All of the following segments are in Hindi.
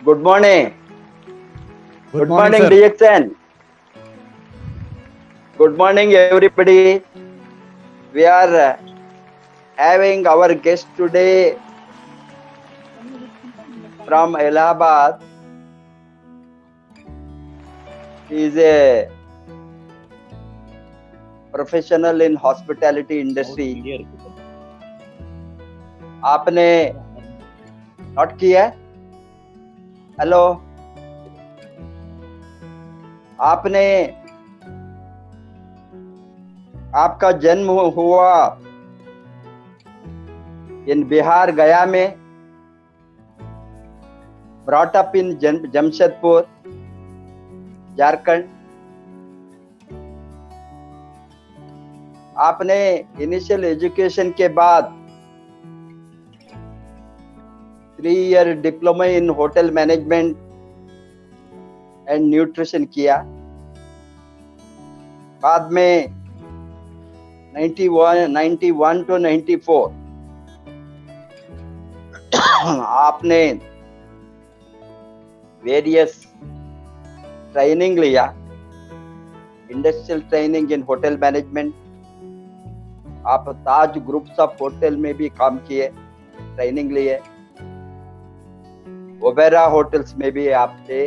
Good morning. Good Good morning, morning, sir. DXN. Good morning, everybody. We are having our guest today from Allahabad. He is a professional in hospitality industry. आपने नोट किया है? हेलो, आपने आपका जन्म हुआ इन बिहार गया में, brought up in Jamshedpur, Jharkhand. आपने इनिशियल एजुकेशन के बाद 3-year diploma in hotel management and nutrition किया. बाद में 91 to 94 आपने वेरियस ट्रेनिंग लिया, industrial training in hotel management. आप ताज ग्रुप्स ऑफ होटल में भी काम किए, ट्रेनिंग लिए. ओबेरा होटल्स में भी आप थे.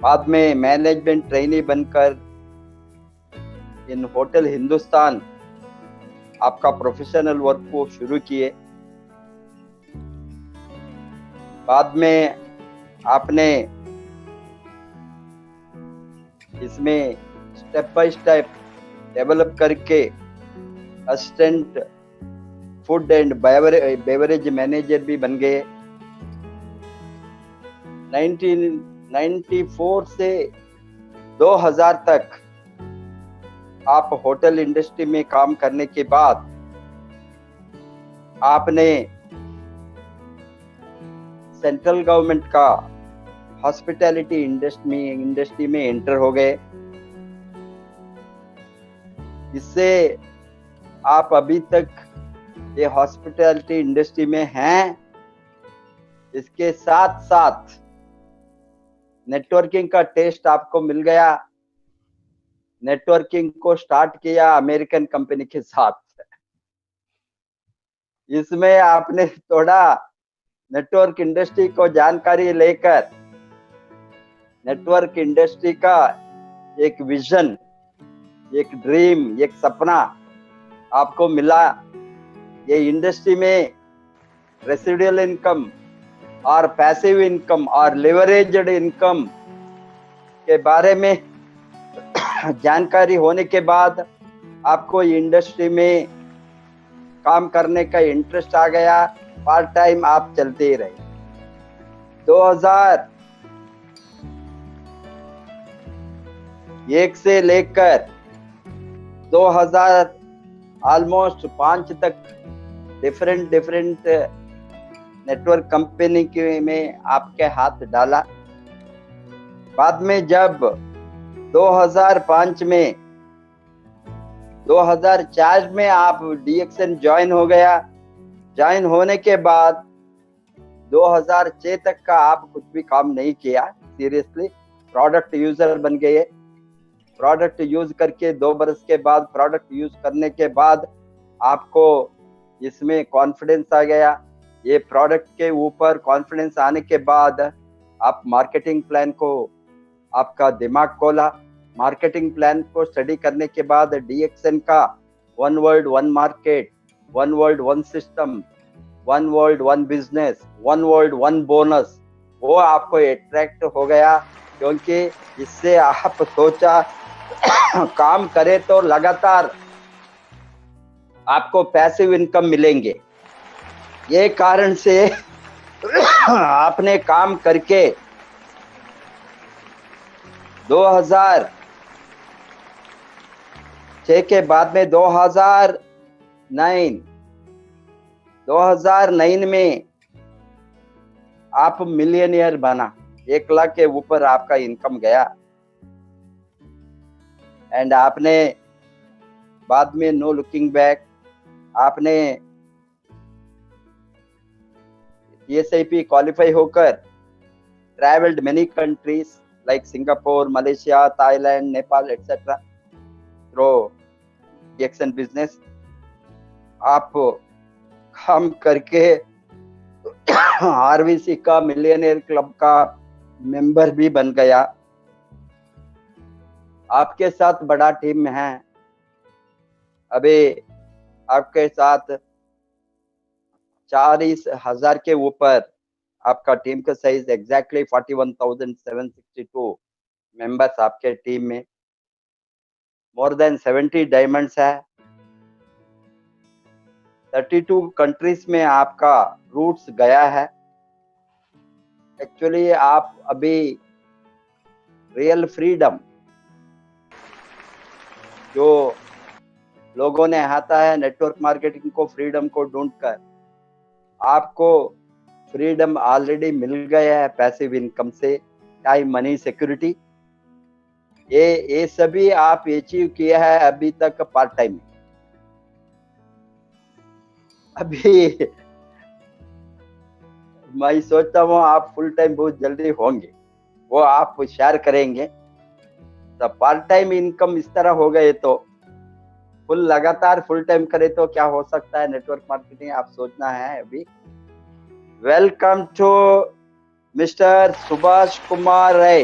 बाद में मैनेजमेंट ट्रेनी बनकर इन होटल हिंदुस्तान आपका प्रोफेशनल वर्क को शुरू किए. बाद में आपने इसमें स्टेप बाय स्टेप डेवलप करके assistant food and beverage manager भी बन गए. 1994 से 2000 तक आप होटल इंडस्ट्री में काम करने के बाद आपने सेंट्रल गवर्नमेंट का हॉस्पिटैलिटी इंडस्ट्री में एंटर हो गए. इससे आप अभी तक ये हॉस्पिटैलिटी इंडस्ट्री में हैं. इसके साथ साथ नेटवर्किंग का टेस्ट आपको मिल गया. नेटवर्किंग को स्टार्ट किया अमेरिकन कंपनी के साथ. इसमें आपने थोड़ा नेटवर्क इंडस्ट्री को जानकारी लेकर नेटवर्क इंडस्ट्री का एक विजन, एक ड्रीम, एक सपना आपको मिला. ये इंडस्ट्री में रेसिडुअल इनकम और पैसिव इनकम और लेवरेज्ड इनकम के बारे में जानकारी होने के बाद आपको इंडस्ट्री में काम करने का इंटरेस्ट आ गया. पार्ट टाइम आप चलते ही रहे. 2001 से लेकर 2000 ऑलमोस्ट 5 तक डिफरेंट नेटवर्क कंपनी के में आपके हाथ डाला. बाद में जब 2005 में 2004 में आप DXN ज्वाइन हो गया. ज्वाइन होने के बाद 2006 तक का आप कुछ भी काम नहीं किया सीरियसली. प्रोडक्ट यूजर बन गए. प्रोडक्ट यूज करके 2 बरस के बाद, प्रोडक्ट यूज करने के बाद आपको इसमें कॉन्फिडेंस आ गया. ये प्रोडक्ट के ऊपर कॉन्फिडेंस आने के बाद आप मार्केटिंग प्लान को आपका दिमाग खोला. मार्केटिंग प्लान को स्टडी करने के बाद DXN का one world one market, one world one system, one world one business, one world one bonus, वो आपको अट्रैक्ट हो गया. क्योंकि इससे आप सोचा काम करे तो लगातार आपको पैसिव इनकम मिलेंगे. ये कारण से आपने काम करके 2006 के बाद में 2009 में आप मिलियनियर बना. 1 लाख के ऊपर आपका इनकम गया. एंड आपने बाद में नो लुकिंग बैक आपने DSIP क्वालिफाई होकर traveled many countries like Singapore, Malaysia, Thailand, Nepal, etc. through DXN business. आप काम करके RVC का मिलियनियर क्लब का मेंबर भी बन गया। आपके साथ बड़ा टीम है। अभी आपके साथ 40,000 के ऊपर आपका टीम का साइज एग्जैक्टली 41,762 मेंबर्स आपके टीम में। मोर देन 70 डायमंड्स है। 32 कंट्रीज में आपका रूट्स गया है। एक्चुअली आप अभी रियल फ्रीडम जो लोगों ने आता है नेटवर्क मार्केटिंग को फ्रीडम को ढूंढकर, आपको फ्रीडम ऑलरेडी मिल गया है पैसिव इनकम से, टाइम, मनी, सिक्योरिटी। ये सभी आप अचीव किया है अभी तक पार्ट टाइम। अभी मैं सोचता हूँ आप फुल टाइम बहुत जल्दी होंगे, वो आप शेयर करेंगे। तो पार्ट टाइम इनकम इस तरह हो गए तो फुल लगातार फुल टाइम करे तो क्या हो सकता है नेटवर्क मार्केटिंग, आप सोचना है अभी। Welcome to mister Subhash Kumar Rai,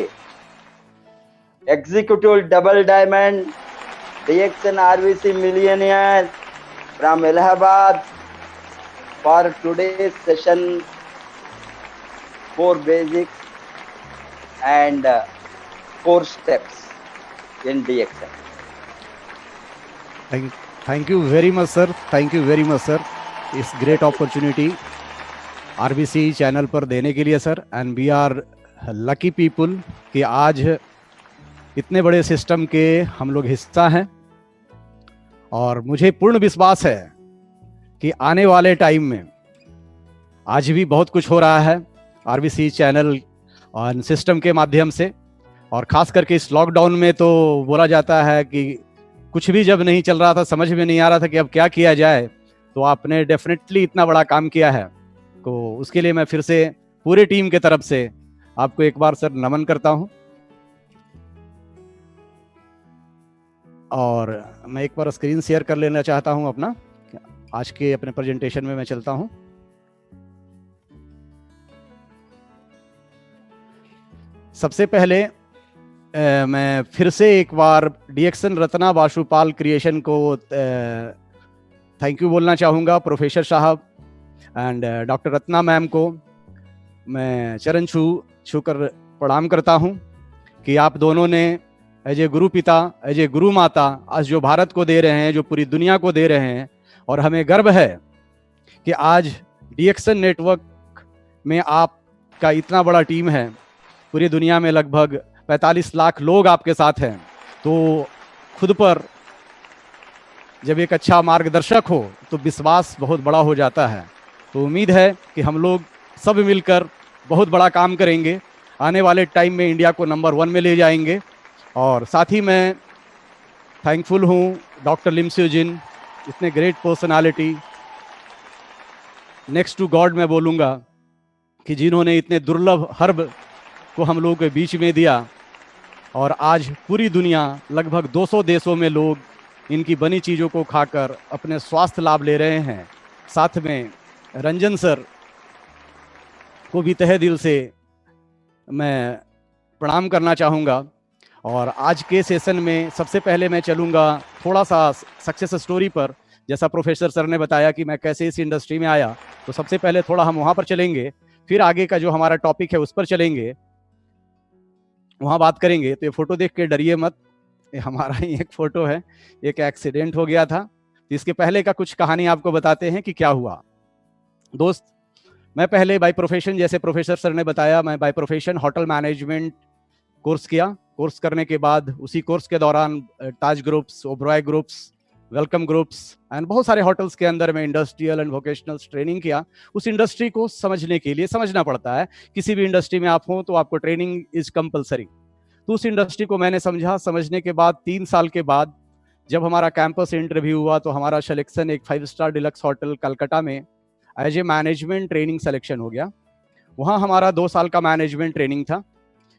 executive double diamond DXN RVC millionaire from Allahabad for today's session, 4 basics and 4 steps in DXN. Thank you very much, sir. Thank you very much, sir. इस great opportunity RVC चैनल पर देने के लिए sir. And we are lucky people कि आज इतने बड़े सिस्टम के हम लोग हिस्सा हैं, और मुझे पूर्ण विश्वास है कि आने वाले टाइम में आज भी बहुत कुछ हो रहा है RVC चैनल और सिस्टम के माध्यम से। और खास करके इस लॉकडाउन में तो बोला जाता है कि कुछ भी जब नहीं चल रहा था, समझ में नहीं आ रहा था कि अब क्या किया जाए, तो आपने डेफिनेटली इतना बड़ा काम किया है। तो उसके लिए मैं फिर से पूरे टीम के तरफ से आपको एक बार सर नमन करता हूं। और मैं एक बार स्क्रीन शेयर कर लेना चाहता हूं अपना, आज के अपने प्रेजेंटेशन में मैं चलता हूं। सबसे पहले मैं फिर से एक बार DXN रत्ना वासुपाल क्रिएशन को थैंक यू बोलना चाहूँगा। प्रोफेसर साहब एंड डॉक्टर रत्ना मैम को मैं चरण छू कर प्रणाम करता हूँ कि आप दोनों ने एज ए गुरु पिता, एज ए गुरु माता आज जो भारत को दे रहे हैं, जो पूरी दुनिया को दे रहे हैं। और हमें गर्व है कि आज DXN नेटवर्क में आपका इतना बड़ा टीम है। पूरी दुनिया में लगभग 45 लाख लोग आपके साथ हैं। तो खुद पर जब एक अच्छा मार्गदर्शक हो तो विश्वास बहुत बड़ा हो जाता है। तो उम्मीद है कि हम लोग सब मिलकर बहुत बड़ा काम करेंगे, आने वाले टाइम में इंडिया को नंबर 1 में ले जाएंगे। और साथ ही मैं थैंकफुल हूँ डॉक्टर लिम स्यू जिन, इतने great personality, next to God मैं बोलूँगा, कि जिन्होंने इतने दुर्लभ हर्ब को हम लोगों के बीच में दिया। और आज पूरी दुनिया लगभग 200 देशों में लोग इनकी बनी चीज़ों को खाकर अपने स्वास्थ्य लाभ ले रहे हैं। साथ में रंजन सर को भी तहे दिल से मैं प्रणाम करना चाहूँगा। और आज के सेशन में सबसे पहले मैं चलूँगा थोड़ा सा सक्सेस स्टोरी पर। जैसा प्रोफेसर सर ने बताया कि मैं कैसे इस इंडस्ट्री में आया, तो सबसे पहले थोड़ा हम वहाँ पर चलेंगे, फिर आगे का जो हमारा टॉपिक है उस पर चलेंगे, वहाँ बात करेंगे। तो ये फोटो देख के डरिए मत, ये हमारा ही एक फोटो है। एक एक्सीडेंट हो गया था, तो इसके पहले का कुछ कहानी आपको बताते हैं कि क्या हुआ। दोस्त, मैं पहले बाय प्रोफेशन, जैसे प्रोफेसर सर ने बताया, मैं by profession hotel management course किया। कोर्स करने के बाद उसी कोर्स के दौरान Taj groups, Oberoi groups, Welcome groups and बहुत सारे होटल्स के अंदर में इंडस्ट्रियल एंड वोकेशनल ट्रेनिंग किया। उस इंडस्ट्री को समझने के लिए समझना पड़ता है, किसी भी इंडस्ट्री में आप हो तो आपको ट्रेनिंग इज कंपलसरी। तो उस इंडस्ट्री को मैंने समझा। समझने के बाद 3 साल के बाद जब हमारा कैंपस इंटरव्यू हुआ, तो हमारा सिलेक्शन एक 5 स्टार डिलक्स होटल कलकत्ता में as a management training selection हो गया। वहाँ हमारा 2 साल का मैनेजमेंट ट्रेनिंग था,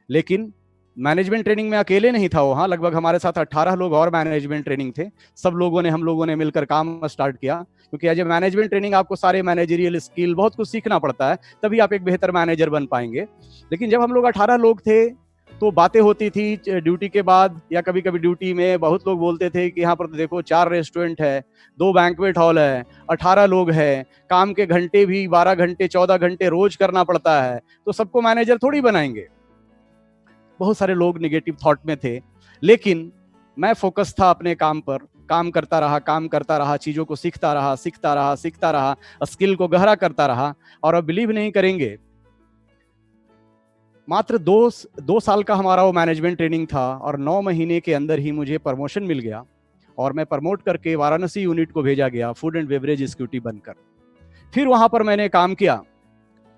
लेकिन मैनेजमेंट ट्रेनिंग में अकेले नहीं था वहाँ, लगभग हमारे साथ 18 लोग और मैनेजमेंट ट्रेनिंग थे। सब लोगों ने, हम लोगों ने मिलकर काम स्टार्ट किया, क्योंकि एज ए मैनेजमेंट ट्रेनिंग आपको सारे मैनेजरियल स्किल, बहुत कुछ सीखना पड़ता है, तभी आप एक बेहतर मैनेजर बन पाएंगे। लेकिन जब हम लोग 18 लोग थे तो बातें होती थी ड्यूटी के बाद, या कभी कभी ड्यूटी में बहुत लोग बोलते थे कि यहाँ पर तो देखो 4 रेस्टोरेंट है, 2 बैंक्वेट हॉल है, 18 लोग हैं, काम के घंटे भी 12 घंटे 14 घंटे रोज करना पड़ता है, तो सबको मैनेजर थोड़ी बनाएंगे। बहुत सारे लोग निगेटिव थॉट में थे, लेकिन मैं फोकस था अपने काम पर, काम करता रहा, चीजों को सीखता रहा, स्किल को गहरा करता रहा। और अब बिलीव नहीं करेंगे, मात्र 2 साल का हमारा वो मैनेजमेंट ट्रेनिंग था और 9 महीने के अंदर ही मुझे प्रमोशन मिल गया और मैं प्रमोट करके वाराणसी यूनिट को भेजा गया फूड एंड बेवरेज एग्जीक्यूटिव बनकर। फिर वहां पर मैंने काम किया,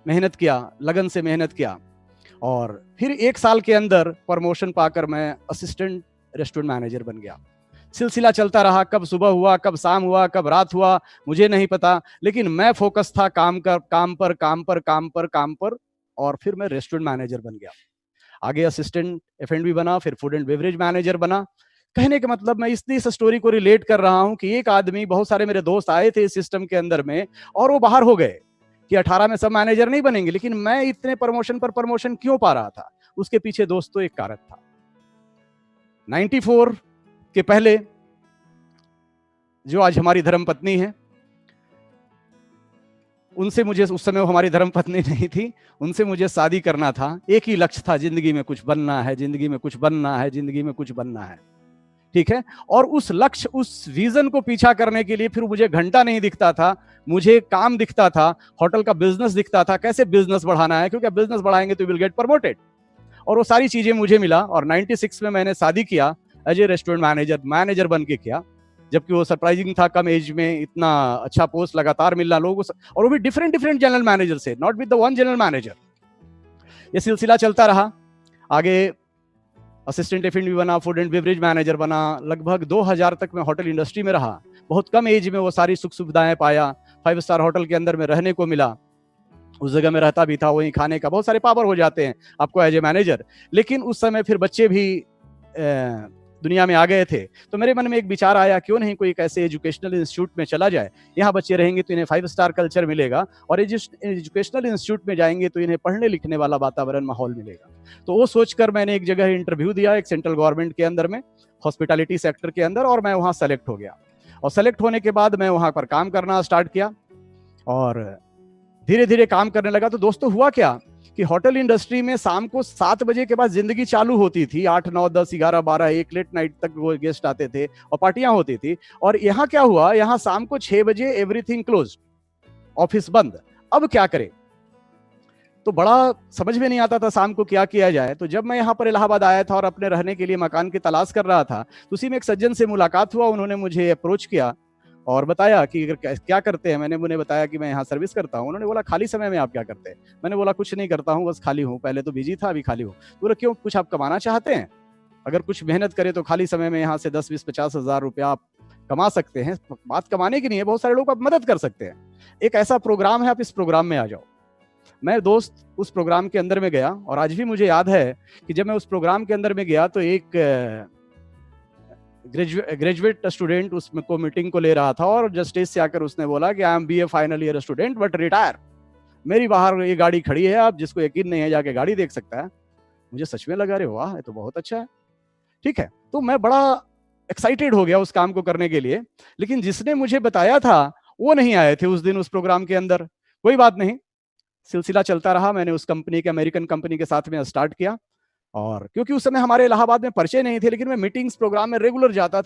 मेहनत किया, लगन से मेहनत किया, और फिर 1 साल के अंदर प्रमोशन पाकर मैं असिस्टेंट रेस्टोरेंट मैनेजर बन गया। सिलसिला चलता रहा, कब सुबह हुआ, कब शाम हुआ, कब रात हुआ, मुझे नहीं पता, लेकिन मैं फोकस था काम पर, और फिर मैं रेस्टोरेंट मैनेजर बन गया। आगे असिस्टेंट F&B बना, फिर फूड एंड बेवरेज मैनेजर बना। कहने का मतलब, मैं इस स्टोरी को रिलेट कर रहा हूं कि एक आदमी, बहुत सारे मेरे दोस्त आए थे इस सिस्टम के अंदर में और वो बाहर हो गए कि 18 में सब मैनेजर नहीं बनेंगे, लेकिन मैं इतने प्रमोशन पर प्रमोशन क्यों पा रहा था? उसके पीछे दोस्तों एक कारण था। 94 के पहले जो आज हमारी धर्मपत्नी है, उनसे मुझे, उस समय वो हमारी धर्मपत्नी नहीं थी, उनसे मुझे शादी करना था। एक ही लक्ष्य था, जिंदगी में कुछ बनना है, जिंदगी में कुछ बनना है, जिंदगी में कुछ बनना है, ठीक है। और उस लक्ष्य, उस विजन को पीछा करने के लिए फिर मुझे घंटा नहीं दिखता था, मुझे काम दिखता था, होटल का बिजनेस दिखता था, कैसे बिजनेस बढ़ाना है, क्योंकि बिजनेस बढ़ाएंगे तो विल गेट प्रमोटेड। और वो सारी चीजें मुझे मिला और 96 में मैंने शादी किया, एज ए रेस्टोरेंट मैनेजर बन के किया, जबकि वो सरप्राइजिंग था, कम एज में इतना अच्छा पोस्ट लगातार मिलना लोगों को, और वो भी डिफरेंट जनरल मैनेजर से, not with the one general manager. ये सिलसिला चलता रहा। आगे असिस्टेंट F&B बना, फूड एंड बेवरेज मैनेजर बना, लगभग 2000 तक मैं होटल इंडस्ट्री में रहा। बहुत कम एज में वो सारी सुख सुविधाएं पाया, 5 स्टार होटल के अंदर में रहने को मिला, उस जगह में रहता भी था, वहीं खाने का बहुत सारे पावर हो जाते हैं आपको एज ए मैनेजर। लेकिन उस समय फिर बच्चे भी दुनिया में आ गए थे, तो मेरे मन में एक विचार आया, क्यों नहीं कोई एक ऐसे एजुकेशनल इंस्टीट्यूट में चला जाए, यहाँ बच्चे रहेंगे तो इन्हें 5 स्टार कल्चर मिलेगा, और एजुकेशनल इंस्टीट्यूट में जाएंगे तो इन्हें पढ़ने लिखने वाला वातावरण, माहौल मिलेगा। तो वो सोचकर मैंने एक जगह इंटरव्यू दिया, एक सेंट्रल गवर्नमेंट के अंदर में, हॉस्पिटैलिटी सेक्टर के अंदर, और मैं वहाँ सेलेक्ट हो गया। और सेलेक्ट होने के बाद मैं वहाँ पर काम करना स्टार्ट किया और धीरे धीरे काम करने लगा। तो दोस्तों हुआ क्या कि होटल इंडस्ट्री में शाम को 7 बजे के बाद जिंदगी चालू होती थी, 8, 9, 10, 11, 12, 1 लेट नाइट तक वो गेस्ट आते थे और पार्टियां होती थी। और यहाँ क्या हुआ, यहाँ शाम को 6 बजे एवरीथिंग क्लोज, ऑफिस बंद। अब क्या करें, तो बड़ा समझ में नहीं आता था शाम को क्या किया जाए। तो जब मैं यहाँ पर इलाहाबाद आया था और अपने रहने के लिए मकान की तलाश कर रहा था, तो उसी में एक सज्जन से मुलाकात हुआ, उन्होंने मुझे अप्रोच किया और बताया कि क्या करते हैं। मैंने उन्हें बताया कि मैं यहाँ सर्विस करता हूँ। उन्होंने बोला खाली समय में आप क्या करते हैं? मैंने बोला कुछ नहीं करता हूँ, बस खाली हूँ, पहले तो बिजी था, अभी खाली हूँ। बोला क्यों, कुछ आप कमाना चाहते हैं? अगर कुछ मेहनत करें तो खाली समय में यहाँ से 10, 20, 50 हज़ार रुपया आप कमा सकते हैं। बात कमाने की नहीं है, बहुत सारे लोग आप मदद कर सकते हैं, एक ऐसा प्रोग्राम है, आप इस प्रोग्राम में आ जाओ। मैं दोस्त उस प्रोग्राम के अंदर में गया और आज भी मुझे याद है कि जब मैं उस प्रोग्राम के अंदर में गया तो एक ग्रेजुएट स्टूडेंट उसको मीटिंग को ले रहा था और जस्टिस से आकर उसने बोला कि I am BA final year student but retire. मेरी बाहर ये गाड़ी खड़ी है, आप जिसको यकीन नहीं है जाके गाड़ी देख सकता है। मुझे सच में लगा, अरे वाह, ये तो बहुत अच्छा है, ठीक है। तो मैं बड़ा एक्साइटेड हो गया उस काम को करने के लिए। लेकिन जिसने मुझे बताया था वो नहीं आए थे उस दिन उस प्रोग्राम के अंदर। कोई बात नहीं, सिलसिला चलता रहा। मैंने उस कंपनी के, अमेरिकन कंपनी के साथ में स्टार्ट किया, और क्योंकि उस समय हमारे इलाहाबाद में परिचय नहीं थे, लेकिन मैं मीटिंग्स प्रोग्राम में रेगुलर जाता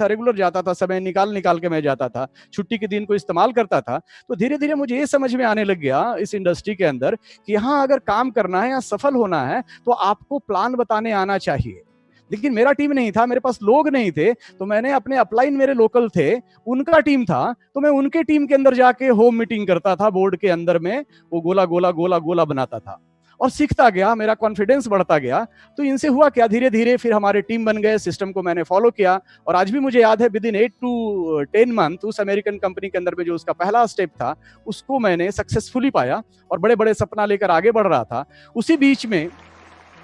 था, समय निकाल के मैं जाता था, छुट्टी के दिन को इस्तेमाल करता था। तो धीरे धीरे मुझे ये समझ में आने लग गया इस इंडस्ट्री के अंदर कि यहाँ अगर काम करना है या सफल होना है तो आपको प्लान बताने आना चाहिए। लेकिन मेरा टीम नहीं था, मेरे पास लोग नहीं थे, तो मैंने अपने अपलाइन, मेरे लोकल थे, उनका टीम था, तो मैं उनके टीम के अंदर जाके होम मीटिंग करता था, बोर्ड के अंदर में वो गोला गोला गोला गोला बनाता था। और सीखता गया, मेरा कॉन्फिडेंस बढ़ता गया। तो इनसे हुआ क्या, धीरे धीरे फिर हमारे टीम बन गए, सिस्टम को मैंने फॉलो किया, और आज भी मुझे याद है विद इन 8 to 10 मंथ उस अमेरिकन कंपनी के अंदर में जो उसका पहला स्टेप था उसको मैंने सक्सेसफुली पाया और बड़े बड़े सपना लेकर आगे बढ़ रहा था। उसी बीच में,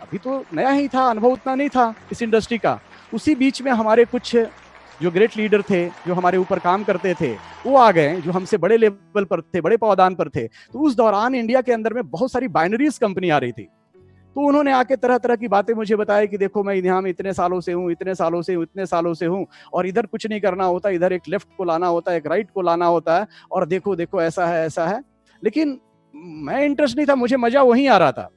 अभी तो नया ही था, अनुभव उतना नहीं था इस इंडस्ट्री का, उसी बीच में हमारे कुछ जो ग्रेट लीडर थे, जो हमारे ऊपर काम करते थे, वो आ गए, जो हमसे बड़े लेवल पर थे, बड़े पावदान पर थे। तो उस दौरान इंडिया के अंदर में बहुत सारी बाइनरीज कंपनी आ रही थी। तो उन्होंने आके तरह तरह की बातें मुझे बताया कि देखो मैं यहाँ में इतने सालों से हूँ, इतने सालों से हूँ, इतने सालों से हूँ, और इधर कुछ नहीं करना होता, इधर एक लेफ्ट को लाना होता है, एक राइट को लाना होता है, और देखो देखो ऐसा है ऐसा है। लेकिन मैं इंटरेस्ट नहीं था, मुझे मजा वहीं आ रहा था।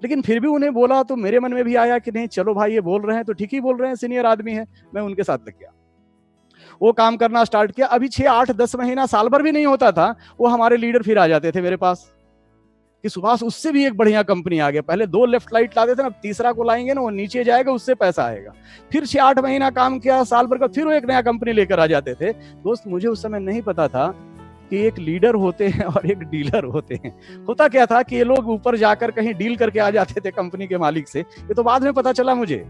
लेकिन फिर भी उन्हें बोला तो मेरे मन में भी आया कि नहीं चलो भाई, ये बोल रहे हैं तो ठीक ही बोल रहे हैं, सीनियर आदमी है। मैं उनके साथ लग गया, वो काम करना स्टार्ट किया। अभी 6, 8, 10 महीना, साल भर भी नहीं होता था, वो हमारे लीडर फिर आ जाते थे मेरे पास कि सुभाष उससे भी एक बढ़िया कंपनी आ गया, पहले 2 लेफ्ट राइट लाते थे ना, अब तीसरा को लाएंगे ना, वो नीचे जाएगा, उससे पैसा आएगा। फिर 6, 8 महीना काम किया, साल भर का, फिर वो एक नया कंपनी लेकर आ जाते थे। दोस्त, मुझे उस समय नहीं पता था कि एक लीडर होते हैं और एक डीलर होते हैं। होता क्या था कि ये लोग ऊपर जाकर कहीं डील करके आ जाते थे कंपनी के मालिक से, ये तो बाद में पता चला मुझे।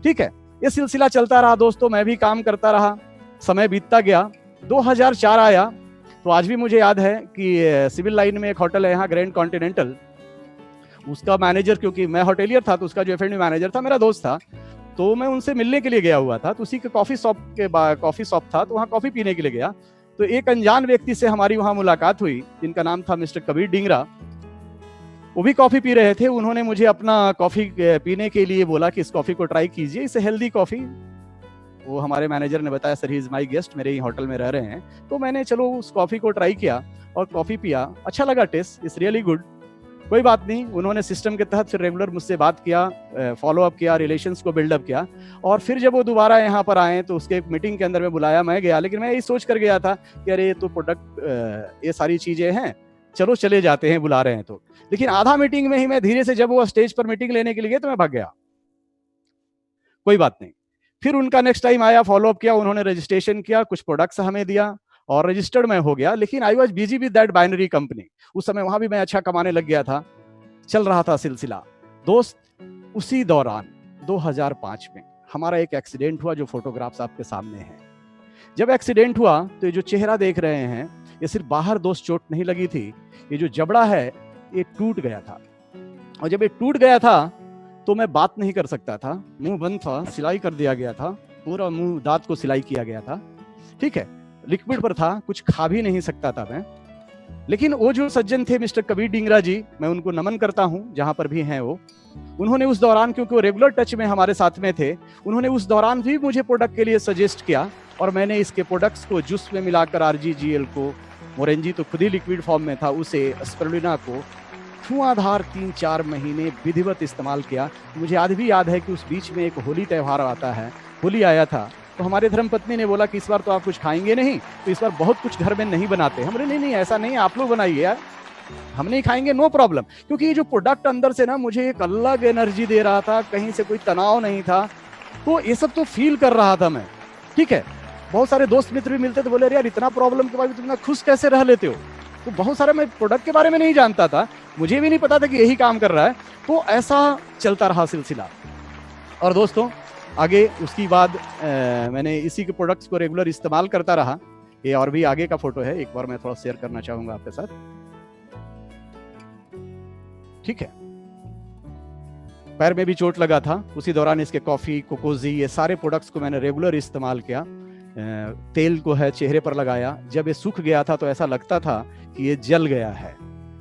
ठीक है, ये सिलसिला चलता रहा दोस्तों, मैं भी काम करता रहा, समय बीतता गया। 2004 आया तो आज भी मुझे याद है कि सिविल लाइन में एक होटल है यहाँ, ग्रैंड कॉन्टिनेंटल, उसका मैनेजर, क्योंकि मैं होटेलियर था तो उसका जो F&B मैनेजर था मेरा दोस्त था, तो मैं उनसे मिलने के लिए गया हुआ था। तो उसी के कॉफी शॉप था, तो वहाँ कॉफी पीने के लिए गया। तो एक अनजान व्यक्ति से हमारी वहाँ मुलाकात हुई, जिनका नाम था मिस्टर कबीर डिंगरा। वो भी कॉफी पी रहे थे। उन्होंने मुझे अपना कॉफी पीने के लिए बोला कि इस कॉफी को ट्राई कीजिए, इसे हेल्दी कॉफी। वो हमारे मैनेजर ने बताया sir he is my guest, मेरे ही होटल में रह रहे हैं। तो मैंने चलो उस कॉफी को ट्राई किया और कॉफी पिया, अच्छा लगा, टेस्ट इज रियली गुड। कोई बात नहीं, उन्होंने सिस्टम के तहत फिर रेगुलर मुझसे बात किया, फॉलो अप किया, रिलेशंस को बिल्डअप किया। और फिर जब वो दोबारा यहाँ पर आए तो उसके एक मीटिंग के अंदर में बुलाया, मैं गया। लेकिन मैं यही सोच कर गया था कि अरे ये तो प्रोडक्ट, ये सारी चीजें हैं, चलो चले जाते हैं, बुला रहे हैं तो। लेकिन आधा मीटिंग में ही मैं धीरे से, जब वो स्टेज पर मीटिंग लेने के लिए गए तो मैं भाग गया। कोई बात नहीं, फिर उनका नेक्स्ट टाइम आया, फॉलो अप किया, उन्होंने रजिस्ट्रेशन किया, कुछ प्रोडक्ट्स हमें दिया और रजिस्टर्ड मैं हो गया। लेकिन I was busy with that binary company. उस समय वहां भी मैं अच्छा कमाने लग गया था, चल रहा था सिलसिला। दोस्त, उसी दौरान 2005 में हमारा एक एक्सीडेंट हुआ, जो फोटोग्राफ्स आपके सामने हैं। जब एक्सीडेंट हुआ तो ये जो चेहरा देख रहे हैं, ये सिर्फ बाहर दोस्त चोट नहीं लगी थी, ये जो जबड़ा है ये टूट गया था। और जब ये टूट गया था तो मैं बात नहीं कर सकता था, मुंह बंद था, सिलाई कर दिया गया था, पूरा मुंह दांत को सिलाई किया गया था। ठीक है, लिक्विड पर था, कुछ खा भी नहीं सकता था मैं। लेकिन वो जो सज्जन थे मिस्टर कबीर डिंगरा जी, मैं उनको नमन करता हूं जहां पर भी हैं वो, उन्होंने उस दौरान, क्योंकि वो रेगुलर टच में हमारे साथ में थे, उन्होंने उस दौरान भी मुझे प्रोडक्ट के लिए सजेस्ट किया। और मैंने इसके प्रोडक्ट्स को जूस में मिलाकर, RGGL को, मोरेंजी तो खुद ही लिक्विड फॉर्म में था, उसे, स्पिरुलिना को धुआंधार 3-4 महीने विधिवत इस्तेमाल किया। मुझे आज भी याद है कि उस बीच में एक होली त्यौहार आता है, होली आया था, तो हमारे धर्मपत्नी ने बोला कि इस बार तो आप कुछ खाएंगे नहीं, तो इस बार बहुत कुछ घर में नहीं बनाते। हमने नहीं नहीं ऐसा नहीं, आप लोग बनाइए यार, हम नहीं खाएंगे, नो प्रॉब्लम। क्योंकि ये जो प्रोडक्ट अंदर से ना मुझे एक अलग एनर्जी दे रहा था, कहीं से कोई तनाव नहीं था, तो ये सब तो फील कर रहा था मैं। ठीक है, बहुत सारे दोस्त मित्र भी मिलते थे, बोले यार इतना प्रॉब्लम के बाद भी तुम इतना खुश कैसे रह लेते हो। तो बहुत सारा मैं प्रोडक्ट के बारे में नहीं जानता था, मुझे भी नहीं पता था कि यही काम कर रहा है। तो ऐसा चलता रहा सिलसिला। और दोस्तों आगे उसकी बाद मैंने इसी के प्रोडक्ट्स को रेगुलर इस्तेमाल करता रहा। ये और भी आगे का फोटो है, एक बार मैं थोड़ा शेयर करना चाहूंगा आपके साथ। ठीक है, पैर में भी चोट लगा था, उसी दौरान इसके कॉफी, कोकोजी, ये सारे प्रोडक्ट्स को मैंने रेगुलर इस्तेमाल किया। तेल को है चेहरे पर लगाया, जब ये सूख गया था तो ऐसा लगता था कि ये जल गया है।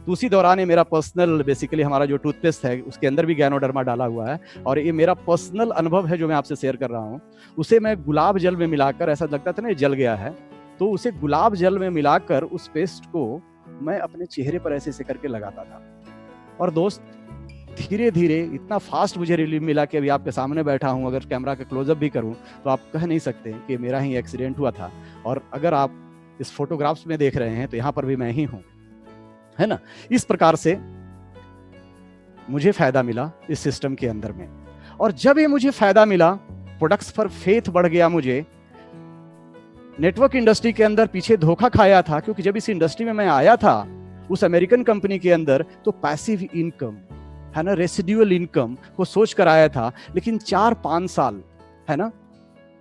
तो उसी दौरान ये मेरा पर्सनल, बेसिकली हमारा जो टूथपेस्ट है उसके अंदर भी गैनोडर्मा डाला हुआ है, और ये मेरा पर्सनल अनुभव है जो मैं आपसे शेयर कर रहा हूँ। उसे मैं गुलाब जल में मिलाकर, ऐसा लगता था ना ये जल गया है, तो उसे गुलाब जल में मिलाकर उस पेस्ट को मैं अपने चेहरे पर ऐसे ऐसे करके लगाता था। और दोस्त धीरे धीरे इतना फास्ट मुझे रिलीफ मिला कि अभी आपके सामने बैठा हूँ, अगर कैमरा का क्लोजअप भी करूँ तो आप कह नहीं सकते कि मेरा ही एक्सीडेंट हुआ था। और अगर आप इस फोटोग्राफ्स में देख रहे हैं तो यहाँ पर भी मैं ही हूँ, है ना। इस प्रकार से मुझे फायदा मिला इस सिस्टम के अंदर में। और जब ये मुझे फायदा मिला, प्रोडक्ट्स पर फेथ बढ़ गया मुझे। नेटवर्क इंडस्ट्री के अंदर पीछे धोखा खाया था, क्योंकि जब इस इंडस्ट्री में मैं आया था उस अमेरिकन कंपनी के अंदर, तो पैसिव इनकम, है ना, रेसिड्यूअल इनकम को सोच कर आया था, लेकिन 4-5 साल है ना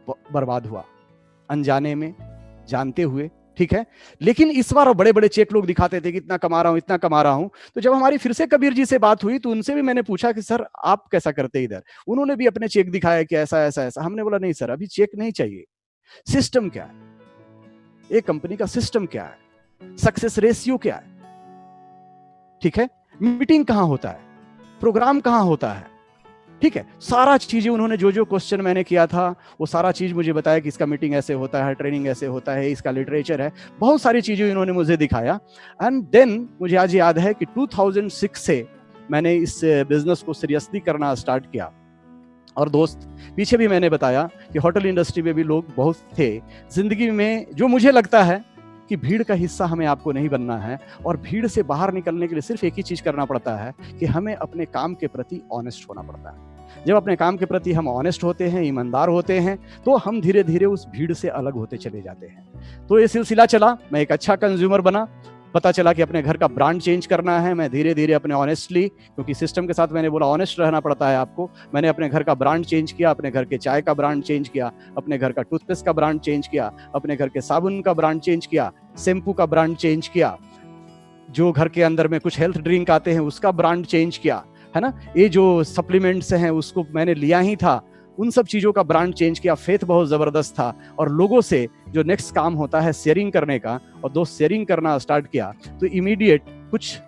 बर्बाद हुआ अनजाने में, जानते हुए, ठीक है। लेकिन इस बार बड़े बड़े चेक लोग दिखाते थे कि इतना कमा रहा हूं, इतना कमा रहा हूं। तो जब हमारी फिर से कबीर जी से बात हुई तो उनसे भी मैंने पूछा कि सर आप कैसा करते इधर। उन्होंने भी अपने चेक दिखाया कि ऐसा ऐसा ऐसा। हमने बोला नहीं सर, अभी चेक नहीं चाहिए, सिस्टम क्या है, एक कंपनी का सिस्टम क्या है, सक्सेस रेशियो क्या है, ठीक है, मीटिंग कहां होता है, प्रोग्राम कहां होता है, ठीक है। सारा चीजें उन्होंने जो जो क्वेश्चन मैंने किया था वो सारा चीज मुझे बताया कि इसका मीटिंग ऐसे होता है, ट्रेनिंग ऐसे होता है, इसका लिटरेचर है, बहुत सारी चीजें इन्होंने मुझे दिखाया। एंड देन मुझे आज याद है कि 2006 से मैंने इस बिजनेस को सीरियसली करना स्टार्ट किया। और दोस्त, पीछे भी मैंने बताया कि होटल इंडस्ट्री में भी लोग बहुत थे जिंदगी में, जो मुझे लगता है कि भीड़ का हिस्सा हमें आपको नहीं बनना है, और भीड़ से बाहर निकलने के लिए सिर्फ एक ही चीज करना पड़ता है कि हमें अपने काम के प्रति ऑनेस्ट होना पड़ता है। जब अपने काम के प्रति हम ऑनेस्ट होते हैं, ईमानदार होते हैं, तो हम धीरे धीरे उस भीड़ से अलग होते चले जाते हैं। तो ये सिलसिला चला, मैं एक अच्छा कंज्यूमर बना, पता चला कि अपने घर का ब्रांड चेंज करना है। मैं धीरे धीरे अपने ऑनेस्टली, क्योंकि सिस्टम के साथ मैंने बोला ऑनेस्ट रहना पड़ता है आपको, मैंने अपने घर का ब्रांड चेंज किया, अपने घर के चाय का ब्रांड चेंज किया, अपने घर का टूथपेस्ट का ब्रांड चेंज किया, अपने घर के साबुन का ब्रांड चेंज किया, शैम्पू का ब्रांड चेंज किया, जो घर के अंदर में कुछ हेल्थ ड्रिंक आते हैं उसका ब्रांड चेंज किया, है ना, ये जो सप्लीमेंट्स हैं उसको मैंने लिया ही था, उन सब चीजों का ब्रांड चेंज किया। फेथ बहुत जबरदस्त था, और लोगों से जो नेक्स्ट काम होता है शेयरिंग करने का, और दोस्त शेयरिंग करना स्टार्ट किया। तो इमीडिएट कुछ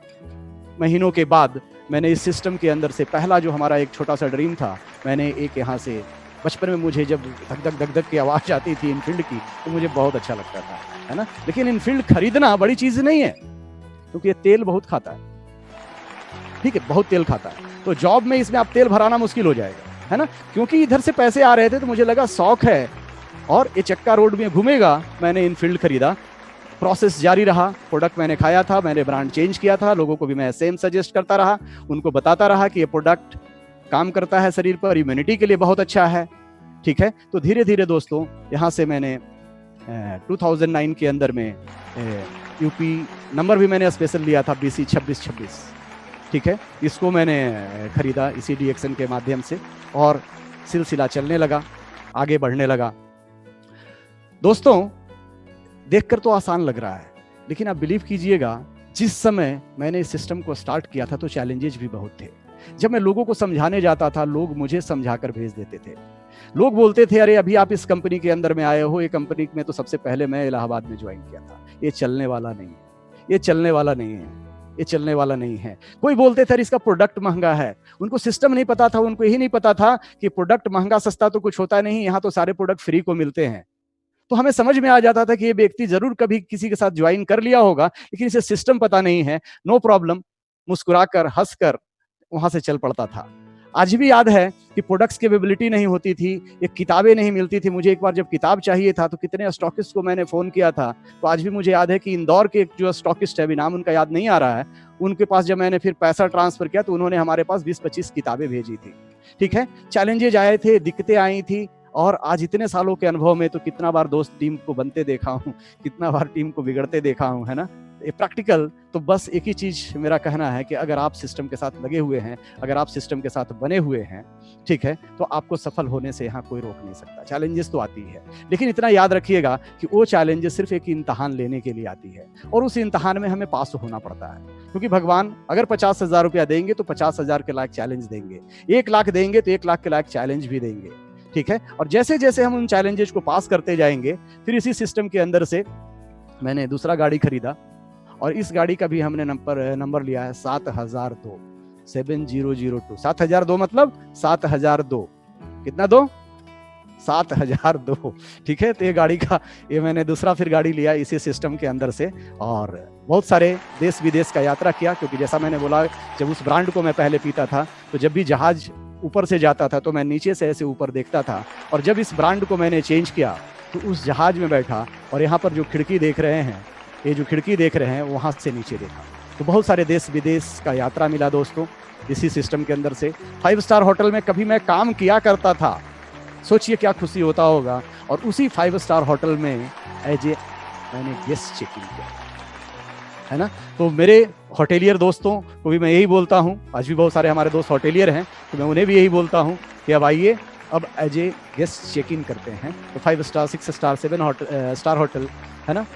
महीनों के बाद मैंने इस सिस्टम के अंदर से पहला जो हमारा एक छोटा सा ड्रीम था, मैंने एक यहाँ से, बचपन में मुझे जब धक धक धक धक की आवाज आती थी इनफील्ड की तो मुझे बहुत अच्छा लगता था, है ना। लेकिन इनफील्ड खरीदना बड़ी चीज नहीं है, क्योंकि ये तेल बहुत खाता है, ठीक है, बहुत तेल खाता है। तो जॉब में इसमें आप तेल भराना मुश्किल हो जाएगा, है ना। क्योंकि इधर से पैसे आ रहे थे तो मुझे लगा शौक है और ये चक्का रोड में घूमेगा, मैंने इनफील्ड खरीदा। प्रोसेस जारी रहा, प्रोडक्ट मैंने खाया था, मैंने ब्रांड चेंज किया था, लोगों को भी मैं सेम सजेस्ट करता रहा, उनको बताता रहा कि ये प्रोडक्ट काम करता है शरीर पर, इम्यूनिटी के लिए बहुत अच्छा है, ठीक है। तो धीरे धीरे दोस्तों यहाँ से मैंने 2009 के अंदर में यूपी नंबर भी मैंने स्पेशल लिया था, BC 2626, ठीक है। इसको मैंने खरीदा इसी DXN के माध्यम से, और सिलसिला चलने लगा, आगे बढ़ने लगा। दोस्तों देखकर तो आसान लग रहा है, लेकिन आप बिलीव कीजिएगा, जिस समय मैंने इस सिस्टम को स्टार्ट किया था तो चैलेंजेस भी बहुत थे। जब मैं लोगों को समझाने जाता था, लोग मुझे समझाकर भेज देते थे। लोग बोलते थे अरे अभी आप इस कंपनी के अंदर में आए हो, ये कंपनी में तो सबसे पहले मैं इलाहाबाद में ज्वाइन किया था, ये चलने वाला नहीं है, ये चलने वाला नहीं है, ये चलने वाला नहीं है। कोई बोलते थे इसका प्रोडक्ट महंगा है, उनको सिस्टम नहीं पता था, उनको यही नहीं पता था कि प्रोडक्ट महंगा सस्ता तो कुछ होता नहीं, यहाँ तो सारे प्रोडक्ट फ्री को मिलते हैं। तो हमें समझ में आ जाता था कि ये व्यक्ति जरूर कभी किसी के साथ ज्वाइन कर लिया होगा, लेकिन इसे सिस्टम पता नहीं है। नो प्रॉब्लम, मुस्कुराकर हंसकर वहां से चल पड़ता था। आज भी याद है कि प्रोडक्ट्स की अवेलेबिलिटी नहीं होती थी, ये किताबें नहीं मिलती थी। मुझे एक बार जब किताब चाहिए था तो कितने स्टॉकिस्ट को मैंने फोन किया था। तो आज भी मुझे याद है कि इंदौर के जो स्टॉकिस्ट है, अभी नाम उनका याद नहीं आ रहा है, उनके पास जब मैंने फिर पैसा ट्रांसफर किया तो उन्होंने हमारे पास 20-25 किताबें भेजी थी, ठीक है। चैलेंजेज आए थे, दिक्कतें आई थी, और आज इतने सालों के अनुभव में तो कितना बार दोस्त टीम को बनते देखा हूँ, कितना बार टीम को बिगड़ते देखा हूँ, है ना। प्रैक्टिकल तो बस एक ही चीज मेरा कहना है कि अगर आप सिस्टम के साथ लगे हुए हैं, अगर आप सिस्टम के साथ बने हुए हैं, ठीक है, तो आपको सफल होने से यहाँ कोई रोक नहीं सकता। चैलेंजेस तो आती है, लेकिन इतना याद रखिएगा कि वो चैलेंजेस सिर्फ एक इम्तहान लेने के लिए आती है, और उस इम्तहान में हमें पास होना पड़ता है। क्योंकि भगवान अगर 50,000 रुपया देंगे तो 50,000 के लायक चैलेंज देंगे, 1 लाख देंगे तो 1 लाख के लायक चैलेंज भी देंगे, ठीक है। और जैसे जैसे हम उन चैलेंजेस को पास करते जाएंगे, फिर इसी सिस्टम के अंदर से मैंने दूसरा गाड़ी खरीदा, और इस गाड़ी का भी हमने नंबर लिया है 7002, 7002। 7002 मतलब 7002, कितना दो? 7002, ठीक है। तो ये गाड़ी का, ये मैंने दूसरा फिर गाड़ी लिया इसी सिस्टम के अंदर से, और बहुत सारे देश विदेश का यात्रा किया। क्योंकि जैसा मैंने बोला, जब उस ब्रांड को मैं पहले पीता था तो जब भी जहाज ऊपर से जाता था तो मैं नीचे से ऐसे ऊपर देखता था, और जब इस ब्रांड को मैंने चेंज किया तो उस जहाज में बैठा, और यहाँ पर जो खिड़की देख रहे हैं, ये जो खिड़की देख रहे हैं, वहाँ से नीचे देखा। तो बहुत सारे देश विदेश का यात्रा मिला दोस्तों इसी सिस्टम के अंदर से। 5 स्टार होटल में कभी मैं काम किया करता था, सोचिए क्या खुशी होता होगा। और उसी 5 स्टार होटल में एज ए मैंने गेस्ट चेकिंग किया, है ना। तो मेरे होटेलियर दोस्तों को भी मैं यही बोलता हूँ, आज भी बहुत सारे हमारे दोस्त होटेलियर हैं, तो मैं उन्हें भी यही बोलता हूँ कि अब आइए, अब as a guest check in करते हैं। तो 5 स्टार 6 स्टार 7 स्टार होटल, है ना,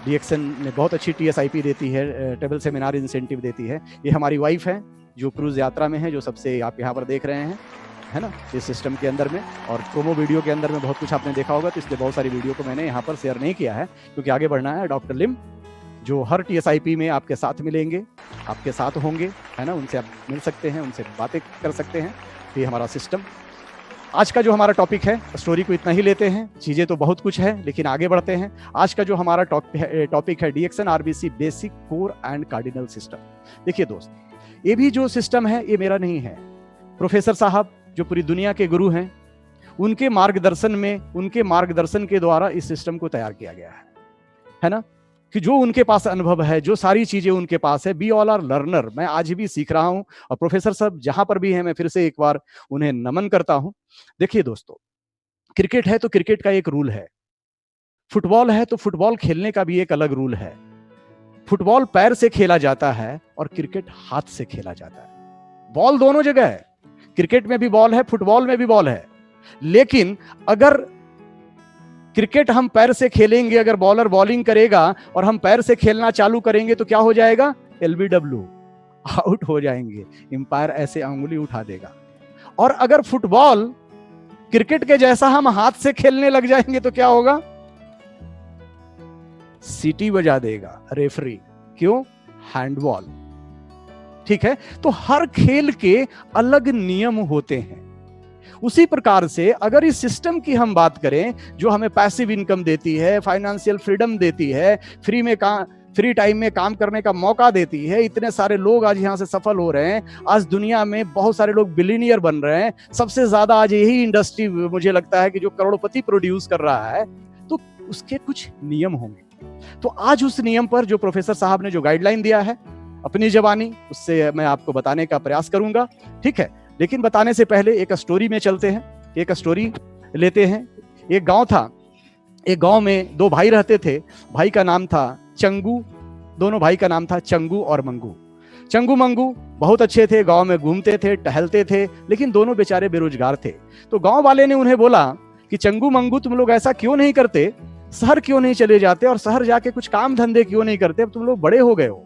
DXN ने बहुत अच्छी TSIP देती है, टेबल सेमिनार इंसेंटिव देती है। ये हमारी वाइफ है जो क्रूज यात्रा में है, जो सबसे आप यहाँ पर देख रहे हैं, है ना, इस सिस्टम के अंदर में। और प्रोमो वीडियो के अंदर में बहुत कुछ आपने देखा होगा, तो इसलिए बहुत सारी वीडियो को मैंने यहाँ पर शेयर नहीं किया है, क्योंकि आगे बढ़ना है। डॉक्टर लिम जो हर TSIP में आपके साथ मिलेंगे, आपके साथ होंगे, है ना, उनसे आप मिल सकते हैं, उनसे बातें कर सकते हैं। तो ये हमारा सिस्टम। आज का जो हमारा टॉपिक है, स्टोरी को इतना ही लेते हैं, चीज़ें तो बहुत कुछ है, लेकिन आगे बढ़ते हैं। आज का जो हमारा टॉपिक है DXN RBC basic core and cardinal system. देखिए दोस्त, ये भी जो सिस्टम है ये मेरा नहीं है, प्रोफेसर साहब जो पूरी दुनिया के गुरु हैं, उनके मार्गदर्शन में, उनके मार्गदर्शन के द्वारा इस सिस्टम को तैयार किया गया है ना, कि जो उनके पास अनुभव है, जो सारी चीजें उनके पास है, वी ऑल आर लर्नर। मैं आज भी सीख रहा हूं, और प्रोफेसर साहब जहां पर भी हैं, मैं फिर से एक बार उन्हें नमन करता हूं। देखिए दोस्तों, क्रिकेट है तो क्रिकेट का एक रूल है, फुटबॉल है तो फुटबॉल खेलने का भी एक अलग रूल है। फुटबॉल पैर से खेला जाता है और क्रिकेट हाथ से खेला जाता है। बॉल दोनों जगह है, क्रिकेट में भी बॉल है, फुटबॉल में भी बॉल है। लेकिन अगर क्रिकेट हम पैर से खेलेंगे, अगर बॉलर बॉलिंग करेगा और हम पैर से खेलना चालू करेंगे तो क्या हो जाएगा? LBW, आउट हो जाएंगे, अंपायर ऐसे अंगुली उठा देगा। और अगर फुटबॉल क्रिकेट के जैसा हम हाथ से खेलने लग जाएंगे तो क्या होगा? सीटी बजा देगा रेफरी। क्यों? हैंडबॉल। ठीक है, तो हर खेल के अलग नियम होते हैं। उसी प्रकार से अगर इस सिस्टम की हम बात करें, जो हमें पैसिव इनकम देती है, फाइनेंशियल फ्रीडम देती है, फ्री टाइम में काम करने का मौका देती है, इतने सारे लोग आज यहां से सफल हो रहे हैं, आज दुनिया में बहुत सारे लोग बिलियनियर बन रहे हैं, सबसे ज्यादा आज यही इंडस्ट्री मुझे लगता है कि जो करोड़पति प्रोड्यूस कर रहा है, तो उसके कुछ नियम होंगे। तो आज उस नियम पर जो प्रोफेसर साहब ने जो गाइडलाइन दिया है अपनी जबानी, उससे मैं आपको बताने का प्रयास करूंगा। ठीक है, लेकिन बताने से पहले एक स्टोरी में चलते हैं, एक स्टोरी लेते हैं। एक गांव था, एक गांव में दो भाई रहते थे। भाई का नाम था चंगू, दोनों भाई का नाम था चंगू और मंगू। चंगू मंगू बहुत अच्छे थे, गांव में घूमते थे, टहलते थे, लेकिन दोनों बेचारे बेरोजगार थे। तो गांव वाले ने उन्हें बोला कि चंगू मंगू, तुम लोग ऐसा क्यों नहीं करते, शहर क्यों नहीं चले जाते और शहर जाके कुछ काम धंधे क्यों नहीं करते, अब तुम लोग बड़े हो गए हो।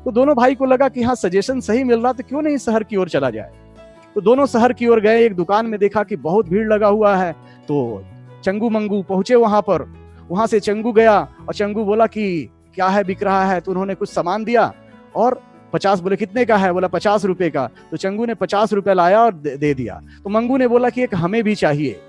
तो दोनों भाई को लगा कि हाँ, सजेशन सही मिल रहा, तो क्यों नहीं शहर की ओर चला जाए। तो दोनों शहर की ओर गए। एक दुकान में देखा कि बहुत भीड़ लगा हुआ है, तो चंगू मंगू पहुंचे वहां पर। वहां से चंगू गया और चंगू बोला कि क्या है, बिक रहा है। तो उन्होंने कुछ सामान दिया और 50, बोले कितने का है, बोला 50 रुपए का। तो चंगू ने 50 रुपए लाया और दे दिया। तो मंगू ने बोला कि एक हमें भी चाहिए।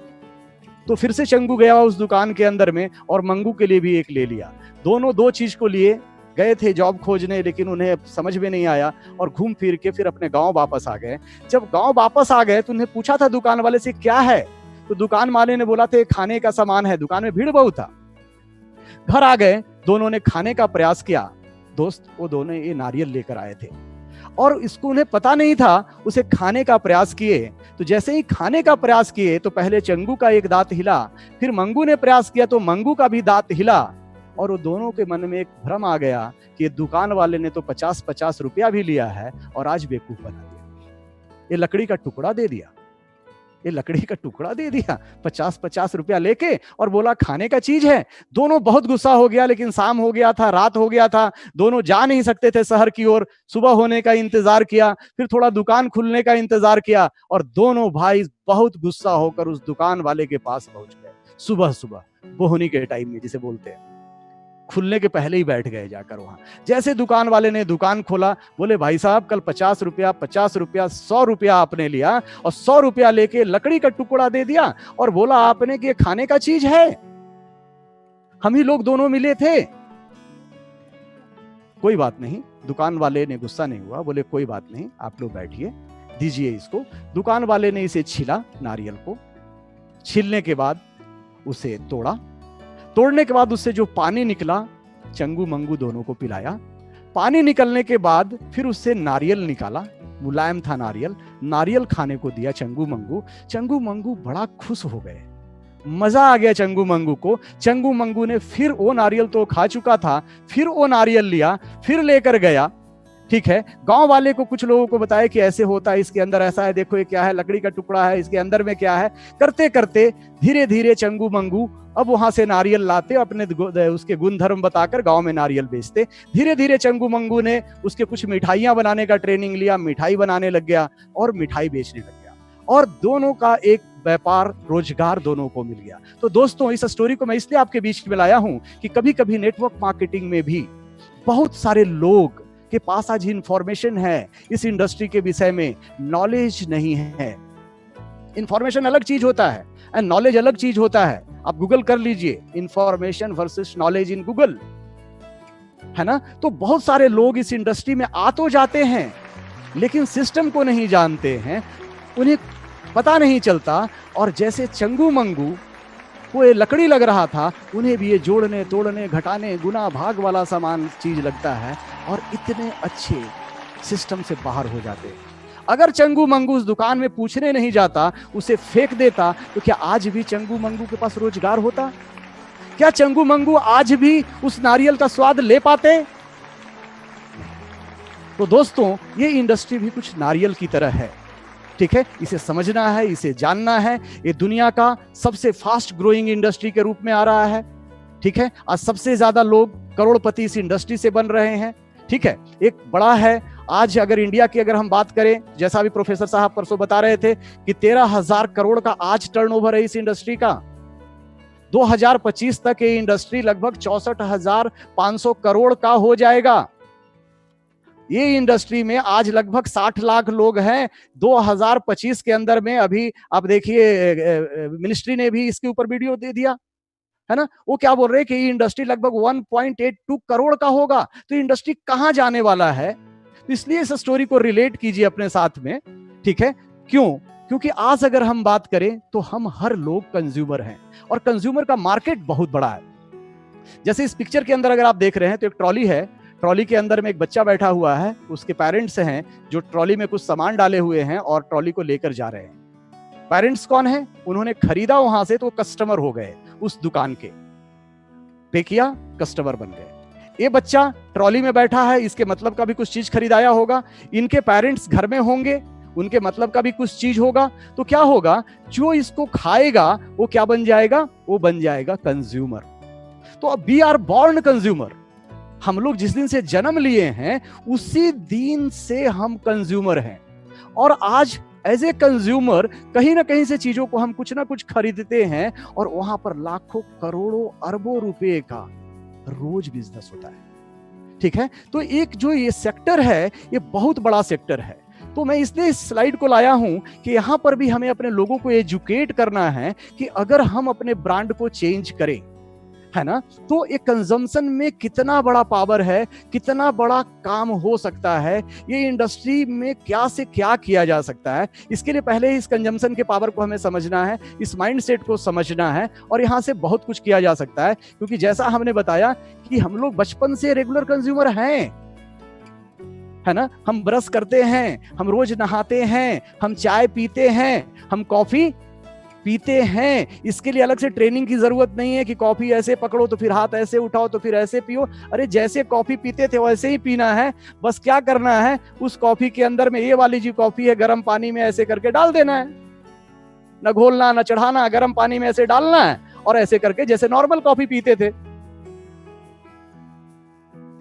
तो फिर से चंगू गया उस दुकान के अंदर में और मंगू के लिए भी एक ले लिया। दोनों दो चीज को लिए गए थे जॉब खोजने, लेकिन उन्हें समझ में नहीं आया और घूम फिर के फिर अपने गांव वापस आ गए। जब गांव वापस आ गए तो उन्हें पूछा था दुकान वाले से क्या है, तो दुकान वाले ने बोला था खाने का सामान है। दुकान में भीड़ बहुत था। घर आ गए, दोनों ने खाने का प्रयास किया। दोस्त, वो दोनों ये नारियल लेकर आए थे और इसको उन्हें पता नहीं था, उसे खाने का प्रयास किए। तो जैसे ही खाने का प्रयास किए तो पहले चंगू का एक दांत हिला, फिर मंगू ने प्रयास किया तो मंगू का भी दांत हिला। और वो दोनों के मन में एक भ्रम आ गया कि दुकान वाले ने तो 50-50 रुपया भी लिया है और आज बेवकूफ बना दिया। ये लकड़ी का टुकड़ा दे दिया, ये लकड़ी का टुकड़ा दे दिया 50-50 रुपया लेके, और बोला खाने का चीज है। दोनों बहुत गुस्सा हो गया, लेकिन शाम हो गया था, रात हो गया था, दोनों जा नहीं सकते थे शहर की ओर। सुबह होने का इंतजार किया, फिर थोड़ा दुकान खुलने का इंतजार किया, और दोनों भाई बहुत गुस्सा होकर उस दुकान वाले के पास पहुंच गए। सुबह सुबह बोहनी के टाइम में जिसे बोलते हैं, खुलने के पहले ही बैठ गए जाकर वहां। जैसे दुकान वाले ने दुकान खोला, बोले भाई साहब कल 50 रुपया 100 रुपया आपने लिया और 100 रुपया लेके लकड़ी का टुकड़ा दे दिया और बोला आपने कि ये खाने का चीज है, हम ही लोग दोनों मिले थे। कोई बात नहीं, दुकान वाले ने गुस्सा नहीं हुआ, बोले कोई बात नहीं, आप लोग बैठिए, दीजिए इसको। दुकान वाले ने इसे छीला, नारियल को छीलने के बाद उसे तोड़ा। तोड़ने के बाद उससे जो पानी निकला, चंगू मंगू दोनों को पिलाया। पानी निकलने के बाद फिर उससे नारियल निकाला, मुलायम था नारियल, नारियल खाने को दिया चंगू मंगू। चंगू मंगू बड़ा खुश हो गए, मजा आ गया चंगू मंगू को। चंगू मंगू ने फिर वो नारियल तो खा चुका था, फिर वो नारियल लिया, फिर लेकर गया, ठीक है, गांव वाले को, कुछ लोगों को बताया कि ऐसे होता है, इसके अंदर ऐसा है, देखो ये क्या है, लकड़ी का टुकड़ा है, इसके अंदर में क्या है। करते करते धीरे धीरे चंगू मंगू अब वहां से नारियल लाते, अपने उसके गुण धर्म बताकर गांव में नारियल बेचते। धीरे धीरे चंगू मंगू ने उसके कुछ मिठाइयां बनाने का ट्रेनिंग लिया, मिठाई बनाने लग गया और मिठाई बेचने लग गया, और दोनों का एक व्यापार, रोजगार दोनों को मिल गया। तो दोस्तों, इस स्टोरी को मैं इसलिए आपके बीच में लाया हूं कि कभी कभी नेटवर्क मार्केटिंग में भी बहुत सारे लोग के पास आज इंफॉर्मेशन है, इस इंडस्ट्री के विषय में नॉलेज नहीं है। इंफॉर्मेशन अलग चीज होता है एंड नॉलेज अलग चीज होता है। आप गूगल कर लीजिए, information versus knowledge in Google, है ना। तो बहुत सारे लोग इस इंडस्ट्री में आ तो जाते हैं, लेकिन सिस्टम को नहीं जानते हैं, उन्हें पता नहीं चलता, और जैसे चंगू मंगू को ये लकड़ी लग रहा था, उन्हें भी ये जोड़ने तोड़ने घटाने गुना भाग वाला सामान चीज लगता है, और इतने अच्छे सिस्टम से बाहर हो जाते हैं। अगर चंगू मंगू उस दुकान में पूछने नहीं जाता, उसे फेंक देता, तो क्या आज भी चंगू मंगू के पास रोजगार होता? क्या चंगू मंगू आज भी उस नारियल का स्वाद ले पाते? तो दोस्तों, ये इंडस्ट्री भी कुछ नारियल की तरह है, ठीक है। इसे समझना है, इसे जानना है। ये दुनिया का सबसे फास्ट ग्रोइंग इंडस्ट्री के रूप में आ रहा है, ठीक है। आज सबसे ज्यादा लोग करोड़पति इस इंडस्ट्री से बन रहे हैं, ठीक है। एक बड़ा है, आज अगर इंडिया की अगर हम बात करें, जैसा भी प्रोफेसर साहब परसों बता रहे थे कि 13,000 करोड़ का आज टर्नओवर है इस इंडस्ट्री का। 2025 तक ये इंडस्ट्री लगभग 64,500 करोड़ का हो जाएगा। ये इंडस्ट्री में आज लगभग 60 लाख लोग हैं। 2025 के अंदर में, अभी आप देखिए मिनिस्ट्री ने भी इसके ऊपर वीडियो दे दिया, है ना। वो क्या बोल रहे हैं कि ये इंडस्ट्री लगभग 1.82 करोड़ का होगा। तो इंडस्ट्री कहां जाने वाला है? तो इसलिए इस स्टोरी को रिलेट कीजिए अपने साथ में, ठीक है। क्यों? क्योंकि आज अगर हम बात करें तो हम हर लोग कंज्यूमर हैं, और कंज्यूमर का मार्केट बहुत बड़ा है। जैसे इस पिक्चर के अंदर अगर आप देख रहे हैं तो एक ट्रॉली है, ट्रॉली के अंदर में एक बच्चा बैठा हुआ है, उसके पेरेंट्स हैं जो ट्रॉली में कुछ सामान डाले हुए हैं और ट्रॉली को लेकर जा रहे हैं। पेरेंट्स कौन है? उन्होंने खरीदा वहां से, तो कस्टमर हो गए उस दुकान के, पे किया, कस्टमर बन गए। ये बच्चा ट्रॉली में बैठा है, इसके मतलब का भी कुछ चीज खरीदाया होगा। इनके पेरेंट्स घर में होंगे, उनके मतलब का भी कुछ चीज होगा। तो क्या होगा? जो इसको खाएगा वो क्या बन जाएगा? वो बन जाएगा कंज्यूमर। तो अब वी आर बॉर्न कंज्यूमर। हम लोग जिस दिन से जन्म लिए हैं उसी दिन से हम कंज्यूमर हैं, और आज एज ए कंज्यूमर कहीं ना कहीं से चीजों को हम कुछ ना कुछ खरीदते हैं, और वहां पर लाखों करोड़ों अरबों रुपए का रोज बिजनेस होता है, ठीक है। तो एक जो ये सेक्टर है, ये बहुत बड़ा सेक्टर है। तो मैं इसलिए इस स्लाइड को लाया हूं कि यहां पर भी हमें अपने लोगों को एजुकेट करना है कि अगर हम अपने ब्रांड को चेंज करें, है ना, तो एक कंजम्पशन में कितना बड़ा पावर है, कितना बड़ा काम हो सकता है, ये इंडस्ट्री में क्या से क्या किया जा सकता है। इसके लिए पहले इस कंजम्पशन के पावर को हमें समझना है, इस माइंडसेट को समझना है, और यहां से बहुत कुछ किया जा सकता है। क्योंकि जैसा हमने बताया कि हम लोग बचपन से रेगुलर कंज्यूमर हैं, है ना। हम ब्रश करते हैं, हम रोज नहाते हैं, हम चाय पीते हैं, हम कॉफी पीते हैं। इसके लिए अलग से ट्रेनिंग की जरूरत नहीं है कि कॉफी ऐसे पकड़ो तो फिर हाथ ऐसे उठाओ तो फिर ऐसे पियो। अरे जैसे कॉफी पीते थे वैसे ही पीना है। बस क्या करना है, उस कॉफी के अंदर में, ये वाली जो कॉफी है, गर्म पानी में ऐसे करके डाल देना है, न घोलना न चढ़ाना, गर्म पानी में ऐसे डालना है, और ऐसे करके जैसे नॉर्मल कॉफी पीते थे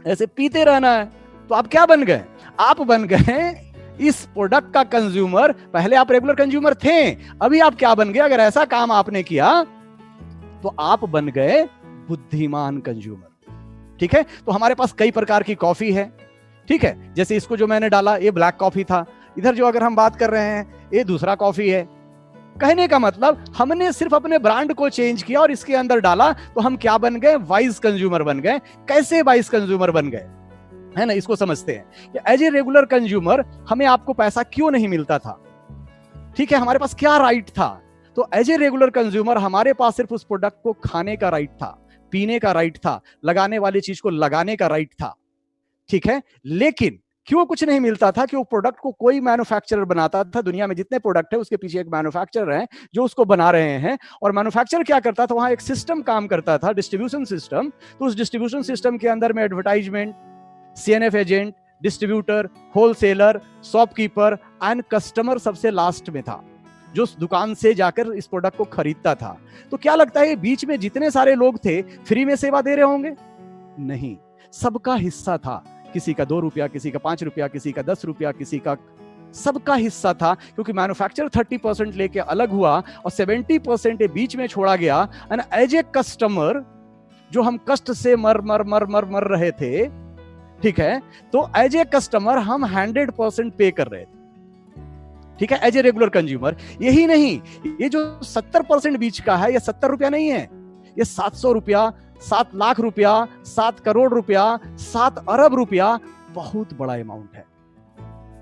ऐसे पीते रहना है। तो आप क्या बन गए? आप बन गए इस प्रोडक्ट का कंज्यूमर। पहले आप रेगुलर कंज्यूमर थे, अभी आप क्या बन गए? अगर ऐसा काम आपने किया तो आप बन गए बुद्धिमान कंज्यूमर, ठीक है। तो हमारे पास कई प्रकार की कॉफी है, ठीक है। जैसे इसको जो मैंने डाला, ये ब्लैक कॉफी था। इधर जो अगर हम बात कर रहे हैं, ये दूसरा कॉफी है। कहने का मतलब, हमने सिर्फ अपने ब्रांड को चेंज किया और इसके अंदर डाला, तो हम क्या बन गए? वाइज कंज्यूमर बन गए। कैसे वाइज कंज्यूमर बन गए, है ना, इसको समझते हैं। एज ए रेगुलर कंज्यूमर हमें आपको पैसा क्यों नहीं मिलता था, ठीक है, हमारे पास क्या राइट था? तो एज ए रेगुलर कंज्यूमर हमारे पास सिर्फ उस प्रोडक्ट को खाने का राइट था, पीने का राइट था, लगाने वाली चीज को लगाने का राइट था, ठीक है। लेकिन क्यों कुछ नहीं मिलता था? कि वो प्रोडक्ट को कोई मैन्युफैक्चरर बनाता था। दुनिया में जितने प्रोडक्ट है उसके पीछे एक मैन्युफैक्चरर है जो उसको बना रहे हैं, और मैन्युफैक्चरर क्या करता था, वहां एक सिस्टम काम करता था, डिस्ट्रीब्यूशन सिस्टम। तो उस डिस्ट्रीब्यूशन सिस्टम के अंदर में advertisement, CNF agent, distributor, wholesaler, shopkeeper and customer सबसे लास्ट में था, जो उस दुकान से जाकर इस प्रोडक्ट को खरीदता था। तो क्या लगता है बीच में जितने सारे लोग थे फ्री में सेवा दे रहे होंगे? नहीं, सबका हिस्सा था। किसी का 2 रुपया, किसी का 5 रुपया, किसी का 10 रुपया, किसी का, सबका हिस्सा था। क्योंकि मैन्युफैक्चरर 30% लेके अलग हुआ और 70% बीच में छोड़ा गया। एंड एज ए कस्टमर, जो हम कष्ट से मर रहे थे, ठीक है, तो एज ए कस्टमर हम 100% पे कर रहे थे, ठीक है, एज ए रेगुलर कंज्यूमर। यही नहीं, ये जो 70% बीच का है, ये 70 रुपया नहीं है, ये 700 रुपया, 7 लाख रुपया, 7 करोड़ रुपया, 7 अरब रुपया, बहुत बड़ा अमाउंट है।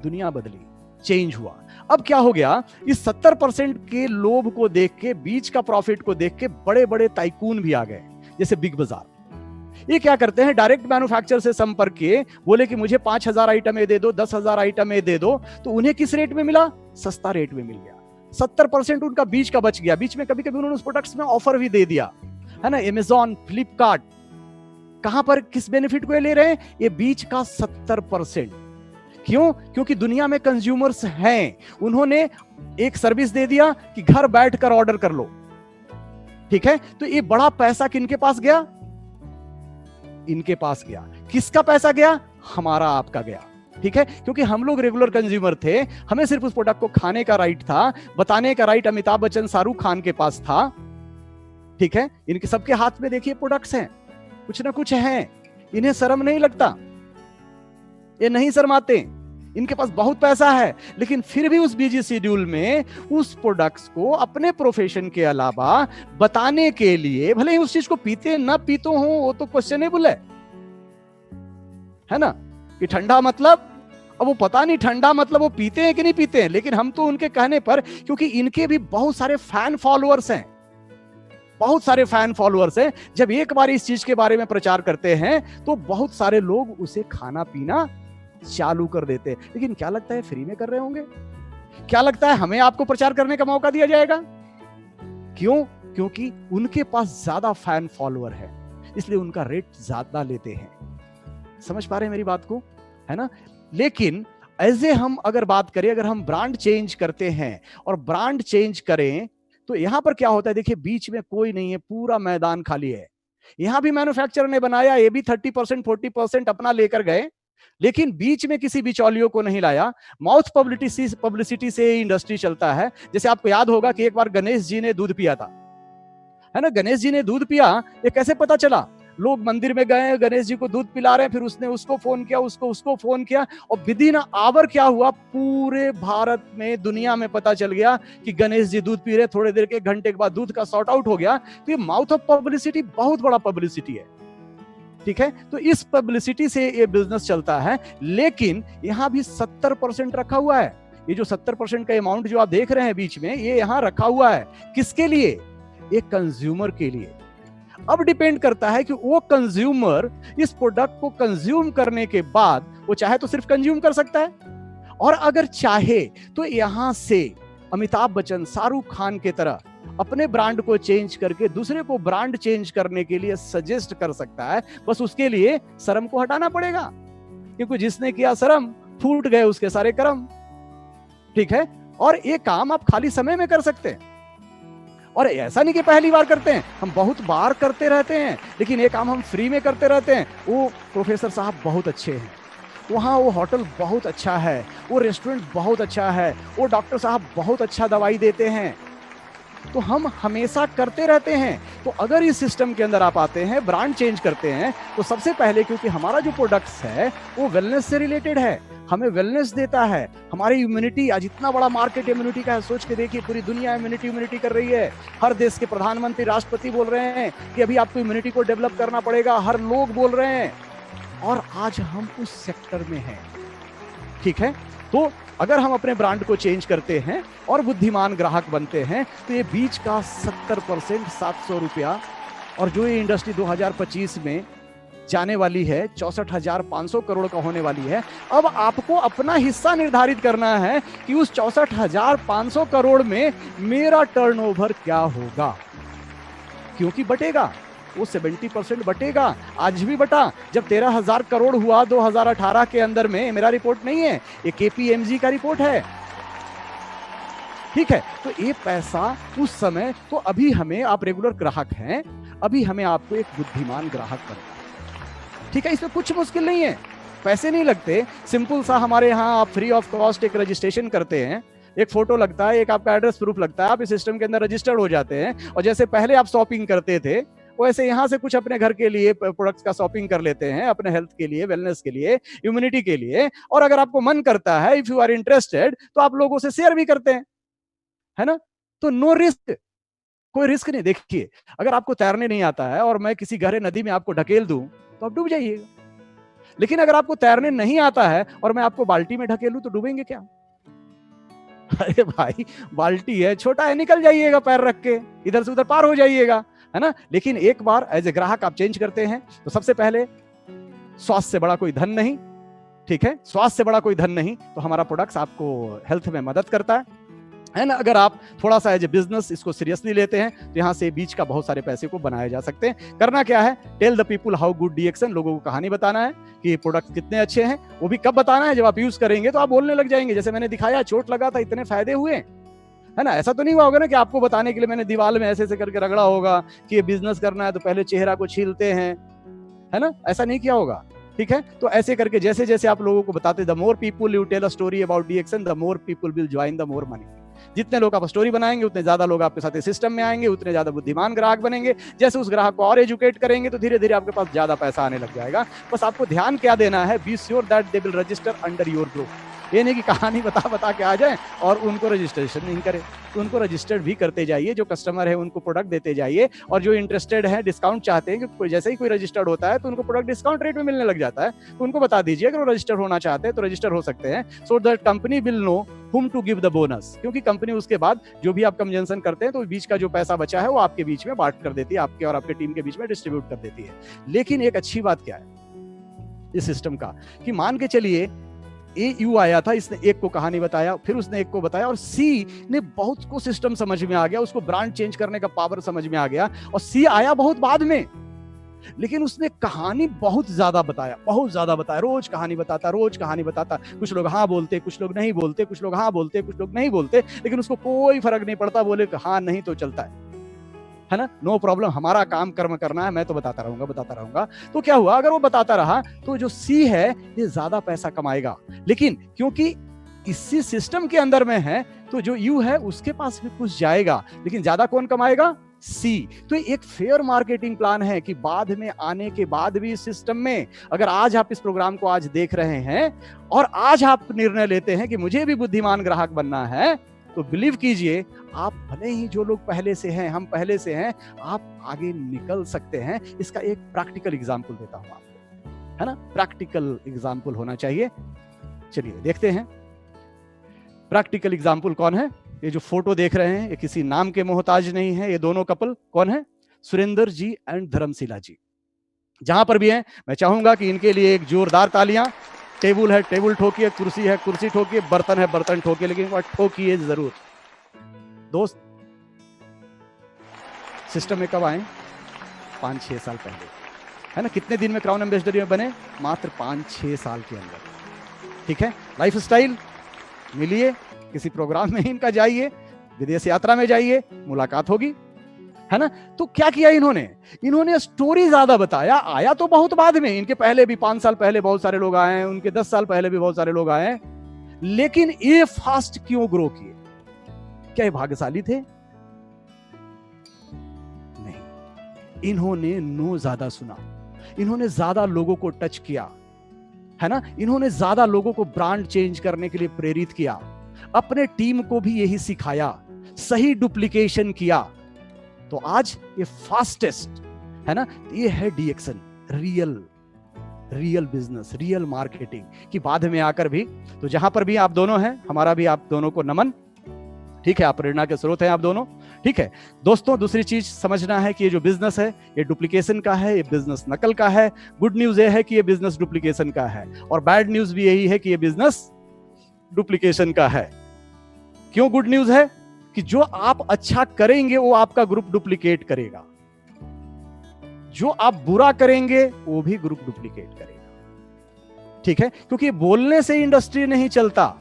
दुनिया बदली, चेंज हुआ। अब क्या हो गया, इस 70% के लोभ को देख के, बीच का प्रॉफिट को देख के बड़े बड़े टाइकून भी आ गए, जैसे बिग बाजार। ये क्या करते हैं, डायरेक्ट मैन्युफैक्चरर से संपर्क किए, बोले कि मुझे 5000 आइटमें दे दो, 10,000 आइटमें दे दो। तो उन्हें किस रेट में मिला? सस्ता रेट में मिल गया। 70% उनका बीच का बच गया। बीच में कभी कभी उन्होंने उस प्रोडक्ट्स में ऑफर भी दे दिया, है ना। अमेज़न, फ्लिपकार्ट, कहां पर किस बेनिफिट को ले रहे हैं? ये बीच का 70%। क्यों? क्योंकि दुनिया में कंज्यूमर्स हैं, उन्होंने एक सर्विस दे दिया कि घर बैठकर ऑर्डर कर लो, ठीक है। तो ये बड़ा पैसा किनके पास गया? इनके पास गया। किसका पैसा गया? हमारा, आपका गया, ठीक है। क्योंकि हम लोग रेगुलर कंज्यूमर थे, हमें सिर्फ उस प्रोडक्ट को खाने का राइट था, बताने का राइट अमिताभ बच्चन, शाहरुख खान के पास था, ठीक है। इनके सबके हाथ में देखिए प्रोडक्ट्स हैं, कुछ ना कुछ हैं, इन्हें शर्म नहीं लगता, ये नहीं शर्माते, इनके पास बहुत पैसा है। लेकिन फिर भी उस बिजी शेड्यूल में उस प्रोडक्ट्स को अपने प्रोफेशन के अलावा बताने के लिए, भले ही उस चीज को पीते ना पीते हो, वो तो क्वेश्चनेबल है ना, कि ठंडा मतलब, अब वो पता नहीं ठंडा मतलब वो पीते हैं कि नहीं पीते हैं, लेकिन हम तो उनके कहने पर, क्योंकि इनके भी बहुत सारे फैन फॉलोअर्स हैं, बहुत सारे फैन फॉलोअर्स हैं, जब एक बार इस चीज के बारे में प्रचार करते हैं तो बहुत सारे लोग उसे खाना पीना चालू कर देते हैं। लेकिन क्या लगता है फ्री में कर रहे होंगे? क्या लगता है हमें आपको प्रचार करने का मौका दिया जाएगा? क्यों? क्योंकि उनके पास ज्यादा फैन फॉलोअर है, इसलिए उनका रेट ज्यादा लेते हैं। समझ पा रहे हैं मेरी बात को, है ना। लेकिन ऐसे हम अगर बात करें, अगर हम ब्रांड चेंज करते हैं और ब्रांड चेंज करें, तो यहां पर क्या होता है, देखिए बीच में कोई नहीं है, पूरा मैदान खाली है। यहां भी मैन्युफैक्चरर ने बनाया, ये भी 30% 40% अपना लेकर गए, लेकिन बीच में किसी बिचौलियों को नहीं लाया। माउथ पब्लिसिटी से इंडस्ट्री चलता है। जैसे आपको याद होगा कि एक बार गणेश जी ने दूध पिया था, है ना। गणेश जी ने दूध पिया, ये कैसे पता चला? लोग मंदिर में गए, गणेश जी को दूध पिला रहे हैं, फिर उसने उसको फोन किया, उसको फोन किया, और विदिन आवर क्या हुआ, पूरे भारत में, दुनिया में पता चल गया कि गणेश जी दूध पी रहे। थोड़ी देर के, 1 घंटे के बाद दूध का सॉर्ट आउट हो गया। तो ये माउथ ऑफ पब्लिसिटी बहुत बड़ा पब्लिसिटी है, ठीक है। तो इस पब्लिसिटी से ये बिजनेस चलता है। लेकिन यहां भी 70% रखा हुआ है। ये जो 70% का अमाउंट जो आप देख रहे हैं बीच में, ये यहां रखा हुआ है किसके लिए? एक कंज्यूमर के लिए। अब डिपेंड करता है कि वो कंज्यूमर इस प्रोडक्ट को कंज्यूम करने के बाद, वो चाहे तो सिर्फ कंज्यूम कर सकता है, और अगर चाहे तो यहां से अमिताभ बच्चन, शाहरुख खान के तरह अपने ब्रांड को चेंज करके दूसरे को ब्रांड चेंज करने के लिए सजेस्ट कर सकता है। बस उसके लिए शर्म को हटाना पड़ेगा, क्योंकि जिसने किया शर्म, फूट गए उसके सारे कर्म, ठीक है। और ये काम आप खाली समय में कर सकते हैं, और ऐसा नहीं कि पहली बार करते हैं, हम बहुत बार करते रहते हैं, लेकिन ये काम हम फ्री में करते रहते हैं। वो प्रोफेसर साहब बहुत अच्छे हैं, वहाँ वो होटल बहुत अच्छा है, वो रेस्टोरेंट बहुत अच्छा है, वो डॉक्टर साहब बहुत अच्छा दवाई देते हैं, तो हम हमेशा करते रहते हैं। तो अगर इस सिस्टम के अंदर आप आते हैं, ब्रांड चेंज करते हैं, तो सबसे पहले, क्योंकि हमारा जो प्रोडक्ट्स है वो वेलनेस से रिलेटेड है, हमें वेलनेस देता है, हमारी इम्यूनिटी, आज इतना बड़ा मार्केट इम्यूनिटी का है, सोच के देखिए, पूरी दुनिया इम्यूनिटी कर रही है। हर देश के प्रधानमंत्री, राष्ट्रपति बोल रहे हैं कि अभी आपको इम्यूनिटी को डेवलप करना पड़ेगा, हर लोग बोल रहे हैं, और आज हम उस सेक्टर में हैं, ठीक है। तो अगर हम अपने ब्रांड को चेंज करते हैं और बुद्धिमान ग्राहक बनते हैं, तो ये बीच का 70%, 700 रुपया, और जो ये इंडस्ट्री 2025 में जाने वाली है, 64,500 करोड़ का होने वाली है। अब आपको अपना हिस्सा निर्धारित करना है कि उस 64,500 करोड़ में मेरा टर्नओवर क्या होगा, क्योंकि बटेगा, वो 70% बटेगा। आज भी बटा, जब 13,000 करोड़ हुआ 2018 के अंदर में, मेरा रिपोर्ट नहीं है, ये KPMG का रिपोर्ट है, ठीक है। तो ये पैसा उस समय, तो अभी हमें, आप रेगुलर ग्राहक हैं, अभी हमें आपको एक बुद्धिमान ग्राहक बनना है, ठीक है। इसमें कुछ मुश्किल नहीं है, पैसे नहीं लगते, सिंपल सा हमारे यहाँ आप फ्री ऑफ कॉस्ट एक रजिस्ट्रेशन करते हैं, एक फोटो लगता है, एक आपका एड्रेस प्रूफ लगता है, आप इस सिस्टम के अंदर रजिस्टर्ड हो जाते हैं। और जैसे पहले आप शॉपिंग करते थे, वैसे यहाँ से कुछ अपने घर के लिए प्रोडक्ट्स का शॉपिंग कर लेते हैं, अपने हेल्थ के लिए, वेलनेस के लिए, इम्यूनिटी के लिए। और अगर आपको मन करता है, इफ यू आर इंटरेस्टेड, तो आप लोगों से शेयर भी करते हैं, है ना। तो नो रिस्क, कोई रिस्क नहीं। देखिए, अगर आपको तैरने नहीं आता है और मैं किसी गहरे नदी में आपको ढकेल दूं तो आप डूब जाइएगा, लेकिन अगर आपको तैरने नहीं आता है और मैं आपको बाल्टी में ढकेलूं तो डूबेंगे क्या? अरे भाई, बाल्टी है, छोटा है, निकल जाइएगा पैर रख के, इधर से उधर पार हो जाइएगा, है ना। लेकिन एक बार एज ए ग्राहक आप चेंज करते हैं तो सबसे पहले, स्वास्थ्य से बड़ा कोई धन नहीं, ठीक है, स्वास्थ्य से बड़ा कोई धन नहीं। तो हमारा प्रोडक्ट्स आपको हेल्थ में मदद करता है ना। अगर आप थोड़ा सा एज ए बिजनेस इसको सीरियसली लेते हैं तो यहाँ से बीच का बहुत सारे पैसे को बनाया जा सकते हैं। करना क्या है, tell the people how good DXN, लोगों को कहानी बताना है कि प्रोडक्ट कितने अच्छे हैं। वो भी कब बताना है, जब आप यूज करेंगे तो आप बोलने लग जाएंगे, जैसे मैंने दिखाया, चोट लगा था, इतने फायदे हुए, है ना। ऐसा तो नहीं हुआ होगा ना कि आपको बताने के लिए मैंने दीवार में ऐसे ऐसे करके रगड़ा होगा कि ये बिजनेस करना है तो पहले चेहरा को छीलते हैं, है ना, ऐसा नहीं किया होगा, ठीक है। तो ऐसे करके जैसे जैसे आप लोगों को बताते, the more people you tell a story about DXN, the more people will join, the more money. जितने लोग आप स्टोरी बनाएंगे उतने ज्यादा लोग आपके साथ इस सिस्टम में आएंगे, उतने ज्यादा बुद्धिमान ग्राहक बनेंगे। जैसे उस ग्राहक को और एजुकेट करेंगे तो धीरे धीरे आपके पास ज्यादा पैसा आने लग जाएगा। बस आपको ध्यान क्या देना है, be sure that they will register under your group. ये नहीं कि कहानी बता बता के आ जाए और उनको रजिस्ट्रेशन नहीं करे, तो उनको रजिस्टर्ड भी करते जाइए। जो कस्टमर है उनको प्रोडक्ट देते जाइए, और जो इंटरेस्टेड है, डिस्काउंट चाहते हैं, कि जैसे ही कोई रजिस्टर्ड होता है तो उनको प्रोडक्ट डिस्काउंट रेट में मिलने लग जाता है, तो उनको बता दीजिए अगर वो रजिस्टर होना चाहते हैं तो रजिस्टर हो सकते हैं, so that company will know whom to give the bonus। क्योंकि कंपनी उसके बाद जो भी आप कंजम्पशन करते हैं तो बीच का जो पैसा बचा है वो आपके बीच में बांट कर देती है, आपके और आपके टीम के बीच में डिस्ट्रीब्यूट कर देती है। लेकिन एक अच्छी बात क्या है इस सिस्टम का, कि मान के चलिए AU आया था, इसने एक को कहानी बताया, फिर उसने एक को बताया, और C ने बहुत को सिस्टम समझ में आ गया, उसको ब्रांड चेंज करने का पावर समझ में आ गया, और C आया बहुत बाद में, लेकिन उसने कहानी बहुत ज्यादा बताया, रोज कहानी बताता। कुछ लोग हाँ बोलते, कुछ लोग नहीं बोलते, कुछ लोग हाँ बोलते, कुछ लोग नहीं बोलते, लेकिन उसको कोई फर्क नहीं पड़ता, बोले हाँ नहीं तो चलता है ना, नो प्रॉब्लम, हमारा काम कर्म करना है, मैं तो बताता रहूंगा। तो क्या हुआ, अगर वो बताता रहा तो जो C है ये ज्यादा पैसा कमाएगा, लेकिन क्योंकि इसी सिस्टम के अंदर में है तो जो U है उसके पास भी कुछ जाएगा, लेकिन ज्यादा कौन कमाएगा, C। तो एक फेयर मार्केटिंग प्लान है कि बाद में आने के बाद भी इस सिस्टम में, अगर आज आप इस प्रोग्राम को आज देख रहे हैं और आज आप निर्णय लेते हैं कि मुझे भी बुद्धिमान ग्राहक बनना है, तो बिलीव कीजिए, आप भले ही जो लोग पहले से हैं, हम पहले से हैं, आप आगे निकल सकते हैं। इसका एक प्रैक्टिकल एग्जांपल देता हूं आपको, है ना, प्रैक्टिकल एग्जांपल होना चाहिए। चलिए देखते हैं प्रैक्टिकल एग्जांपल कौन है। ये जो फोटो देख रहे हैं ये किसी नाम के मोहताज नहीं है, ये दोनों कपल कौन है, सुरेंद्र जी एंड धर्मशिला जी। जहां पर भी हैं मैं चाहूंगा कि इनके लिए एक जोरदार तालियां। टेबल है, टेबल ठोकिए, कुर्सी है, कुर्सी ठोकिए, बर्तन है, बर्तन ठोकिए, लेकिन वह ठोकिए जरूर। दोस्त, सिस्टम में कब आए, 5-6 साल पहले, है ना। कितने दिन में क्राउन एम्बेसडर में बने, मात्र 5-6 साल के अंदर, ठीक है। लाइफ स्टाइल मिलिए, किसी प्रोग्राम में इनका जाइए, विदेश यात्रा में जाइए, मुलाकात होगी, है ना। तो क्या किया इन्होंने स्टोरी ज्यादा बताया। आया तो बहुत बाद में, इनके पहले भी 5 साल पहले बहुत सारे लोग आए हैं, उनके 10 साल पहले भी बहुत सारे लोग आए हैं, लेकिन ये फास्ट क्यों ग्रो किए? क्या ये भाग्यशाली थे? नहीं, इन्होंने नो ज्यादा सुना, इन्होंने ज्यादा लोगों को टच किया, है ना। इन्होंने ज्यादा लोगों को ब्रांड चेंज करने के लिए प्रेरित किया, अपने टीम को भी यही सिखाया, सही डुप्लीकेशन किया। तो आज ये फास्टेस्ट, है ना, ये है DXN, real business, real marketing की बाद में आकर भी। तो जहां पर भी आप दोनों हैं, हमारा भी आप दोनों को नमन, ठीक है, आप प्रेरणा के स्रोत हैं आप दोनों, ठीक है दोस्तों, दूसरी चीज समझना है कि ये जो बिजनेस है ये डुप्लीकेशन का है, ये बिजनेस नकल का है। गुड न्यूज ये है कि ये बिजनेस डुप्लीकेशन का है, और बैड न्यूज भी यही है कि ये बिजनेस डुप्लीकेशन का है। क्यों गुड न्यूज है? कि जो आप अच्छा करेंगे वो आपका ग्रुप डुप्लीकेट करेगा, जो आप बुरा करेंगे वो भी ग्रुप डुप्लीकेट करेगा। ठीक है, क्योंकि बोलने से इंडस्ट्री नहीं चलता,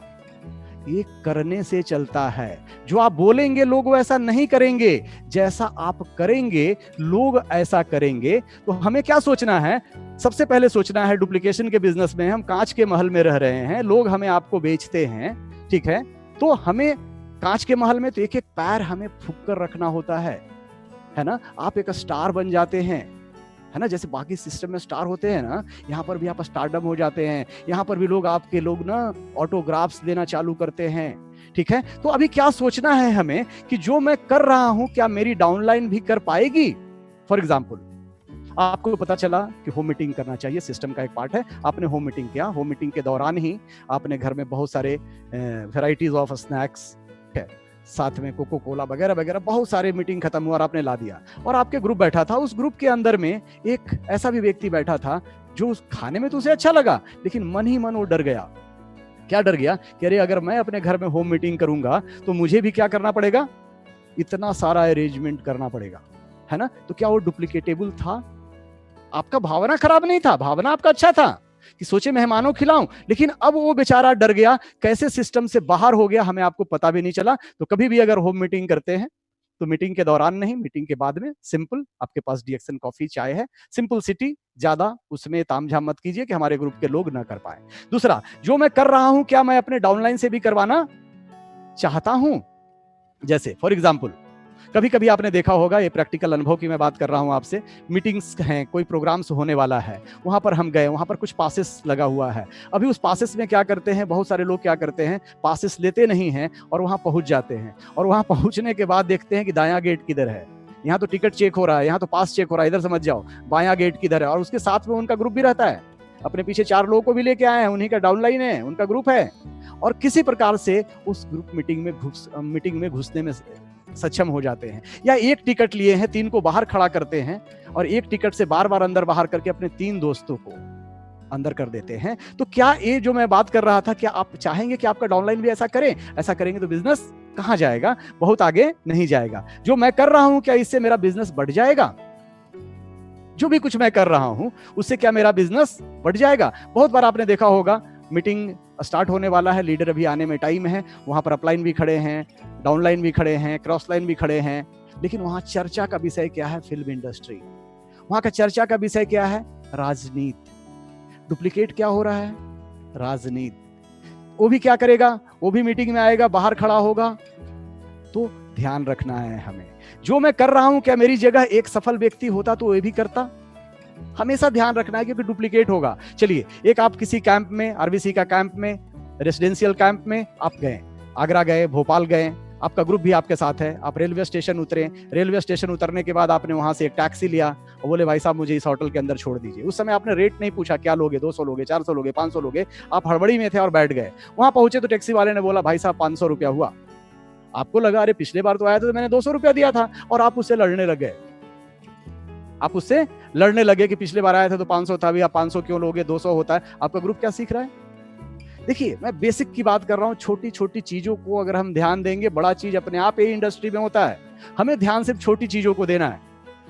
ये करने से चलता है। जो आप बोलेंगे लोग वैसा नहीं करेंगे, जैसा आप करेंगे लोग ऐसा करेंगे। तो हमें क्या सोचना है? सबसे पहले सोचना है, डुप्लीकेशन के बिजनेस में हम कांच के महल में रह रहे हैं, लोग हमें आपको बेचते हैं, ठीक है, तो हमें कांच के महल में तो एक एक पैर हमें फूंक कर रखना होता है ना। आप एक स्टार बन जाते हैं, है ना, जैसे बाकी सिस्टम में स्टार होते हैं ना, यहाँ पर भी आप स्टारडम हो जाते हैं। यहाँ पर भी लोग आपके ना ऑटोग्राफ्स देना चालू करते हैं। ठीक है, तो अभी क्या सोचना है हमें कि जो मैं कर रहा हूं क्या मेरी डाउनलाइन भी कर पाएगी? फॉर एग्जाम्पल, आपको पता चला कि होम मीटिंग करना चाहिए, सिस्टम का एक पार्ट है। आपने होम मीटिंग किया, होम मीटिंग के दौरान ही आपने घर में बहुत सारे वेराइटीज ऑफ स्नैक्स, साथ में कोको कोला वगैरह वगैरह, बहुत सारे मीटिंग खत्म हुआ और आपने ला दिया, और आपके ग्रुप बैठा था। उस ग्रुप के अंदर में एक ऐसा भी व्यक्ति बैठा था जो उस खाने में तो उसे अच्छा लगा, लेकिन मन ही मन वो डर गया। क्या डर गया? कि अरे अगर मैं अपने घर में होम मीटिंग करूंगा तो मुझे भी क्या करना पड़ेगा? इतना सारा अरेंजमेंट करना पड़ेगा, है ना। तो क्या वो डुप्लीकेटेबल था? आपका भावना खराब नहीं था, भावना आपका अच्छा था कि सोचे मेहमानों खिलाऊं, लेकिन अब वो बेचारा डर गया, कैसे सिस्टम से बाहर हो गया, हमें आपको पता भी नहीं चला। तो कभी भी अगर होम मीटिंग करते हैं तो मीटिंग के दौरान नहीं, मीटिंग के बाद में सिंपल आपके पास डीएक्सन कॉफी चाय है, सिंपल सिटी, ज्यादा उसमें तामझाम मत कीजिए कि हमारे ग्रुप के लोग ना कर पाए। दूसरा, जो मैं कर रहा हूं क्या मैं अपने डाउनलाइन से भी करवाना चाहता हूं? जैसे फॉर एग्जाम्पल, कभी कभी आपने देखा होगा, ये प्रैक्टिकल अनुभव की मैं बात कर रहा हूं आपसे, मीटिंग्स हैं, कोई प्रोग्राम्स होने वाला है, वहां पर हम गए, वहां पर कुछ पासेस लगा हुआ है। अभी उस पासेस में क्या करते हैं, बहुत सारे लोग क्या करते हैं, पासेस लेते नहीं हैं और वहां पहुंच जाते हैं, और वहां पहुंचने के बाद देखते हैं कि दायां गेट किधर है, यहाँ तो टिकट चेक हो रहा है, यहाँ तो पास चेक हो रहा है, इधर समझ जाओ बायां गेट किधर है। और उसके साथ में उनका ग्रुप भी रहता है, अपने पीछे 4 लोगों को भी लेके आए हैं, उन्हीं का डाउनलाइन है, उनका ग्रुप है, और किसी प्रकार से उस ग्रुप मीटिंग में घुसने में सक्षम हो जाते हैं। या एक टिकट लिए हैं, 3 को बाहर खड़ा करते हैं और एक टिकट से बार बार अंदर बाहर करके अपने 3 दोस्तों को अंदर कर देते हैं। तो क्या ये जो मैं बात कर रहा था, क्या आप चाहेंगे कि आपका डाउनलाइन भी ऐसा करें? ऐसा करेंगे तो बिजनेस कहां जाएगा? बहुत आगे नहीं जाएगा। जो मैं कर रहा हूं क्या इससे मेरा बिजनेस बढ़ जाएगा? जो भी कुछ मैं कर रहा हूं उससे क्या मेरा बिजनेस बढ़ जाएगा? बहुत बार आपने देखा होगा, मीटिंग स्टार्ट होने वाला है, लीडर अभी आने में टाइम है, वहां पर अपलाइन भी खड़े हैं, डाउनलाइन भी खड़े हैं, क्रॉस लाइन भी खड़े हैं, लेकिन वहां चर्चा का विषय क्या है? Film industry. वहां का चर्चा का विषय क्या है? राजनीति। डुप्लीकेट क्या हो रहा है? राजनीति। वो भी क्या करेगा? वो भी मीटिंग में आएगा, बाहर खड़ा होगा। तो ध्यान रखना है हमें, जो मैं कर रहा हूं क्या मेरी जगह एक सफल व्यक्ति होता तो ये भी करता? हमेशा ध्यान रखना है, क्योंकि डुप्लीकेट होगा। चलिए, एक आप किसी कैंप में, आरबीसी का कैंप में, रेसिडेंशियल कैंप में आप गए, आगरा गए, भोपाल गए, आपका ग्रुप भी आपके साथ है, आप रेलवे स्टेशन उतरे, रेलवे स्टेशन उतरने के बाद आपने वहां से एक टैक्सी लिया और बोले भाई साहब मुझे इस होटल के अंदर छोड़ दीजिए। उस समय आपने रेट नहीं पूछा, क्या लोगे, 200 लोगे, 400 लोगे, 500 लोगे, आप हड़बड़ी में थे और बैठ गए। वहां पहुंचे तो टैक्सी वाले ने बोला भाई साहब 500 रुपया हुआ। आपको लगा अरे पिछले बार तो आया था तो मैंने 200 रुपया दिया था, और आप उससे लड़ने लगे। आप उससे लड़ने लगे कि पिछले बार आया था तो 500 था, अभी आप 500 क्यों लोगे, 200 होता है। आपका ग्रुप क्या सीख रहा है? देखिए, मैं बेसिक की बात कर रहा हूं, छोटी छोटी चीजों को अगर हम ध्यान देंगे, बड़ा चीज अपने आप ही इंडस्ट्री में होता है। हमें ध्यान सिर्फ छोटी चीजों को देना है,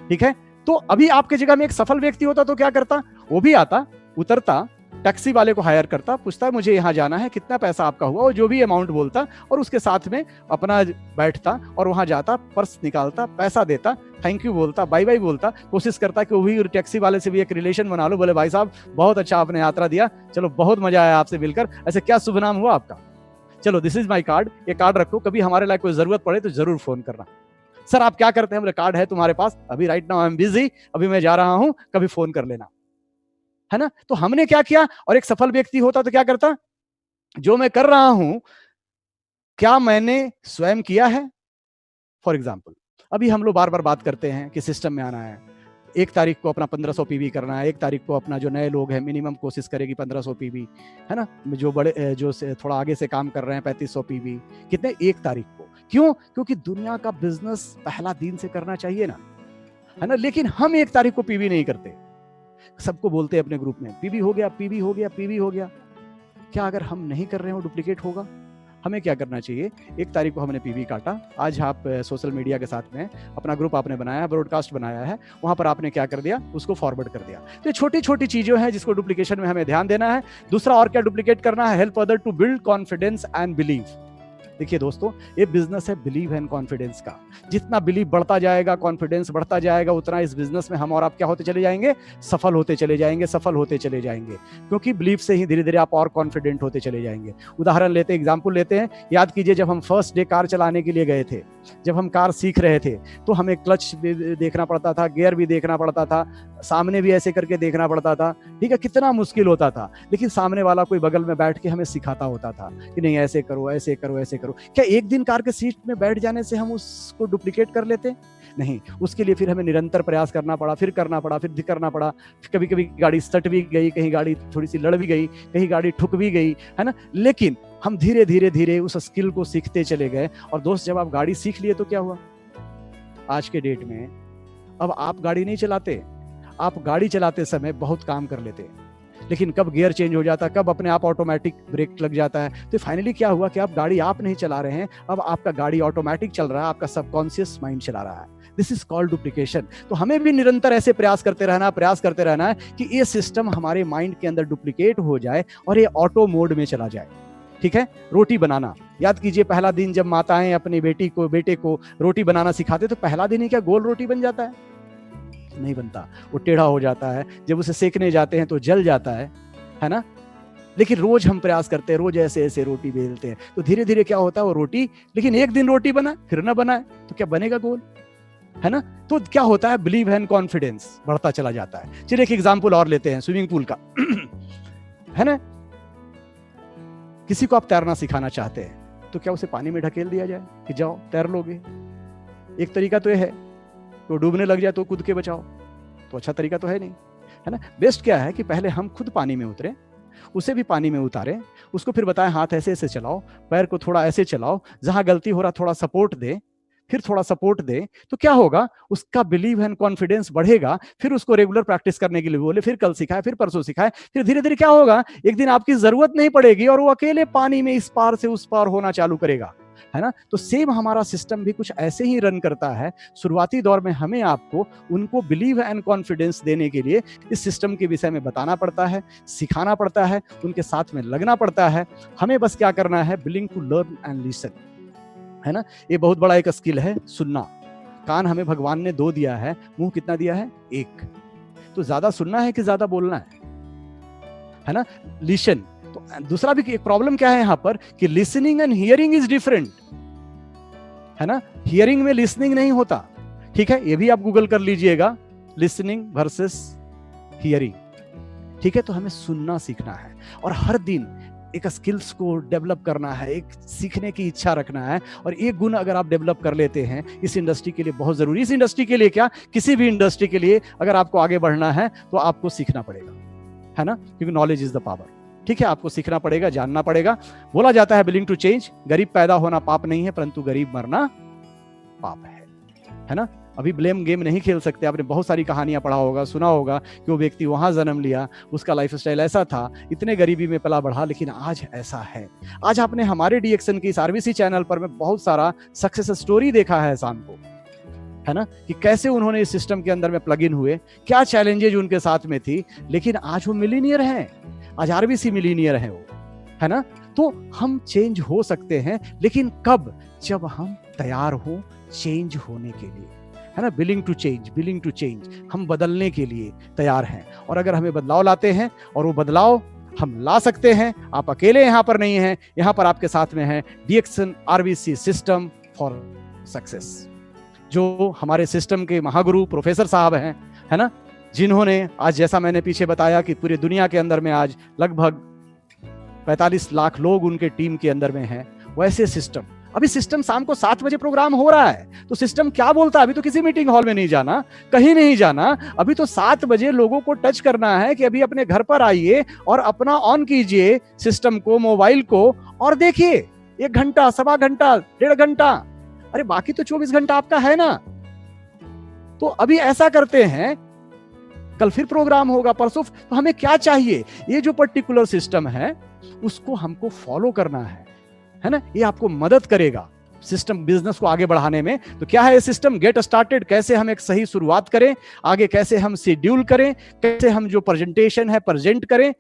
ठीक है। तो अभी आपके जगह में एक सफल व्यक्ति होता तो क्या करता? वो भी आता, उतरता, टैक्सी वाले को हायर करता, पूछता मुझे यहाँ जाना है, कितना पैसा आपका हुआ, और जो भी अमाउंट बोलता, और उसके साथ में अपना बैठता और वहां जाता, पर्स निकालता, पैसा देता, थैंक यू बोलता, बाय बाय बोलता, कोशिश करता कि वो भी टैक्सी वाले से भी एक रिलेशन बना लो, बोले भाई साहब बहुत अच्छा आपने यात्रा दिया, चलो बहुत मजा आया आपसे मिलकर, ऐसे क्या शुभ नाम हुआ आपका, चलो दिस इज माई कार्ड, ये कार्ड रखो, कभी हमारे लिए कोई जरूरत पड़े तो जरूर फोन करना। सर आप क्या करते हैं? बोले कार्ड है तुम्हारे पास, अभी right now I am busy, अभी मैं जा रहा हूं, कभी फोन कर लेना, है ना। तो हमने क्या किया? और एक सफल व्यक्ति होता तो क्या करता? जो मैं कर रहा हूं क्या मैंने स्वयं किया है? फॉर एग्जाम्पल, अभी हम लोग बार बार बात करते हैं कि सिस्टम में आना है, 1 तारीख को अपना 1500 पीवी करना है, 1 तारीख को अपना जो नए लोग हैं मिनिमम कोशिश करेगी 1500 पीवी, है ना। जो बड़े जो से थोड़ा आगे से काम कर रहे हैं 3500 पीवी, कितने? 1 तारीख को। क्यों? क्योंकि दुनिया का बिजनेस पहला दिन से करना चाहिए ना, है ना। लेकिन हम 1 तारीख को पीवी नहीं करते, सबको बोलते हैं अपने ग्रुप में पीवी हो गया, पीवी हो गया, पीवी हो गया। क्या अगर हम नहीं कर रहे हो डुप्लीकेट होगा? हमें क्या करना चाहिए? 1 तारीख को हमने पीवी काटा, आज आप सोशल मीडिया के साथ में अपना ग्रुप आपने बनाया है, ब्रॉडकास्ट बनाया है, वहां पर आपने क्या कर दिया? उसको फॉरवर्ड कर दिया। तो ये छोटी छोटी चीजें हैं जिसको डुप्लीकेशन में हमें ध्यान देना है। दूसरा और क्या डुप्लीकेट करना है? Help other to build confidence and believe. देखिए दोस्तों, ये बिजनेस है बिलीव एंड कॉन्फिडेंस का। जितना बिलीव बढ़ता जाएगा, कॉन्फिडेंस बढ़ता जाएगा, उतना इस बिजनेस में हम और आप क्या होते चले जाएंगे? सफल होते चले जाएंगे, सफल होते चले जाएंगे। क्योंकि बिलीव से ही धीरे धीरे आप और कॉन्फिडेंट होते चले जाएंगे। उदाहरण लेते हैं, एग्जाम्पल लेते हैं। याद कीजिए, जब हम फर्स्ट डे कार चलाने के लिए गए थे, जब हम कार सीख रहे थे, तो हमें क्लच भी देखना पड़ता था, गियर भी देखना पड़ता था, सामने भी ऐसे करके देखना पड़ता था, ठीक है। कितना मुश्किल होता था, लेकिन सामने वाला कोई बगल में बैठ के हमें सिखाता होता था कि नहीं ऐसे करो, ऐसे करो, ऐसे करो। क्या एक दिन कार के सीट में बैठ जाने से हम उसको डुप्लीकेट कर लेते? नहीं, उसके लिए फिर हमें निरंतर प्रयास करना पड़ा, फिर करना पड़ा, फिर करना पड़ा। कभी कभी गाड़ी सट भी गई, कहीं गाड़ी थोड़ी सी लड़ भी गई, कहीं गाड़ी ठुक भी गई, है ना। लेकिन हम धीरे धीरे धीरे उस स्किल को सीखते चले गए। और दोस्त, जब आप गाड़ी सीख लिए तो क्या हुआ? आज के डेट में अब आप गाड़ी नहीं चलाते, आप गाड़ी चलाते समय बहुत काम कर लेते हैं, लेकिन कब गियर चेंज हो जाता है, कब अपने आप ऑटोमेटिक ब्रेक लग जाता है। तो फाइनली क्या हुआ कि आप गाड़ी आप नहीं चला रहे हैं, अब आपका गाड़ी ऑटोमेटिक चल रहा है, आपका सबकॉन्शियस माइंड चला रहा है। This is called duplication. तो हमें भी निरंतर ऐसे प्रयास करते रहना है कि ये सिस्टम हमारे माइंड के अंदर डुप्लीकेट हो जाए और ये ऑटो मोड में चला जाए, ठीक है। रोटी बनाना, याद कीजिए, पहला दिन जब माताएं अपनी बेटे को रोटी बनाना सिखाते तो पहला दिन ही क्या गोल रोटी बन जाता है? नहीं बनता, वो टेढ़ा हो जाता है। जब उसे सेकने जाते हैं तो जल जाता है ना। लेकिन रोज हम प्रयास करते हैं, रोज ऐसे ऐसे रोटी बेलते हैं, तो धीरे धीरे क्या होता है, वो रोटी, लेकिन एक दिन रोटी बना फिर ना बनाए तो क्या बनेगा गोल, है ना। तो क्या होता है? बिलीव एंड कॉन्फिडेंस बढ़ता चला जाता है। चलिए एक एग्जांपल और लेते हैं, स्विमिंग पूल का है ना। किसी को आप तैरना सिखाना चाहते हैं तो क्या उसे पानी में ढकेल दिया जाए कि जाओ तैर लोगे? एक तरीका तो यह है, तो डूबने लग जाए तो कूद के बचाओ, तो अच्छा तरीका तो है नहीं, है ना। बेस्ट क्या है कि पहले हम खुद पानी में उतरे, उसे भी पानी में उतारें, उसको फिर बताएं हाथ ऐसे ऐसे चलाओ, पैर को थोड़ा ऐसे चलाओ, जहां गलती हो रहा थोड़ा सपोर्ट दे, फिर थोड़ा सपोर्ट दे, तो क्या होगा? उसका बिलीव एंड कॉन्फिडेंस बढ़ेगा। फिर उसको रेगुलर प्रैक्टिस करने के लिए बोले, फिर कल सिखाए, फिर परसों सिखाए, फिर धीरे धीरे क्या होगा, एक दिन आपकी जरूरत नहीं पड़ेगी और वो अकेले पानी में इस पार से उस पार होना चालू करेगा, है ना। तो सेम हमारा सिस्टम भी कुछ ऐसे ही रन करता है। शुरुआती दौर में हमें आपको उनको बिलीव एंड कॉन्फिडेंस देने के लिए इस सिस्टम के विषय में बताना पड़ता है, सिखाना पड़ता है, उनके साथ में लगना पड़ता है। हमें बस क्या करना है? Willing to learn and listen, है ना। ये बहुत बड़ा एक स्किल है, सुनना। कान हमें भगवान ने 2 दिया है, मुंह कितना दिया है? 1। तो ज्यादा सुनना है कि ज्यादा बोलना है ना। लिसन। तो दूसरा भी एक प्रॉब्लम क्या है यहां पर कि listening and hearing is different, है ना। हियरिंग में लिसनिंग नहीं होता, ठीक है। ये भी आप गूगल कर लीजिएगा, लिसनिंग वर्सेस हियरिंग, ठीक है। तो हमें सुनना सीखना है और हर दिन एक स्किल्स को डेवलप करना है, एक सीखने की इच्छा रखना है। और एक गुण अगर आप डेवलप कर लेते हैं, इस इंडस्ट्री के लिए बहुत जरूरी। इस इंडस्ट्री के लिए क्या, किसी भी इंडस्ट्री के लिए अगर आपको आगे बढ़ना है तो आपको सीखना पड़ेगा, है ना। क्योंकि नॉलेज इज द पावर, ठीक है। आपको सीखना पड़ेगा, जानना पड़ेगा। बोला जाता है विलिंग टू चेंज। गरीब पैदा होना पाप नहीं है, परंतु गरीब मरना पाप है ना। अभी ब्लेम गेम नहीं खेल सकते। आपने बहुत सारी कहानियां पढ़ा होगा, सुना होगा कि वो व्यक्ति वहां जन्म लिया, उसका लाइफस्टाइल ऐसा था, इतने गरीबी में पला बढ़ा, लेकिन आज ऐसा है। आज आपने हमारे डीएक्सन की आरबीसी चैनल पर में बहुत सारा सक्सेस स्टोरी देखा है शाम को, है ना, कि कैसे उन्होंने इस सिस्टम के अंदर में प्लग इन हुए, क्या चैलेंजेज उनके साथ में थी, लेकिन आज वो मिलीनियर हैं। आज आरबीसी मिलीनियर है वो, है ना। तो हम चेंज हो सकते हैं, लेकिन कब? जब हम तैयार हो चेंज होने के लिए, है ना। Willing to change, willing to change, हम बदलने के लिए तैयार हैं। और अगर हमें बदलाव लाते हैं, और वो बदलाव हम ला सकते हैं, आप अकेले यहाँ पर नहीं हैं, यहाँ पर आपके साथ में है डीएक्सन आरबीसी सिस्टम फॉर सक्सेस, जो हमारे सिस्टम के महागुरु प्रोफेसर साहब हैं, है ना, जिन्होंने आज, जैसा मैंने पीछे बताया कि पूरी दुनिया के अंदर में आज लगभग 45 लाख लोग उनके टीम के अंदर में हैं। वैसे सिस्टम, अभी सिस्टम शाम को 7 बजे प्रोग्राम हो रहा है, तो सिस्टम क्या बोलता है? अभी तो किसी मीटिंग हॉल में नहीं जाना, कहीं नहीं जाना, अभी तो 7 बजे लोगों को टच करना है कि अभी अपने घर पर आइए और अपना ऑन कीजिए सिस्टम को, मोबाइल को, और देखिए 1 घंटा, 1.25 घंटा, 1.5 घंटा अरे बाकी तो 24 घंटा आपका है ना। तो अभी ऐसा करते हैं, कल फिर प्रोग्राम होगा, परसों, तो हमें क्या चाहिए, ये जो पर्टिकुलर सिस्टम है उसको हमको फॉलो करना है ना। ये आपको मदद करेगा सिस्टम बिजनेस को आगे बढ़ाने में। तो क्या है ये सिस्टम? गेट स्टार्टेड, कैसे हम एक सही शुरुआत करें, आगे कैसे हम शेड्यूल करें, कैसे हम जो प्रेजेंटेशन है प्रेजेंट करें,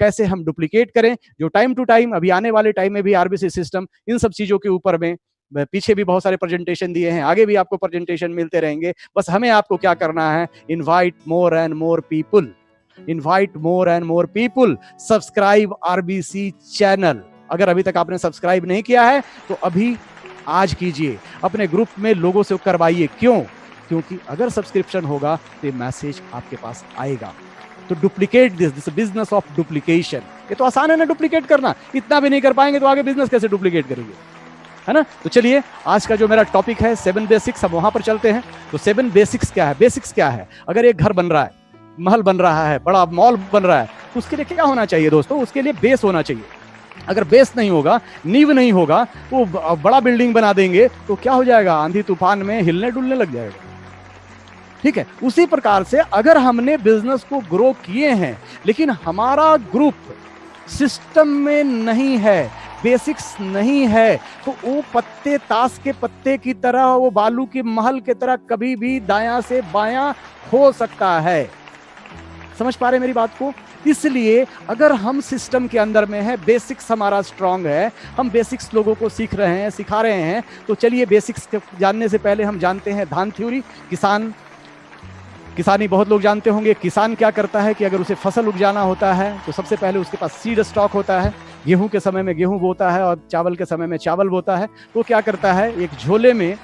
कैसे हम डुप्लीकेट करें, जो टाइम टू टाइम, अभी आने वाले टाइम में भी आरबीसी सिस्टम इन सब चीजों के ऊपर में, पीछे भी बहुत सारे प्रेजेंटेशन दिए हैं, आगे भी आपको प्रेजेंटेशन मिलते रहेंगे। बस हमें आपको क्या करना है, invite more and more people, invite more and more people, subscribe RBC channel. अगर अभी तक आपने सब्सक्राइब नहीं किया है तो अभी आज कीजिए, अपने ग्रुप में लोगों से करवाइए। क्यों? क्योंकि अगर सब्सक्रिप्शन होगा तो मैसेज आपके पास आएगा। तो duplicate this business of duplication, ये तो आसान है ना डुप्लीकेट करना, इतना भी नहीं कर पाएंगे तो आगे बिजनेस कैसे डुप्लीकेट करेंगे, है ना। तो चलिए आज का जो मेरा टॉपिक है 7 बेसिक्स, हम वहां पर चलते हैं। तो 7 बेसिक्स क्या है? बेसिक्स क्या है? अगर एक घर बन रहा है, महल बन रहा है, बड़ा मॉल बन रहा है, तो उसके लिए क्या होना चाहिए दोस्तों? उसके लिए बेस होना चाहिए। अगर बेस नहीं होगा, नींव नहीं होगा, वो बड़ा बिल्डिंग बना देंगे तो क्या हो जाएगा, आंधी तूफान में हिलने डुलने लग जाएगा। ठीक है, उसी प्रकार से अगर हमने बिजनेस को ग्रो किए हैं लेकिन हमारा ग्रुप सिस्टम में नहीं है, बेसिक्स नहीं है, तो वो पत्ते, ताश के पत्ते की तरह, वो बालू के महल की तरह कभी भी दायां से बायां हो सकता है। समझ पा रहे मेरी बात को? इसलिए अगर हम सिस्टम के अंदर में है, बेसिक्स हमारा स्ट्रांग है, हम बेसिक्स लोगों को सीख रहे हैं, सिखा रहे हैं, तो चलिए बेसिक्स जानने से पहले हम जानते हैं धान थ्योरी। किसानी बहुत लोग जानते होंगे। किसान क्या करता है कि अगर उसे फसल उपजाना होता है तो सबसे पहले उसके पास सीड स्टॉक होता है। गेहूं के समय में गेहूं बोता है और चावल के समय में चावल बोता है। तो क्या करता है, एक झोले में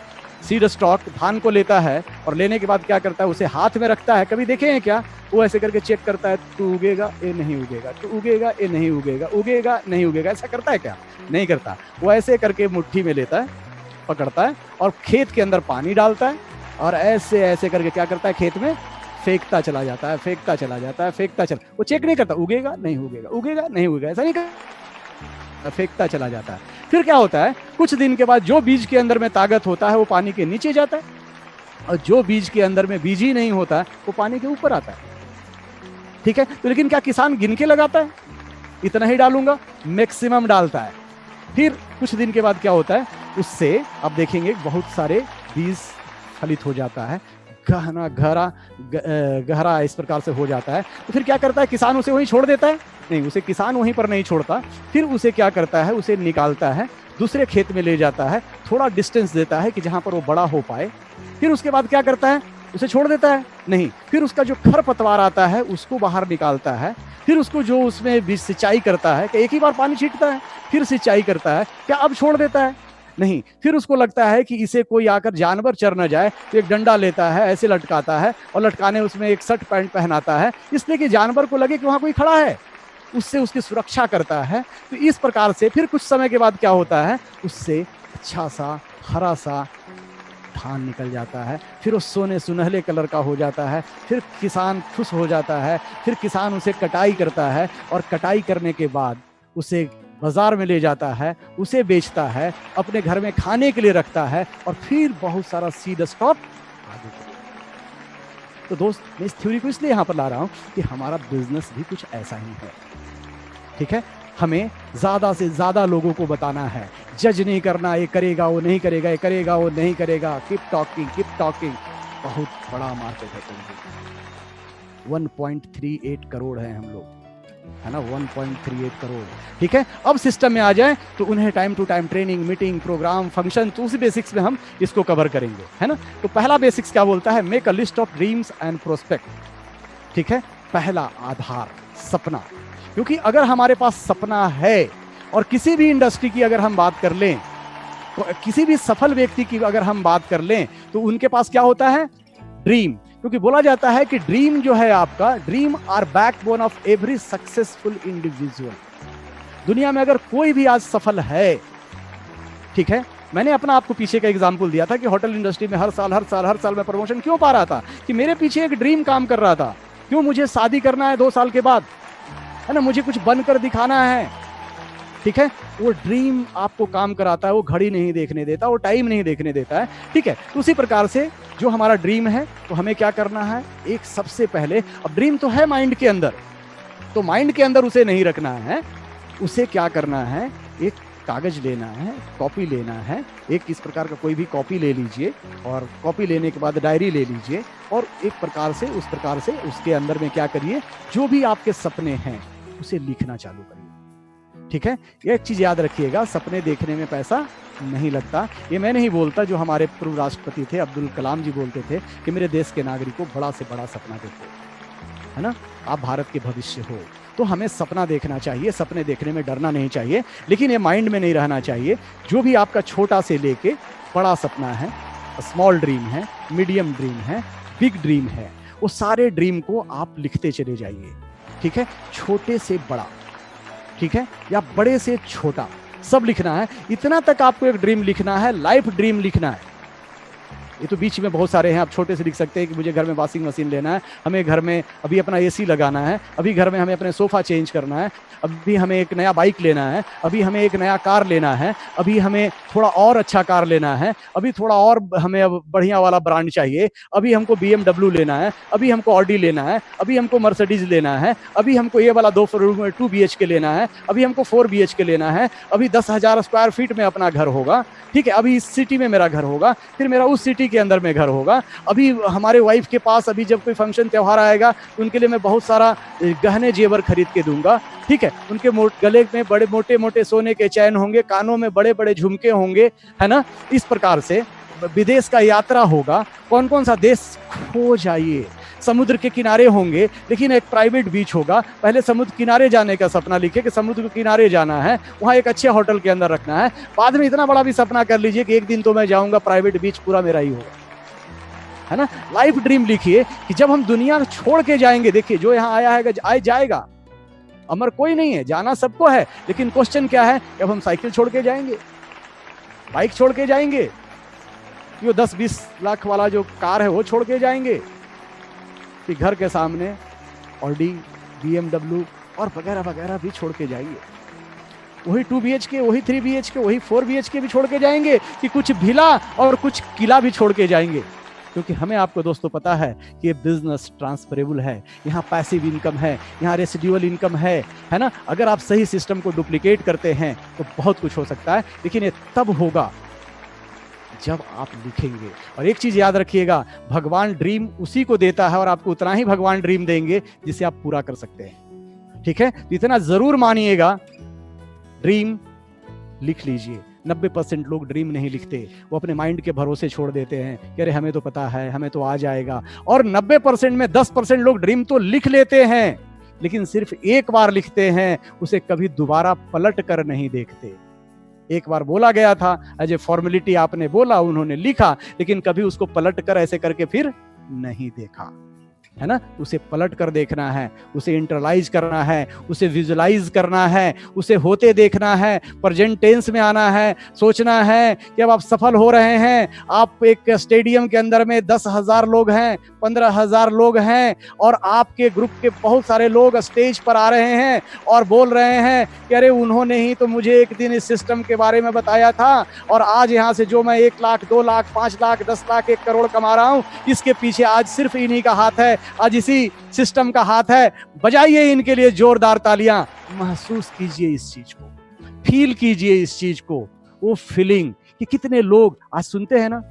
सीड स्टॉक धान को लेता है और लेने के बाद क्या करता है, उसे हाथ में रखता है। कभी देखे हैं क्या? वो ऐसे करके चेक करता है, तू उगेगा ये नहीं उगेगा, तू उगेगा ये नहीं उगेगा, उगेगा नहीं उगेगा, ऐसा करता है क्या? नहीं करता। वो ऐसे करके मुट्ठी में लेता है, पकड़ता है और खेत के अंदर पानी डालता है और ऐसे ऐसे करके क्या करता है, खेत में फेंकता चला जाता है, फेंकता चला जाता है, फेंकता चला। वो चेक नहीं करता, उगेगा नहीं उगेगा, उगेगा नहीं उगेगा, ऐसा नहीं करता, फेंकता चला जाता है। फिर क्या होता है, कुछ दिन के बाद जो बीज के अंदर में ताकत होता है वो पानी के नीचे जाता है और जो बीज के अंदर में बीज ही नहीं होता वो पानी के ऊपर आता है। ठीक है, तो लेकिन क्या किसान गिन के लगाता है, इतना ही डालूंगा? मैक्सिमम डालता है। फिर कुछ दिन के बाद क्या होता है, उससे आप देखेंगे बहुत सारे बीज फलित हो जाता है, गहरा इस प्रकार से हो जाता है। तो फिर क्या करता है, किसान उसे वहीं छोड़ देता है? नहीं, उसे किसान वहीं पर नहीं छोड़ता। फिर उसे क्या करता है, उसे निकालता है, दूसरे खेत में ले जाता है, थोड़ा डिस्टेंस देता है कि जहां पर वो बड़ा हो पाए। फिर उसके बाद क्या करता है, उसे छोड़ देता है? नहीं, फिर उसका जो खरपतवार आता है उसको बाहर निकालता है। फिर उसको जो उसमें सिंचाई करता है, कि एक ही बार पानी छींटता है, फिर सिंचाई करता है, क्या अब छोड़ देता है? नहीं, फिर उसको लगता है कि इसे कोई आकर जानवर चर न जाए तो एक डंडा लेता है, ऐसे लटकाता है और लटकाने उसमें एक शर्ट पैंट पहनाता है, इसलिए कि जानवर को लगे कि वहां कोई खड़ा है, उससे उसकी सुरक्षा करता है। तो इस प्रकार से फिर कुछ समय के बाद क्या होता है, उससे अच्छा सा हरा सा धान निकल जाता है। फिर वो सोने सुनहले कलर का हो जाता है। फिर किसान खुश हो जाता है। फिर किसान उसे कटाई करता है और कटाई करने के बाद उसे बाजार में ले जाता है, उसे बेचता है, अपने घर में खाने के लिए रखता है और फिर बहुत सारा सीड स्टॉक आगे। तो दोस्त, मैं इस थ्योरी को इसलिए यहाँ पर ला रहा हूँ कि हमारा बिजनेस भी कुछ ऐसा ही है। ठीक है, हमें ज्यादा से ज्यादा लोगों को बताना है, जज नहीं करना, ये करेगा वो नहीं करेगा, ये करेगा वो नहीं करेगा। Keep talking, keep talking. बहुत बड़ा मार्केट है, 1.38 करोड़ है हम लोग, है ना, 1.38 करोड़। ठीक है, अब सिस्टम में आ जाए तो उन्हें time to time training, meeting, programme, function, तो उसी बेसिक्स में हम इसको कवर करेंगे, है ना। तो पहला बेसिक्स क्या बोलता है, make a list of dreams and prospect. ठीक है, पहला आधार सपना, क्योंकि अगर हमारे पास सपना है, और किसी भी इंडस्ट्री की अगर हम बात कर लें, तो किसी भी सफल व्यक्ति की अगर हम बात कर लें, तो उनके पास क्या होता है, ड्रीम। क्योंकि बोला जाता है कि ड्रीम जो है आपका, dream are backbone of every successful individual. दुनिया में अगर कोई भी आज सफल है, ठीक है, मैंने अपना आपको पीछे का एग्जांपल दिया था कि होटल इंडस्ट्री में हर साल मैं प्रमोशन क्यों पा रहा था, कि मेरे पीछे एक ड्रीम काम कर रहा था। क्यों, मुझे शादी करना है 2 साल के बाद, है ना, मुझे कुछ बनकर दिखाना है, ठीक है। वो ड्रीम आपको काम कराता है, वो घड़ी नहीं देखने देता, वो टाइम नहीं देखने देता है, ठीक है। तो उसी प्रकार से जो हमारा ड्रीम है, तो हमें क्या करना है, एक सबसे पहले, अब ड्रीम तो है माइंड के अंदर, तो माइंड के अंदर उसे नहीं रखना है, उसे क्या करना है, एक कागज लेना है, कॉपी लेना है, एक इस प्रकार का कोई भी कॉपी ले लीजिए, और कॉपी लेने के बाद डायरी ले लीजिए, और एक प्रकार से उस प्रकार से उसके अंदर में क्या करिए, जो भी आपके सपने हैं उसे लिखना चालू करिए, ठीक है। ये एक चीज याद रखिएगा, सपने देखने में पैसा नहीं लगता। ये मैं नहीं बोलता, जो हमारे पूर्व राष्ट्रपति थे अब्दुल कलाम जी बोलते थे कि मेरे देश के नागरिक को बड़ा से बड़ा सपना देखो, है ना, आप भारत के भविष्य हो। तो हमें सपना देखना चाहिए, सपने देखने में डरना नहीं चाहिए, लेकिन ये माइंड में नहीं रहना चाहिए। जो भी आपका छोटा से लेके बड़ा सपना है, स्मॉल ड्रीम है, मीडियम ड्रीम है, बिग ड्रीम है, वो सारे ड्रीम को आप लिखते चले जाइए, ठीक है। छोटे से बड़ा, ठीक है, या बड़े से छोटा, सब लिखना है। इतना तक आपको एक ड्रीम लिखना है, लाइफ ड्रीम लिखना है। ये तो बीच में बहुत सारे हैं, आप छोटे से लिख सकते हैं कि मुझे घर में वॉशिंग मशीन लेना है, हमें घर में अभी अपना एसी लगाना है, अभी घर में हमें अपने सोफा चेंज करना है, अभी हमें एक नया बाइक लेना है, अभी हमें एक नया कार लेना है, अभी हमें थोड़ा और अच्छा कार लेना है, अभी थोड़ा और हमें अब बढ़िया वाला ब्रांड चाहिए, अभी हमको BMW लेना है, अभी हमको ऑडी लेना है, अभी हमको मर्सिडीज लेना है, अभी हमको ये वाला 2 BHK लेना है, अभी हमको 4 BHK लेना है, अभी 10,000 स्क्वायर फीट में अपना घर होगा, ठीक है, अभी इस सिटी में मेरा घर होगा, फिर मेरा उस सिटी के अंदर में घर होगा, अभी हमारे वाइफ के पास अभी जब कोई फंक्शन त्योहार आएगा तो उनके लिए मैं बहुत सारा गहने जेवर खरीद के दूंगा, ठीक है, उनके गले में बड़े मोटे मोटे सोने के चैन होंगे, कानों में बड़े बड़े झुमके होंगे, है ना। इस प्रकार से विदेश का यात्रा होगा, कौन कौन सा देश खो जाइए, समुद्र के किनारे होंगे, लेकिन एक प्राइवेट बीच होगा। पहले समुद्र किनारे जाने का सपना लिखे कि समुद्र के किनारे जाना है, वहाँ एक अच्छे होटल के अंदर रखना है। बाद में इतना बड़ा भी सपना कर लीजिए कि एक दिन तो मैं जाऊंगा, प्राइवेट बीच पूरा मेरा ही होगा, है ना। लाइफ ड्रीम लिखिए कि जब हम दुनिया छोड़ के जाएंगे, देखिए जो यहाँ आया है आए जाएगा, अमर कोई नहीं है, जाना सबको है, लेकिन क्वेश्चन क्या है, जब हम साइकिल छोड़ के जाएंगे, बाइक छोड़ के जाएंगे, ये 10-20 लाख वाला जो कार है वो छोड़ के जाएंगे, कि घर के सामने ऑडी, BMW और वगैरह वगैरह भी छोड़ के जाएंगे, वही 2 BHK, वही 3 BHK, वही 4 BHK भी छोड़ के जाएंगे, कि कुछ भिला और कुछ किला भी छोड़ के जाएंगे। क्योंकि हमें आपको दोस्तों पता है कि ये बिजनेस ट्रांसफरेबल है, यहाँ पैसिव इनकम है, यहाँ रेसिड्यूअल इनकम है ना। अगर आप सही सिस्टम को डुप्लीकेट करते हैं तो बहुत कुछ हो सकता है, लेकिन ये तब होगा जब आप लिखेंगे। और एक चीज याद रखिएगा, भगवान ड्रीम उसी को देता है और आपको उतना ही भगवान ड्रीम देंगे जिसे आप पूरा कर सकते हैं, ठीक है। तो इतना जरूर मानिएगा, ड्रीम लिख लीजिए। 90% लोग ड्रीम नहीं लिखते, वो अपने माइंड के भरोसे छोड़ देते हैं कि अरे हमें तो पता है, हमें तो आ जाएगा। और 90% में 10% लोग ड्रीम तो लिख लेते हैं, लेकिन सिर्फ एक बार लिखते हैं, उसे कभी दोबारा पलट कर नहीं देखते। एक बार बोला गया था, एज ए फॉर्मेलिटी आपने बोला, उन्होंने लिखा, लेकिन कभी उसको पलट कर ऐसे करके फिर नहीं देखा, है ना। उसे पलट कर देखना है, उसे इंटरलाइज करना है, उसे विजुलाइज करना है, उसे होते देखना है, प्रेजेंट टेंस में आना है, सोचना है कि अब आप सफल हो रहे हैं, आप एक स्टेडियम के अंदर में 10,000 लोग हैं, 15,000 लोग हैं, और आपके ग्रुप के बहुत सारे लोग स्टेज पर आ रहे हैं और बोल रहे हैं कि अरे उन्होंने ही तो मुझे एक दिन इस सिस्टम के बारे में बताया था, और आज यहाँ से जो मैं 1 लाख, 2 लाख, 5 लाख, 10 लाख, 1 करोड़ कमा रहा हूँ, इसके पीछे आज सिर्फ इन्हीं का हाथ है, आज इसी सिस्टम का हाथ है। बजाइए इनके लिए जोरदार तालियां, महसूस कीजिए इस चीज को, फील कीजिए इस चीज को, वो फीलिंग कि कितने लोग आज सुनते हैं ना।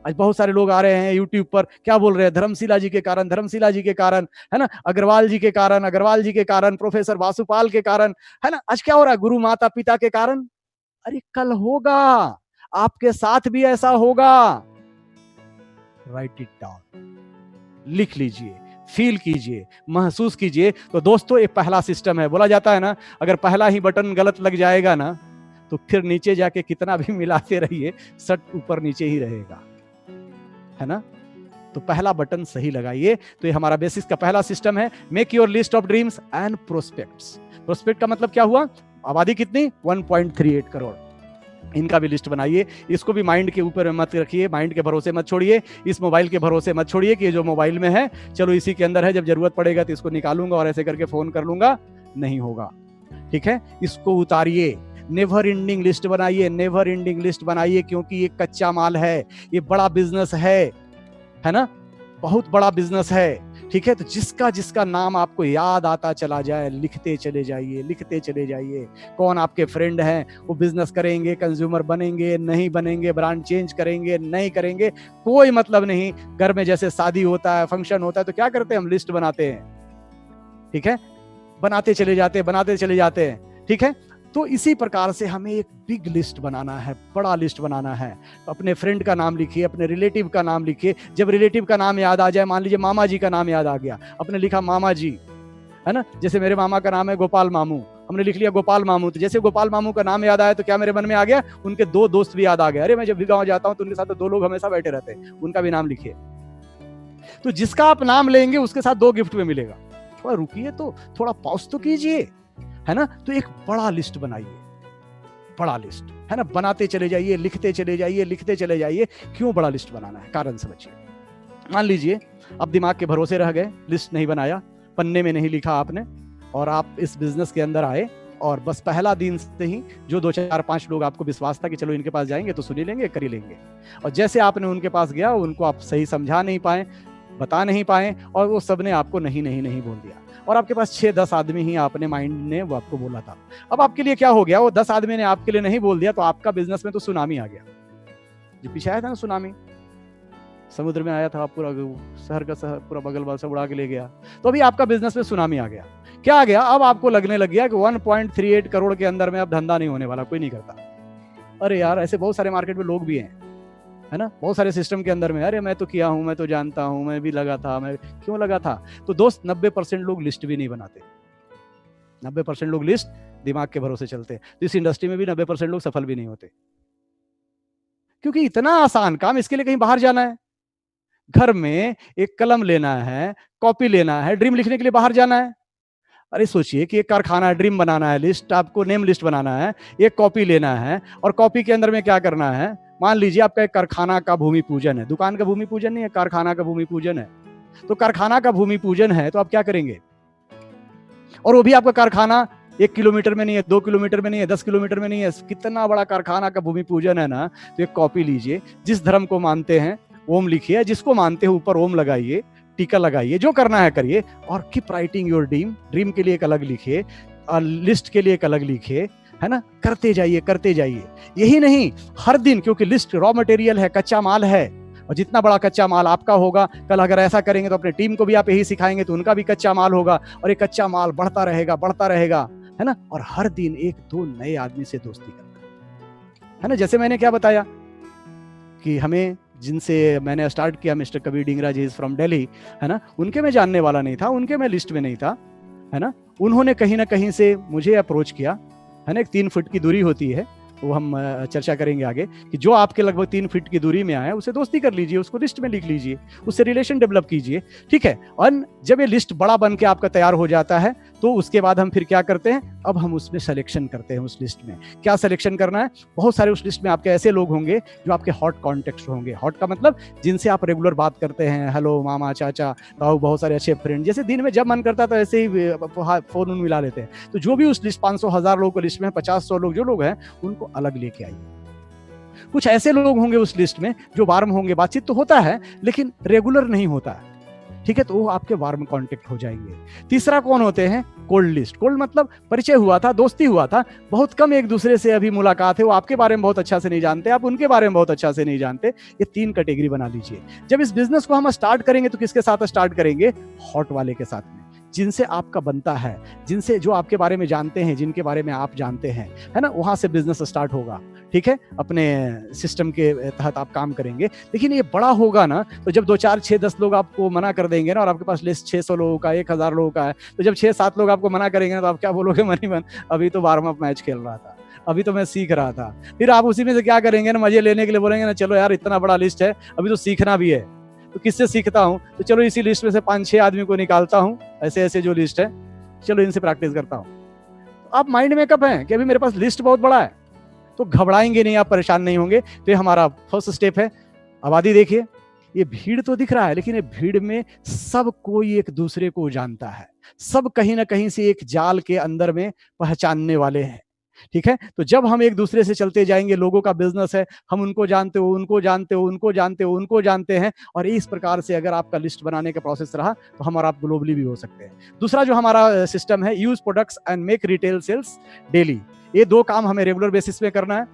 आज बहुत सारे लोग आ रहे हैं यूट्यूब पर, क्या बोल रहे हैं, धर्मशिला जी के कारण, धर्मशिला जी के कारण, है ना, अग्रवाल जी के कारण, अग्रवाल जी के कारण, प्रोफेसर वासुपाल के कारण, है ना। आज क्या हो रहा है, गुरु माता पिता के कारण। अरे कल होगा, आपके साथ भी ऐसा होगा। राइट इट डाउन, लिख लीजिए, फील कीजिए, महसूस कीजिए। तो दोस्तों ये पहला सिस्टम है। बोला जाता है ना, अगर पहला ही बटन गलत लग जाएगा ना, तो फिर नीचे जाके कितना भी मिलाते रहिए, सट ऊपर नीचे ही रहेगा, है ना। तो पहला बटन सही लगाइए। तो ये हमारा बेसिस का पहला सिस्टम है, make your list of dreams and prospects. Prospect का मतलब क्या हुआ, आबादी कितनी, 1.38 करोड़, इनका भी लिस्ट बनाइए। इसको भी माइंड के ऊपर मत रखिए, माइंड के भरोसे मत छोड़िए, इस मोबाइल के भरोसे मत छोड़िए कि ये जो मोबाइल में है चलो इसी के अंदर है, जब जरूरत पड़ेगा तो इसको निकालूंगा और ऐसे करके फोन कर लूंगा, नहीं होगा, ठीक है। इसको उतारिए, नेवर एंडिंग लिस्ट बनाइए, नेवर एंडिंग लिस्ट बनाइए, क्योंकि ये कच्चा माल है, ये बड़ा बिजनेस है ना, बहुत बड़ा बिजनेस है। ठीक है, तो जिसका जिसका नाम आपको याद आता चला जाए, लिखते चले जाइए, लिखते चले जाइए। कौन आपके फ्रेंड हैं, वो बिजनेस करेंगे, कंज्यूमर बनेंगे, नहीं बनेंगे, ब्रांड चेंज करेंगे, नहीं करेंगे, कोई मतलब नहीं। घर में जैसे शादी होता है, फंक्शन होता है, तो क्या करते हैं हम, लिस्ट बनाते हैं। ठीक है, बनाते चले जाते हैं, बनाते चले जाते हैं। ठीक है, तो इसी प्रकार से हमें एक बिग लिस्ट बनाना है, बड़ा लिस्ट बनाना है। तो अपने फ्रेंड का नाम लिखिए, अपने रिलेटिव का नाम लिखिए। जब रिलेटिव का नाम याद आ जाए, मान लीजिए मामा जी का नाम याद आ गया, अपने लिखा मामा जी, है ना। जैसे मेरे मामा का नाम है गोपाल मामू, हमने लिख लिया गोपाल मामू। तो जैसे गोपाल मामू का नाम याद आया तो क्या मेरे मन में आ गया, उनके 2 दोस्त भी याद आ गए। अरे मैं जब भी गाँव जाता हूँ तो उनके साथ 2 लोग हमेशा बैठे रहते हैं, उनका भी नाम लिखिए। तो जिसका आप नाम लेंगे उसके साथ 2 गिफ्ट में मिलेगा। थोड़ा रुकिए, तो थोड़ा पॉज तो कीजिए, है ना। तो एक बड़ा लिस्ट बनाइए, बड़ा लिस्ट, है ना, बनाते चले जाइए, लिखते चले जाइए, लिखते चले जाइए। क्यों बड़ा लिस्ट बनाना है, कारण समझिए। मान लीजिए अब दिमाग के भरोसे रह गए, लिस्ट नहीं बनाया, पन्ने में नहीं लिखा आपने, और आप इस बिजनेस के अंदर आए, और बस पहला दिन से ही जो 2 4 5 लोग आपको विश्वास था कि चलो इनके पास जाएंगे तो सुन ही लेंगे, कर ही लेंगे, और जैसे आपने उनके पास गया, उनको आप सही समझा नहीं पाए, बता नहीं पाए, और वो सबने आपको नहीं नहीं नहीं बोल दिया, और आपके पास 6-10 आदमी ही आपने माइंड ने वो आपको बोला था। अब आपके लिए क्या हो गया, वो 10 आदमी ने आपके लिए नहीं बोल दिया, तो आपका बिजनेस में तो सुनामी आ गया। जो पीछे आया था ना सुनामी, समुद्र में आया था, पूरा शहर का शहर पूरा बगल वाल से उड़ा के ले गया। तो अभी आपका बिजनेस में सुनामी आ गया। क्या आ गया, अब आपको लगने लग गया कि 1.38 करोड़ के अंदर में अब धंधा नहीं होने वाला, कोई नहीं करता। अरे यार, ऐसे बहुत सारे मार्केट में लोग भी हैं, है ना, बहुत सारे सिस्टम के अंदर में। अरे मैं तो किया हूं, मैं तो जानता हूं, मैं भी लगा था। मैं क्यों लगा था? तो दोस्त 90% लोग लिस्ट भी नहीं बनाते, 90% लोग लिस्ट दिमाग के भरोसे चलते। तो इस इंडस्ट्री में भी 90% लोग सफल भी नहीं होते, क्योंकि इतना आसान काम, इसके लिए कहीं बाहर जाना है, घर में एक कलम लेना है, कॉपी लेना है, ड्रीम लिखने के लिए बाहर जाना है। अरे सोचिए कि एक कारखाना है, ड्रीम बनाना है, लिस्ट आपको नेम लिस्ट बनाना है, एक कॉपी लेना है, और कॉपी के अंदर में क्या करना है। मान लीजिए आपका एक कारखाना का भूमि पूजन है, दुकान का भूमि पूजन नहीं है, कारखाना का भूमि पूजन है। तो कारखाना का भूमि पूजन है, तो आप क्या करेंगे, और वो भी आपका कारखाना 1 किलोमीटर में नहीं है, 2 किलोमीटर में नहीं है, 10 किलोमीटर में नहीं है, कितना बड़ा कारखाना का भूमि पूजन है ना। तो एक कॉपी लीजिए, जिस धर्म को मानते हैं ओम लिखिए, जिसको मानते हैं ऊपर ओम लगाइए, टीका लगाइए, जो करना है करिए, और keep writing your dream. Dream के लिए एक अलग लिखिए, लिस्ट के लिए एक अलग लिखिए, है ना, करते जाइए, करते जाइए। यही नहीं, हर दिन, क्योंकि लिस्ट रॉ मटेरियल है, कच्चा माल है, और जितना बड़ा कच्चा माल आपका होगा, कल अगर ऐसा करेंगे तो अपने टीम को भी आप यही सिखाएंगे, तो उनका भी कच्चा माल होगा, और ये कच्चा माल बढ़ता रहेगा, बढ़ता रहेगा, है ना। और हर दिन 1-2 नए आदमी से दोस्ती करना, है ना। जैसे मैंने क्या बताया कि हमें जिनसे मैंने स्टार्ट किया, mister Kabir Dhingra ji is from Delhi, है ना, उनके मैं जानने वाला नहीं था, उनके मैं लिस्ट में नहीं था, है ना। उन्होंने कहीं ना कहीं से मुझे अप्रोच किया, है ना। एक 3 फुट की दूरी होती है, वो हम चर्चा करेंगे आगे, कि जो आपके लगभग 3 फीट की दूरी में आए उसे दोस्ती कर लीजिए, उसको लिस्ट में लिख लीजिए, उससे रिलेशन डेवलप कीजिए, ठीक है। और जब ये लिस्ट बड़ा बन के आपका तैयार हो जाता है, तो उसके बाद हम फिर क्या करते हैं, अब हम उसमें सिलेक्शन करते हैं। उस लिस्ट में क्या सिलेक्शन करना है, बहुत सारे उस लिस्ट में आपके ऐसे लोग होंगे जो आपके हॉट कॉन्टेक्ट होंगे। हॉट का मतलब जिनसे आप रेगुलर बात करते हैं, हेलो मामा, चाचा, ताऊ, बहुत सारे अच्छे फ्रेंड, जैसे दिन में जब मन करता है ऐसे ही फोन मिला लेते हैं। तो जो भी उस लिस्ट 500-1000 लोगों को लिस्ट में 50-100 लोग जो लोग हैं, उनको अलग लेके आइए। कुछ ऐसे लोग होंगे उस लिस्ट में जो वार्म होंगे, बातचीत तो होता है लेकिन रेगुलर नहीं होता है, ठीक है, तो वो आपके वार्म कांटेक्ट हो जाएंगे। तीसरा कौन होते हैं, कोल्ड लिस्ट। कोल्ड मतलब परिचय हुआ था, दोस्ती हुआ था, बहुत कम एक दूसरे से अभी मुलाकात है, वो आपके बारे में बहुत अच्छा से नहीं जानते, आप उनके बारे में बहुत अच्छा से नहीं जानते। ये 3 कैटेगरी बना लीजिए। जब इस बिजनेस को हम स्टार्ट करेंगे तो किसके साथ स्टार्ट करेंगे, हॉट वाले के साथ में, जिनसे आपका बनता है, जिनसे जो आपके बारे में जानते हैं, जिनके बारे में आप जानते हैं, है ना, वहां से बिजनेस स्टार्ट होगा, ठीक है। अपने सिस्टम के तहत आप काम करेंगे। लेकिन ये बड़ा होगा ना, तो जब 2, 4, 6, 10 लोग आपको मना कर देंगे ना, और आपके पास लिस्ट 600 लोगों का, 1000 लोगों का है, तो जब 6-7 लोग आपको मना करेंगे ना, तो आप क्या बोलोगे, मनी मन, अभी तो वार्म अप मैच खेल रहा था, अभी तो मैं सीख रहा था। फिर आप उसी में से क्या करेंगे ना, मजे लेने के लिए बोलेंगे ना, चलो यार इतना बड़ा लिस्ट है, अभी तो सीखना भी है, तो किससे सीखता हूँ, तो चलो इसी लिस्ट में से 5-6 आदमी को निकालता हूँ, ऐसे ऐसे जो लिस्ट है, चलो इनसे प्रैक्टिस करता हूँ। तो आप माइंड मेकअप है कि अभी मेरे पास लिस्ट बहुत बड़ा है, तो घबराएंगे नहीं, आप परेशान नहीं होंगे। तो ये हमारा फर्स्ट स्टेप है। आबादी देखिए, ये भीड़ तो दिख रहा है, लेकिन ये भीड़ में सब कोई एक दूसरे को जानता है, सब कहीं ना कहीं से एक जाल के अंदर में पहचानने वाले हैं। ठीक है। तो जब हम एक दूसरे से चलते जाएंगे, लोगों का बिजनेस है, हम उनको जानते हो, उनको जानते हो, उनको जानते हो, उनको जानते हैं, और इस प्रकार से अगर आपका लिस्ट बनाने का प्रोसेस रहा तो हम और आप ग्लोबली भी हो सकते हैं। दूसरा जो हमारा सिस्टम है, use products and make retail sales daily. ये 2 काम हमें रेगुलर बेसिस पे करना है।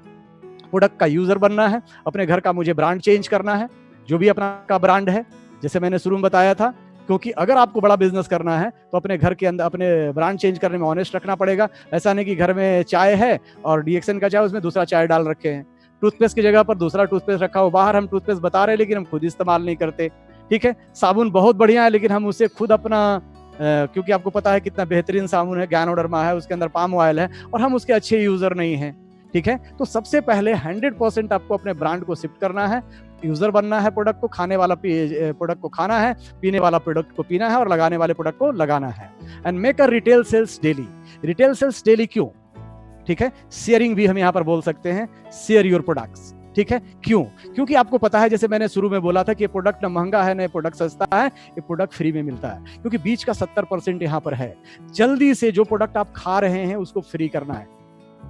प्रोडक्ट का यूजर बनना है, अपने घर का मुझे ब्रांड चेंज करना है, जो भी अपना का ब्रांड है, जैसे मैंने शुरू में बताया था। क्योंकि अगर आपको बड़ा बिजनेस करना है तो अपने घर के अंदर अपने ब्रांड चेंज करने में ऑनेस्ट रखना पड़ेगा। ऐसा नहीं कि घर में चाय है और डीएक्सएन का चाय, उसमें दूसरा चाय डाल रखे हैं, टूथपेस्ट की जगह पर दूसरा टूथपेस्ट रखा हो, बाहर हम टूथपेस्ट बता रहे हैं लेकिन हम खुद इस्तेमाल नहीं करते। ठीक है, साबुन बहुत बढ़िया है लेकिन हम उसे खुद अपना क्योंकि आपको पता है कितना बेहतरीन साबुन है, ज्ञानोडर्मा है, उसके अंदर पाम ऑयल है, और हम उसके अच्छे यूजर नहीं हैं। ठीक है, तो सबसे पहले 100% आपको अपने ब्रांड को शिफ्ट करना है, यूजर बनना है, प्रोडक्ट को खाने वाला प्रोडक्ट को खाना है, पीने वाला प्रोडक्ट को पीना है, और लगाने वाले प्रोडक्ट को लगाना है। And make a retail sales daily. Retail sales daily क्यों? ठीक है, शेयरिंग भी हम यहाँ पर बोल सकते हैं, शेयर योर प्रोडक्ट्स। ठीक है, क्यों? क्योंकि आपको पता है, जैसे मैंने शुरू में बोला था कि ये प्रोडक्ट ना महंगा है ना प्रोडक्ट सस्ता है, ये प्रोडक्ट फ्री में मिलता है, क्योंकि बीच का 70% यहाँ पर है। जल्दी से जो प्रोडक्ट आप खा रहे हैं उसको फ्री करना है,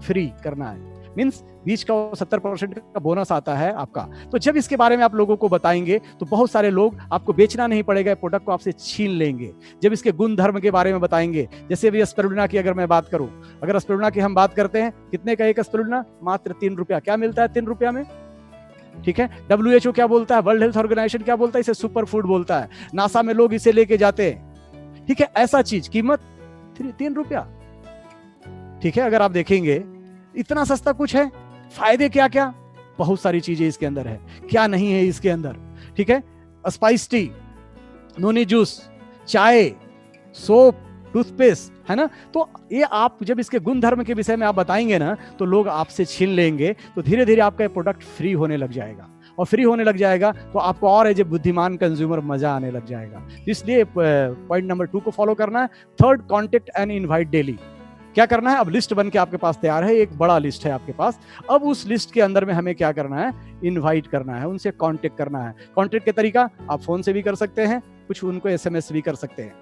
फ्री करना है, मीन्स बीच का 70% का बोनस आता है आपका। तो जब इसके बारे में आप लोगों को बताएंगे तो बहुत सारे लोग, आपको बेचना नहीं पड़ेगा, प्रोडक्ट को आपसे छीन लेंगे। जब इसके गुण धर्म के बारे में बताएंगे, जैसे भी स्पिरुलिना की अगर मैं बात करूं, अगर स्पिरुलिना की हम बात करते हैं, कितने का एक स्पिरुलिना? मात्र 3 रुपया। क्या मिलता है 3 रुपया में? ठीक है, WHO क्या बोलता है, वर्ल्ड हेल्थ ऑर्गेनाइजेशन क्या बोलता है, इसे सुपर फूड बोलता है, नासा में लोग इसे लेके जाते हैं। ठीक है, ऐसा चीज कीमत 3 रुपया। ठीक है, अगर आप देखेंगे इतना सस्ता कुछ है, फायदे क्या क्या, बहुत सारी चीजें इसके अंदर है, क्या नहीं है इसके अंदर। ठीक है, स्पाइस टी, नोनी जूस, चाय, सोप, टूथपेस्ट, है ना। तो ये आप जब इसके गुण धर्म के विषय में आप बताएंगे ना, तो लोग आपसे छीन लेंगे, तो धीरे धीरे आपका ये प्रोडक्ट फ्री होने लग जाएगा, और फ्री होने लग जाएगा तो आपको और एज ए बुद्धिमान कंज्यूमर मजा आने लग जाएगा। इसलिए पॉइंट नंबर 2 को फॉलो करना है। Third, contact and invite daily. क्या करना है? अब लिस्ट बन के आपके पास तैयार है, एक बड़ा लिस्ट है आपके पास। अब उस लिस्ट के अंदर में हमें क्या करना है? इनवाइट करना है, उनसे कांटेक्ट करना है। कांटेक्ट के तरीका आप फोन से भी कर सकते हैं, कुछ उनको SMS भी कर सकते हैं।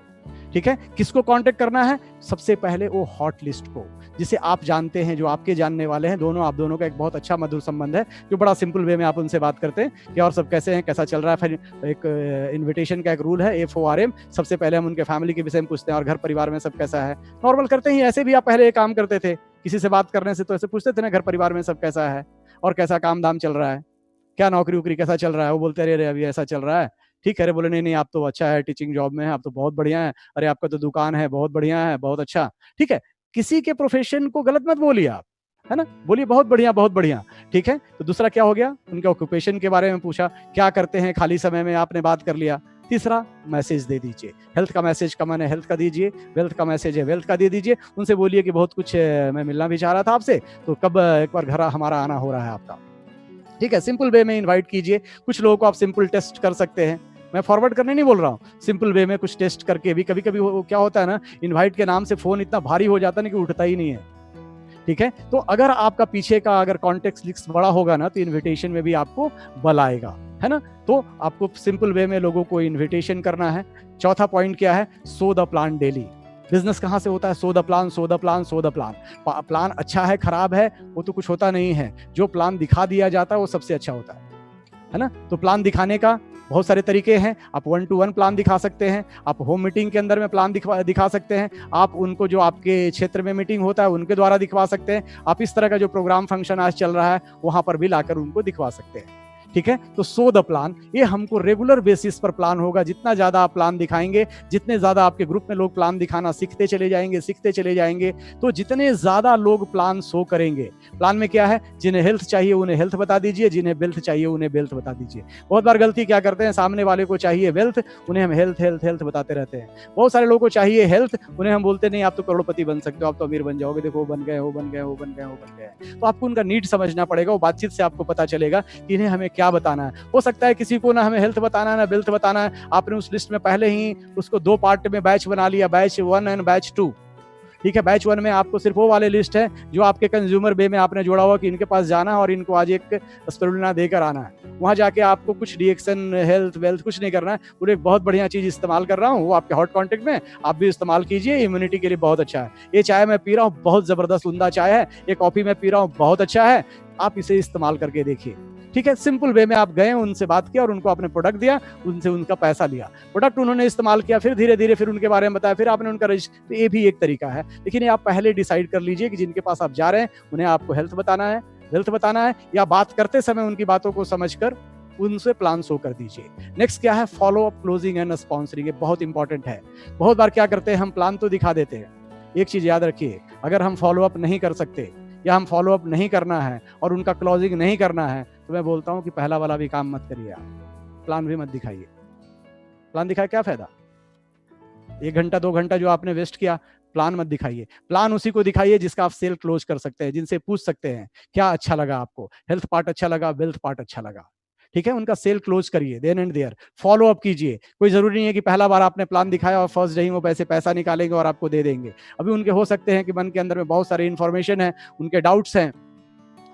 ठीक है, किसको कांटेक्ट करना है? सबसे पहले वो हॉट लिस्ट को, जिसे आप जानते हैं, जो आपके जानने वाले हैं, दोनों आप दोनों का एक बहुत अच्छा मधुर संबंध है, जो बड़ा सिंपल वे में आप उनसे बात करते हैं कि और सब कैसे हैं, कैसा चल रहा है। फिर एक इन्विटेशन का एक रूल है, FORM, सबसे पहले हम उनके फैमिली के विषय में पूछते हैं और घर परिवार में सब कैसा है। नॉर्मल करते ही, ऐसे भी आप पहले एक काम करते थे, किसी से बात करने से तो ऐसे पूछते थे ना, घर परिवार में सब कैसा है और कैसा काम धाम चल रहा है, क्या नौकरी वोकरी कैसा चल रहा है। वो बोलते अरे अभी ऐसा चल रहा है, ठीक है। अरे बोले नहीं आप तो अच्छा है, टीचिंग जॉब में है, आप तो बहुत बढ़िया है, अरे आपका तो दुकान है, बहुत बढ़िया है, बहुत अच्छा। ठीक है, किसी के प्रोफेशन को गलत मत बोलिए आप, है ना, बोलिए बहुत बढ़िया बहुत बढ़िया। ठीक है, तो दूसरा क्या हो गया? उनके ऑक्यूपेशन के बारे में पूछा, क्या करते हैं खाली समय में, आपने बात कर लिया। तीसरा, मैसेज दे दीजिए। हेल्थ का मैसेज का मन है हेल्थ का दीजिए, वेल्थ का मैसेज है वेल्थ का दे दीजिए। उनसे बोलिए कि बहुत कुछ मैं मिलना भी चाह रहा था आपसे, तो कब एक बार घर हमारा आना हो रहा है आपका। ठीक है, सिंपल वे में इनवाइट कीजिए। कुछ लोगों को आप सिंपल टेस्ट कर सकते हैं, मैं फॉरवर्ड करने नहीं बोल रहा हूँ, सिंपल वे में कुछ टेस्ट करके भी। कभी कभी क्या होता है ना, इनवाइट के नाम से फोन इतना भारी हो जाता है ना कि उठता ही नहीं है। ठीक है, तो अगर आपका पीछे का अगर कॉन्टेक्स्ट लिस्ट बड़ा होगा ना, तो इनविटेशन में भी आपको बल आएगा, है ना। तो आपको सिंपल वे में लोगों को इनविटेशन करना है। चौथा पॉइंट क्या है? So the plan daily. Business कहाँ से होता है? So the plan, so the plan, so the plan. Plan अच्छा है खराब है वो तो कुछ होता नहीं है, जो प्लान दिखा दिया जाता है वो सबसे अच्छा होता है ना। तो प्लान दिखाने का बहुत सारे तरीके हैं। आप 1-to-1 प्लान दिखा सकते हैं, आप होम मीटिंग के अंदर में प्लान दिखा सकते हैं, आप उनको जो आपके क्षेत्र में मीटिंग होता है उनके द्वारा दिखवा सकते हैं, आप इस तरह का जो प्रोग्राम फंक्शन आज चल रहा है वहां पर भी लाकर उनको दिखवा सकते हैं। ठीक है, तो सो द प्लान, ये हमको रेगुलर बेसिस पर प्लान होगा। जितना ज्यादा आप प्लान दिखाएंगे, जितने ज्यादा आपके ग्रुप में लोग प्लान दिखाना सीखते चले जाएंगे, तो जितने ज्यादा लोग प्लान शो करेंगे। प्लान में क्या है? जिन्हें हेल्थ चाहिए उन्हें हेल्थ बता दीजिए, जिन्हें वेल्थ चाहिए उन्हें वेल्थ बता दीजिए। बहुत बार गलती क्या करते हैं, सामने वाले को चाहिए वेल्थ, उन्हें हम हेल्थ हेल्थ हेल्थ बताते रहते हैं। बहुत सारे लोगों को चाहिए हेल्थ, उन्हें हम बोलते नहीं आप तो करोड़पति बन सकते हो, आप तो अमीर बन जाओगे, देखो वो बन गए। तो आपको उनका नीड समझना पड़ेगा। वो बातचीत से आपको पता चलेगा कि इन्हें हमें क्या बताना है। हो सकता है किसी को ना हमें हेल्थ बताना है ना वेल्थ बताना है, आपने उस लिस्ट में पहले ही उसको 2 पार्ट में बैच बना लिया, बैच 1 एंड बैच 2। ठीक है, बैच 1 में आपको सिर्फ वो वाले लिस्ट है जो आपके कंज्यूमर बे में आपने जोड़ा हुआ कि इनके पास जाना है और इनको आज एक स्पिरुलिना देकर आना है। वहां जाके आपको कुछ डीएक्सन, हेल्थ, वेल्थ कुछ नहीं करना है। पूरे एक बहुत बढ़िया चीज इस्तेमाल कर रहा हूँ, वो आपके हॉट कॉन्टेक्ट में, आप भी इस्तेमाल कीजिए, इम्यूनिटी के लिए बहुत अच्छा है। ये चाय मैं पी रहा हूँ, बहुत जबरदस्त उम्दा चाय है। ये कॉफी मैं पी रहा हूँ, बहुत अच्छा है, आप इसे इस्तेमाल करके देखिए। ठीक है, सिंपल वे में आप गए, उनसे बात किया और उनको आपने प्रोडक्ट दिया, उनसे उनका पैसा लिया, प्रोडक्ट उन्होंने इस्तेमाल किया, फिर धीरे धीरे फिर उनके बारे में बताया, फिर आपने उनका रजिस्टर। ये भी एक तरीका है, लेकिन ये आप पहले डिसाइड कर लीजिए कि जिनके पास आप जा रहे हैं उन्हें आपको हेल्थ बताना है, वेल्थ बताना है, या बात करते समय उनकी बातों को समझकर उनसे प्लान शो कर दीजिए। नेक्स्ट क्या है, follow up, closing and sponsoring. ये बहुत इंपॉर्टेंट है। बहुत बार क्या करते हैं, हम प्लान तो दिखा देते हैं, एक चीज याद रखिए, अगर हम फॉलो अप नहीं कर सकते या हम फॉलो अप नहीं करना है और उनका क्लोजिंग नहीं करना है, तो मैं बोलता हूं कि पहला वाला भी काम मत करिए, आप प्लान भी मत दिखाइए। प्लान दिखाए क्या फायदा, 1 घंटा 2 घंटा जो आपने वेस्ट किया, प्लान मत दिखाइए। प्लान उसी को दिखाइए जिसका आप सेल क्लोज कर सकते हैं, जिनसे पूछ सकते हैं क्या अच्छा लगा आपको, हेल्थ पार्ट अच्छा लगा, वेल्थ पार्ट अच्छा लगा, ठीक है, उनका सेल क्लोज करिए, then and there follow up कीजिए। कोई जरूरी नहीं है कि पहला बार आपने प्लान दिखाया और फर्स्ट डे ही वो पैसा निकालेंगे और आपको दे देंगे। अभी उनके हो सकते हैं कि मन के अंदर में बहुत सारी इंफॉर्मेशन है, उनके डाउट्स हैं,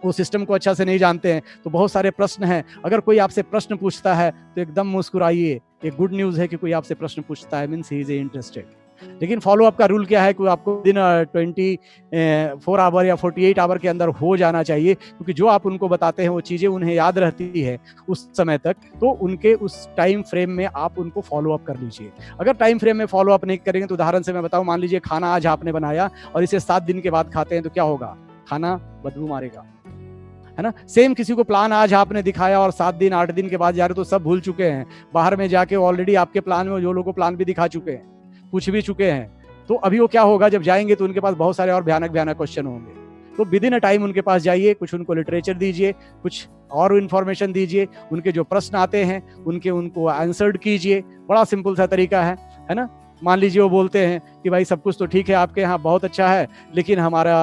वो सिस्टम को अच्छा से नहीं जानते हैं, तो बहुत सारे प्रश्न हैं। अगर कोई आपसे प्रश्न पूछता है तो एकदम मुस्कुराइए, एक गुड न्यूज है कि कोई आपसे प्रश्न पूछता है, मींस ही इज इंटरेस्टेड। लेकिन फॉलो अप का रूल क्या है कि आपको दिन 24 आवर या 48 आवर के अंदर हो जाना चाहिए, क्योंकि जो आप उनको बताते हैं वो चीजें उन्हें याद रहती है उस समय तक, तो उनके उस टाइम फ्रेम में आप उनको फॉलो अप कर लीजिए। अगर टाइम फ्रेम में फॉलो अप नहीं करेंगे तो उदाहरण से मैं बताऊं, मान लीजिए खाना आज आपने बनाया और इसे 7 दिन के बाद खाते हैं तो क्या होगा, खाना बदबू मारेगा, है ना। सेम किसी को प्लान आज आपने दिखाया और 7 दिन 8 दिन के बाद जा रहे तो सब भूल चुके हैं, बाहर में जाके ऑलरेडी आपके प्लान में जो लोगों प्लान भी दिखा चुके हैं, पूछ भी चुके हैं, तो अभी वो क्या होगा, जब जाएंगे तो उनके पास बहुत सारे और भयानक भयानक क्वेश्चन होंगे। तो विद इन अ टाइम उनके पास जाइए, कुछ उनको लिटरेचर दीजिए, कुछ और इन्फॉर्मेशन दीजिए, उनके जो प्रश्न आते हैं उनको आंसर्ड कीजिए। बड़ा सिंपल सा तरीका है ना। मान लीजिए वो बोलते हैं कि भाई सब कुछ तो ठीक है आपके यहाँ, बहुत अच्छा है, लेकिन हमारा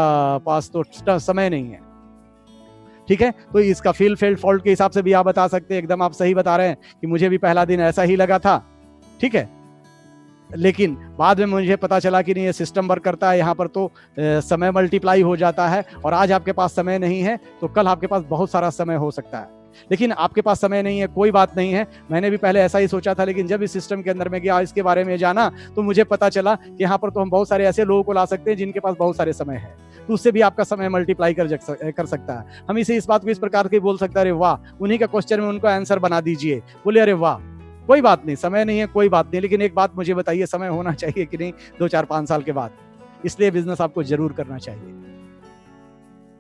पास तो समय नहीं है, ठीक है। तो इसका फील्ड फॉल्ट के हिसाब से भी आप बता सकते हैं, एकदम आप सही बता रहे हैं कि मुझे भी पहला दिन ऐसा ही लगा था, ठीक है, लेकिन बाद में मुझे पता चला कि नहीं ये सिस्टम वर्क करता है, यहाँ पर तो समय मल्टीप्लाई हो जाता है, और आज आपके पास समय नहीं है तो कल आपके पास बहुत सारा समय हो सकता है। लेकिन आपके पास समय नहीं है, कोई बात नहीं है, मैंने भी पहले ऐसा ही सोचा था, लेकिन जब इस सिस्टम के अंदर में गया, इसके बारे में जाना, तो मुझे पता चला कि यहाँ पर तो हम बहुत सारे ऐसे लोगों को ला सकते हैं जिनके पास बहुत सारे समय है, तो उससे भी आपका समय मल्टीप्लाई कर सकता है। हम इसे इस बात को इस प्रकार के बोल सकते हैं, अरे वाह, उन्हीं का क्वेश्चन में उनको आंसर बना दीजिए, बोले अरे वाह, कोई बात नहीं, समय नहीं है, कोई बात नहीं, लेकिन एक बात मुझे बताइए, समय होना चाहिए कि नहीं 2 4 5 साल के बाद। इसलिए बिजनेस आपको जरूर करना चाहिए,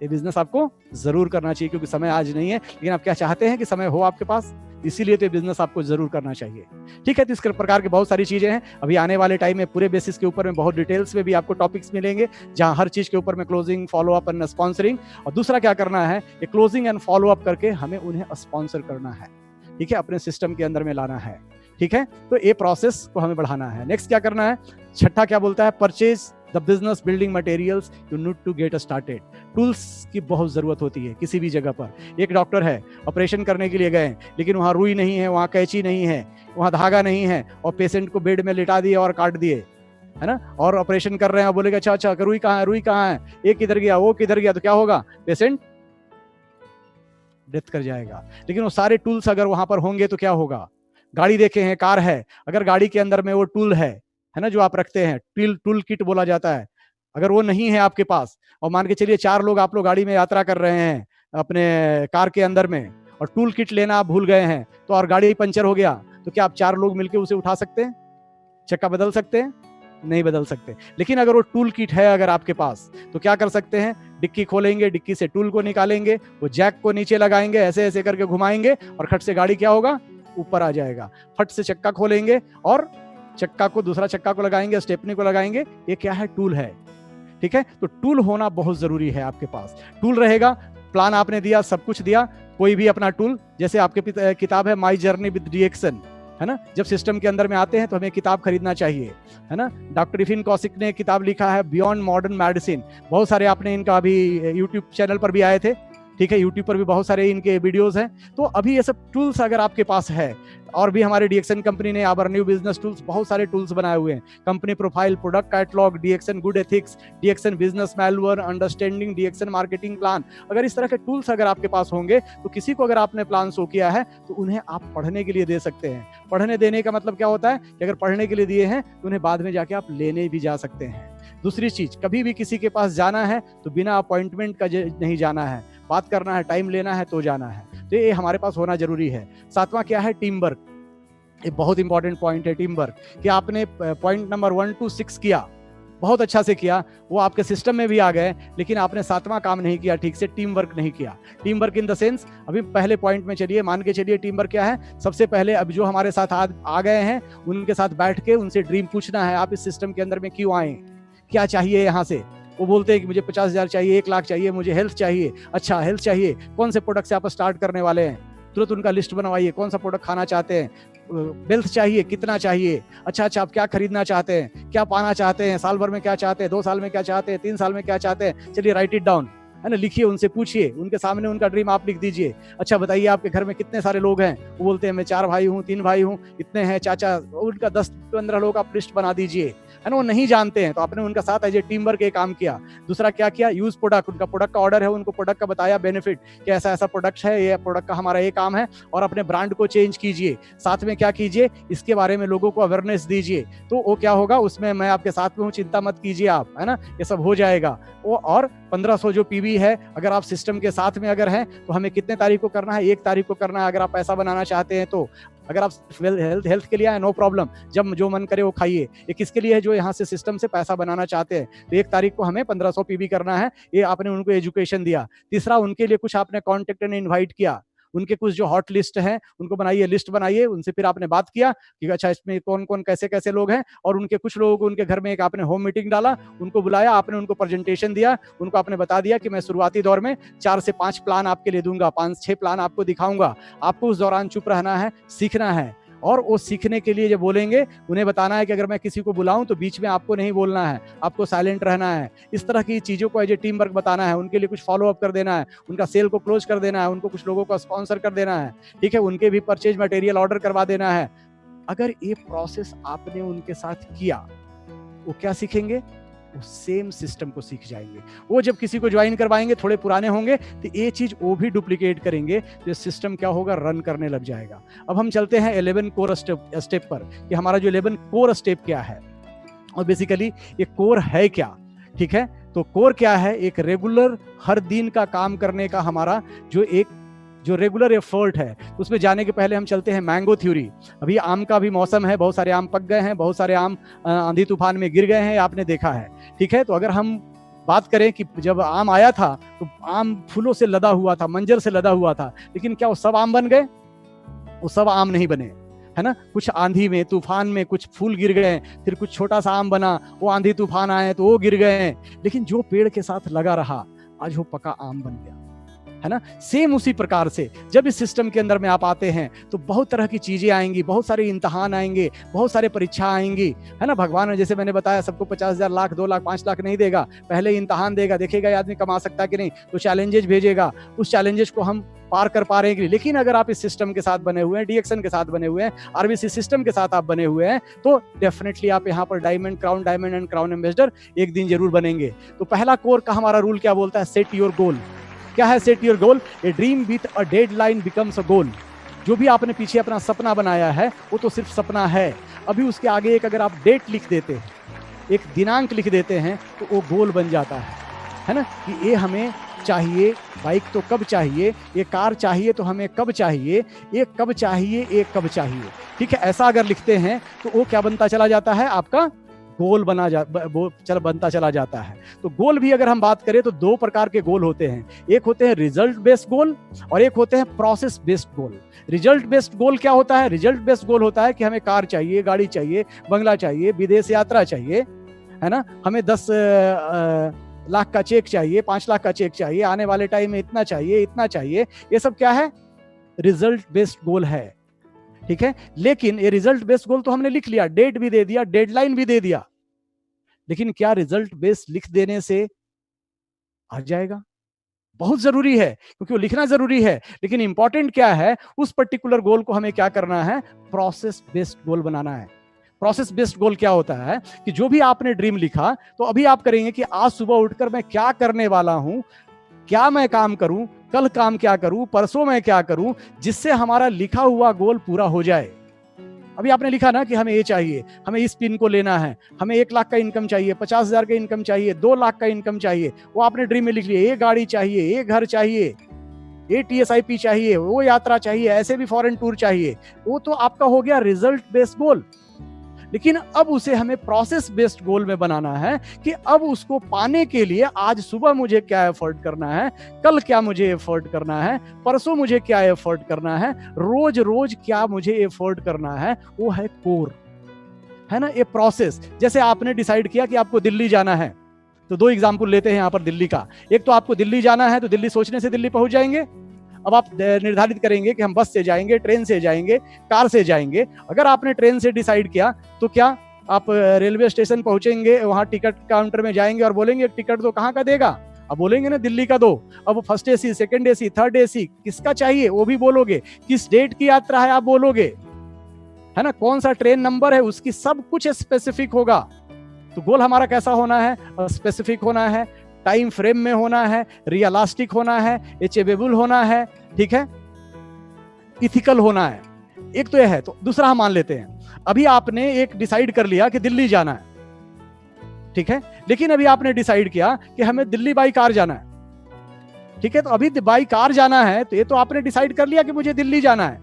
ये बिजनेस आपको जरूर करना चाहिए, क्योंकि समय आज नहीं है, लेकिन आप क्या चाहते हैं कि समय हो आपके पास, इसीलिए तो ये बिजनेस आपको जरूर करना चाहिए, ठीक है। तो इस प्रकार के बहुत सारी चीजें हैं। अभी आने वाले टाइम में पूरे बेसिस के ऊपर में बहुत डिटेल्स में भी आपको टॉपिक्स मिलेंगे, जहां हर चीज के ऊपर में closing, follow up and sponsoring, और दूसरा क्या करना है, ये क्लोजिंग एंड फॉलो अप करके हमें उन्हें स्पॉन्सर करना है, ठीक है, अपने सिस्टम के अंदर में लाना है, ठीक है। तो ये प्रोसेस को हमें बढ़ाना है। नेक्स्ट क्या करना है, छठा क्या बोलता है, purchase the business building materials you need to get started. Tools की बहुत जरूरत होती है किसी भी जगह पर। एक डॉक्टर है, ऑपरेशन करने के लिए गए, लेकिन वहाँ रुई नहीं है, वहाँ कैंची नहीं है, वहाँ धागा नहीं है, और पेशेंट को बेड में लिटा दिए और काट दिए, है ना, और ऑपरेशन कर रहे हैं, बोलेगा अच्छा अच्छा रुई कहाँ है, रुई कहाँ है, एक किधर गया, वो किधर गया, तो क्या होगा, पेशेंट डेथ कर जाएगा। लेकिन वो सारे टूल्स अगर वहां पर होंगे तो क्या होगा, गाड़ी देखे हैं, कार है, अगर गाड़ी के अंदर में वो टूल है ना, जो आप रखते हैं, टूल किट बोला जाता है, अगर वो नहीं है आपके पास, और मान के चलिए 4 लोग आप लोग गाड़ी में यात्रा कर रहे हैं अपने कार के अंदर में, और टूल किट लेना आप भूल गए हैं, तो और गाड़ी पंचर हो गया, तो क्या आप 4 लोग मिलकर उसे उठा सकते हैं, चक्का बदल सकते हैं, नहीं बदल सकते। लेकिन अगर वो टूल किट है अगर आपके पास, तो क्या कर सकते हैं, डिक्की खोलेंगे, डिक्की से टूल को निकालेंगे, वो जैक को नीचे लगाएंगे, ऐसे ऐसे करके घुमाएंगे, और खट से गाड़ी क्या होगा, ऊपर आ जाएगा। फट से चक्का खोलेंगे और चक्का को, दूसरा चक्का को लगाएंगे, स्टेपनी को लगाएंगे, ये क्या है, टूल है, ठीक है। तो टूल होना बहुत जरूरी है आपके पास। टूल रहेगा, प्लान आपने दिया, सब कुछ दिया, कोई भी अपना टूल, जैसे आपके किताब है माई जर्नी विद डीएक्सन, है ना, जब सिस्टम के अंदर में आते हैं तो हमें किताब खरीदना चाहिए, है ना। डॉक्टर इफिन कौशिक ने किताब लिखा है बियॉन्ड मॉडर्न मेडिसिन, बहुत सारे आपने इनका अभी यूट्यूब चैनल पर भी आए थे, ठीक है, यूट्यूब पर भी बहुत सारे इनके वीडियोस हैं। तो अभी ये सब टूल्स अगर आपके पास है, और भी हमारे डीएक्सन कंपनी ने आवर न्यू बिजनेस टूल्स बहुत सारे टूल्स बनाए हुए हैं, company profile, product catalogue, DXN good ethics, DXN business manual, understanding DXN marketing plan. अगर इस तरह के टूल्स अगर आपके पास होंगे तो किसी को अगर आपने प्लान शो किया है तो उन्हें आप पढ़ने के लिए दे सकते हैं। पढ़ने देने का मतलब क्या होता है कि अगर पढ़ने के लिए दिए हैं तो उन्हें बाद में जाके आप लेने भी जा सकते हैं। दूसरी चीज, कभी भी किसी के पास जाना है तो बिना अपॉइंटमेंट का नहीं जाना है, बात करना है, टाइम लेना है तो जाना है। तो ये हमारे पास होना जरूरी है। सातवां क्या है? Team work. ये बहुत इंपॉर्टेंट पॉइंट है, टीम वर्क। कि आपने पॉइंट नंबर 1 to 6 किया, बहुत अच्छा से किया, वो आपके सिस्टम में भी आ गए, लेकिन आपने सातवां काम नहीं किया ठीक से, टीम वर्क नहीं किया। Team work in the sense, अभी पहले पॉइंट में चलिए, मान के चलिए टीम वर्क क्या है। सबसे पहले अब जो हमारे साथ आ गए हैं उनके साथ बैठ के उनसे ड्रीम पूछना है, आप इस सिस्टम के अंदर में क्यों आए, क्या चाहिए यहाँ से। वो बोलते हैं कि मुझे 50,000 चाहिए, 1 लाख चाहिए, मुझे हेल्थ चाहिए। अच्छा, हेल्थ चाहिए, कौन से प्रोडक्ट से आप स्टार्ट करने वाले हैं? तुरंत उनका लिस्ट बनवाइए, कौन सा प्रोडक्ट खाना चाहते हैं। वेल्थ चाहिए, कितना चाहिए। अच्छा, आप क्या खरीदना चाहते हैं, क्या पाना चाहते हैं, साल भर में क्या चाहते हैं, 2 साल में क्या चाहते हैं, 3 साल में क्या चाहते हैं। चलिए राइट इट डाउन, है ना, लिखिए, उनसे पूछिए, उनके सामने उनका ड्रीम आप लिख दीजिए। अच्छा बताइए आपके घर में कितने सारे लोग हैं। वो बोलते हैं मैं 4 भाई हूँ, 3 भाई हूँ, इतने हैं चाचा। उनका 10-15 लोग आप लिस्ट बना दीजिए, है ना। वो नहीं जानते हैं तो आपने उनका साथ एज ए टीम वर्क ये काम किया। दूसरा क्या किया? Use product. उनका प्रोडक्ट का ऑर्डर है, उनको प्रोडक्ट का बताया बेनिफिट कि ऐसा ऐसा प्रोडक्ट है, ये प्रोडक्ट का हमारा ये काम है, और अपने ब्रांड को चेंज कीजिए। साथ में क्या कीजिए? इसके बारे में लोगों को अवेयरनेस दीजिए। तो वो क्या होगा, उसमें मैं आपके साथ में हूँ, चिंता मत कीजिए आप, है ना, ये सब हो जाएगा। वो और 1500 जो पीवी है, अगर आप सिस्टम के साथ में अगर हैं तो हमें कितने तारीख को करना है? 1 तारीख को करना है। अगर आप पैसा बनाना चाहते हैं तो, अगर आप हेल्थ के लिए आए, नो प्रॉब्लम, जब जो मन करे वो खाइए। ये किसके लिए है? जो यहाँ से सिस्टम से पैसा बनाना चाहते हैं। तो 1 तारीख को हमें 1500 पीवी करना है। ये आपने उनको एजुकेशन दिया। तीसरा, उनके लिए कुछ आपने कॉन्टेक्ट एंड इन्वाइट किया। उनके कुछ जो हॉट लिस्ट है उनको बनाइए, लिस्ट बनाइए, उनसे फिर आपने बात किया कि अच्छा इसमें कौन कौन कैसे कैसे लोग हैं, और उनके कुछ लोगों को उनके घर में एक आपने होम मीटिंग डाला, उनको बुलाया, आपने उनको प्रेजेंटेशन दिया, उनको आपने बता दिया कि मैं शुरुआती दौर में 4 से 5 प्लान आपके लिए दूंगा, 5-6 प्लान आपको दिखाऊंगा। आपको उस दौरान चुप रहना है, सीखना है। और वो सीखने के लिए जो बोलेंगे उन्हें बताना है कि अगर मैं किसी को बुलाऊं तो बीच में आपको नहीं बोलना है, आपको साइलेंट रहना है। इस तरह की चीजों को एज ए टीम वर्क बताना है, उनके लिए कुछ फॉलो अप कर देना है, उनका सेल को क्लोज कर देना है, उनको कुछ लोगों को स्पॉन्सर कर देना है, ठीक है, उनके भी परचेज मटेरियल ऑर्डर करवा देना है। अगर ये प्रोसेस आपने उनके साथ किया, वो क्या सीखेंगे? वो सेम सिस्टम को सीख जाएंगे। वो जब किसी को ज्वाइन करवाएंगे, थोड़े पुराने होंगे, तो ये चीज वो भी डुप्लीकेट करेंगे, तो सिस्टम क्या होगा? रन करने लग जाएगा। अब हम चलते हैं 11 कोर स्टेप पर कि हमारा जो 11 कोर स्टेप क्या है, और बेसिकली ये कोर है क्या, ठीक है। तो कोर क्या है? एक रेगुलर हर दिन का काम करने का हमारा जो रेगुलर एफर्ट है। उसमें जाने के पहले हम चलते हैं मैंगो थ्योरी। अभी आम का भी मौसम है, बहुत सारे आम पक गए हैं, बहुत सारे आम आंधी तूफान में गिर गए हैं, आपने देखा है, ठीक है। तो अगर हम बात करें कि जब आम आया था तो आम फूलों से लदा हुआ था, मंजर से लदा हुआ था, लेकिन क्या वो सब आम बन गए? वो सब आम नहीं बने, है ना। कुछ आंधी में, तूफान में कुछ फूल गिर गए, फिर कुछ छोटा सा आम बना, वो आंधी तूफान आए तो वो गिर गए, लेकिन जो पेड़ के साथ लगा रहा आज वो पका आम बन गया, है ना। सेम उसी प्रकार से जब इस सिस्टम के अंदर में आप आते हैं तो बहुत तरह की चीजें आएंगी, बहुत सारे इम्तिहान आएंगे, बहुत सारे परीक्षा आएंगी, है ना। भगवान ने जैसे मैंने बताया सबको 50,000, लाख, 2 लाख, 5 लाख नहीं देगा, पहले इम्तिहान देगा, देखेगा ये आदमी कमा सकता है कि नहीं, तो चैलेंजेस भेजेगा, उस चैलेंजेस को हम पार कर पा रहे हैं कि नहीं। लेकिन अगर आप इस सिस्टम के साथ बने हुए हैं, डीएक्सन के साथ बने हुए हैं, आरबीसी सिस्टम के साथ आप बने हुए हैं, तो डेफिनेटली आप यहाँ पर डायमंड एंड क्राउन एम्बेसडर एक दिन जरूर बनेंगे। तो पहला कोर का हमारा रूल क्या बोलता है? Set your goal. क्या है set your goal? A dream with a deadline becomes a goal. जो भी आपने पीछे अपना सपना बनाया है वो तो सिर्फ सपना है, अभी उसके आगे एक अगर आप डेट लिख देते हैं, एक दिनांक लिख देते हैं, तो वो गोल बन जाता है ना। कि ये हमें चाहिए, बाइक तो कब चाहिए, ये कार चाहिए तो हमें कब चाहिए, ये कब चाहिए, ये कब चाहिए, ठीक है। ऐसा अगर लिखते हैं तो वो क्या बनता चला जाता है? आपका गोल बनता चला जाता है। तो गोल भी अगर हम बात करें तो 2 प्रकार के गोल होते हैं, एक होते हैं रिजल्ट बेस्ड गोल और एक होते हैं process based goal. Result based goal क्या होता है? रिजल्ट बेस्ड गोल होता है कि हमें कार चाहिए, गाड़ी चाहिए, बंगला चाहिए, विदेश यात्रा चाहिए, है ना, हमें 10 लाख का चेक चाहिए, 5 लाख का चेक चाहिए, आने वाले टाइम में इतना चाहिए, इतना चाहिए। ये सब क्या है? रिजल्ट बेस्ड गोल है, ठीक है। लेकिन ये रिजल्ट बेस्ड गोल तो हमने लिख लिया, डेट भी दे दिया, डेडलाइन भी दे दिया, लेकिन क्या रिजल्ट बेस्ड लिख देने से आ जाएगा? बहुत जरूरी है, क्योंकि वो लिखना जरूरी है, लेकिन इंपॉर्टेंट क्या है, उस पर्टिकुलर गोल को हमें क्या करना है, प्रोसेस बेस्ड गोल बनाना है। प्रोसेस बेस्ड गोल क्या होता है कि जो भी आपने ड्रीम लिखा, तो अभी आप करेंगे कि आज सुबह उठकर मैं क्या करने वाला हूं, क्या मैं काम करूं, कल काम क्या करूं, परसों मैं क्या करूं, जिससे हमारा लिखा हुआ गोल पूरा हो जाए। अभी आपने लिखा ना कि हमें ये चाहिए, हमें इस पिन को लेना है, हमें 1 लाख का इनकम चाहिए, 50,000 का इनकम चाहिए, 2 लाख का इनकम चाहिए, वो आपने ड्रीम में लिख लिया। ये गाड़ी चाहिए, ये घर चाहिए, ये TSIP चाहिए, वो यात्रा चाहिए, ऐसे भी फॉरेन टूर चाहिए, वो तो आपका हो गया रिजल्ट बेस्ड गोल। लेकिन अब उसे हमें प्रोसेस बेस्ड गोल में बनाना है कि अब उसको पाने के लिए आज सुबह मुझे क्या एफर्ट करना है, कल क्या मुझे एफर्ट करना है, परसों मुझे क्या एफर्ट करना है, रोज रोज क्या मुझे एफर्ट करना है। वो है कोर, है ना, ये प्रोसेस। जैसे आपने डिसाइड किया कि आपको दिल्ली जाना है, तो 2 एग्जाम्पल लेते हैं यहाँ पर दिल्ली का। एक तो आपको दिल्ली जाना है, तो दिल्ली सोचने से दिल्ली पहुंच जाएंगे। अब आप निर्धारित करेंगे कि हम बस से जाएंगे, ट्रेन से जाएंगे, कार से जाएंगे। अगर आपने ट्रेन से डिसाइड किया, तो क्या आप रेलवे स्टेशन पहुंचेंगे, वहां टिकट काउंटर में जाएंगे और बोलेंगे टिकट दो, कहाँ का देगा? अब बोलेंगे ना दिल्ली का दो। अब first AC, second AC, third AC किसका चाहिए वो भी बोलोगे, किस डेट की यात्रा है आप बोलोगे, है ना, कौन सा ट्रेन नंबर है, उसकी सब कुछ स्पेसिफिक होगा। तो गोल हमारा कैसा होना है, स्पेसिफिक होना है, टाइम फ्रेम में होना है, रियलिस्टिक होना है, अचीवेबल होना है, ठीक है, इथिकल होना है। एक तो यह है। तो दूसरा हम मान लेते हैं, अभी आपने एक डिसाइड कर लिया कि दिल्ली जाना है, ठीक है, लेकिन अभी आपने डिसाइड किया कि हमें दिल्ली बाई कार जाना है, ठीक है। तो अभी बाई कार जाना है, तो ये तो आपने डिसाइड कर लिया कि मुझे दिल्ली जाना है,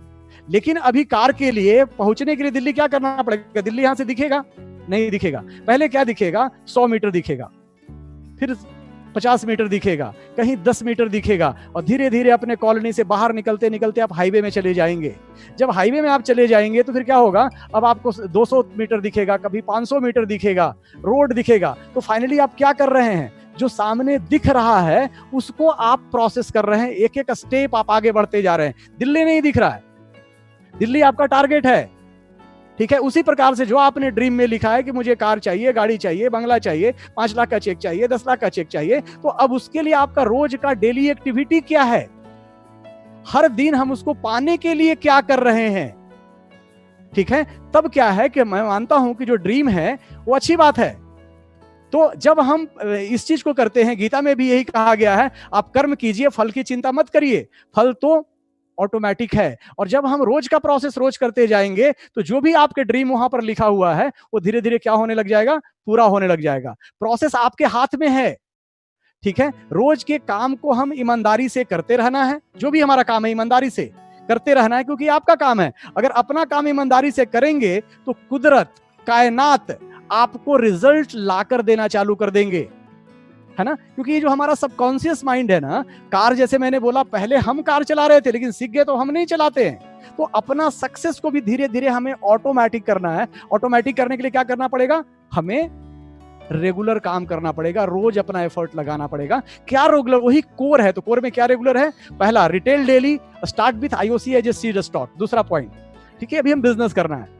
लेकिन अभी कार के लिए पहुंचने के लिए दिल्ली क्या करना पड़ेगा? दिल्ली यहां से दिखेगा? नहीं दिखेगा। पहले क्या दिखेगा? 100 मीटर दिखेगा, फिर 50 मीटर दिखेगा, कहीं 10 मीटर दिखेगा, और धीरे धीरे अपने कॉलोनी से बाहर निकलते निकलते आप हाईवे में चले जाएंगे। जब हाईवे में आप चले जाएंगे तो फिर क्या होगा? अब आपको 200 मीटर दिखेगा, कभी 500 मीटर दिखेगा, रोड दिखेगा। तो फाइनली आप क्या कर रहे हैं? जो सामने दिख रहा है उसको आप प्रोसेस कर रहे हैं, एक एक स्टेप आप आगे बढ़ते जा रहे हैं। दिल्ली नहीं दिख रहा है, दिल्ली आपका टारगेट है, ठीक है। उसी प्रकार से जो आपने ड्रीम में लिखा है कि मुझे कार चाहिए, गाड़ी चाहिए, बंगला चाहिए, 5 लाख का चेक चाहिए, 10 लाख का चेक चाहिए, तो अब उसके लिए आपका रोज का डेली एक्टिविटी क्या है? हर दिन हम उसको पाने के लिए क्या कर रहे हैं, ठीक है। तब क्या है कि मैं मानता हूं कि जो ड्रीम है वो अच्छी बात है। तो जब हम इस चीज को करते हैं, गीता में भी यही कहा गया है, आप कर्म कीजिए, फल की चिंता मत करिए, फल तो ऑटोमेटिक है। और जब हम रोज का प्रोसेस रोज करते जाएंगे, तो जो भी आपके ड्रीम वहां पर लिखा हुआ है वो धीरे धीरे क्या होने लग जाएगा? पूरा होने लग जाएगा। प्रोसेस आपके हाथ में है, ठीक है। रोज के काम को हम ईमानदारी से करते रहना है, जो भी हमारा काम है ईमानदारी से करते रहना है, क्योंकि आपका काम है। अगर अपना काम ईमानदारी से करेंगे तो कुदरत, कायनात आपको रिजल्ट लाकर देना चालू कर देंगे, है ना। क्योंकि ये जो हमारा सबकॉन्शियस माइंड है ना, कार जैसे मैंने बोला, पहले हम कार चला रहे थे लेकिन सीख गए तो हम नहीं चलाते हैं। तो अपना सक्सेस को भी धीरे धीरे हमें ऑटोमेटिक करना है। ऑटोमेटिक करने के लिए क्या करना पड़ेगा? हमें रेगुलर काम करना पड़ेगा, रोज अपना एफर्ट लगाना पड़ेगा। क्या रेगुलर? वही कोर है। तो कोर में क्या रेगुलर है? पहला, retail daily, start with IOC as a seed stock. दूसरा पॉइंट, ठीक है, अभी हम बिजनेस करना है।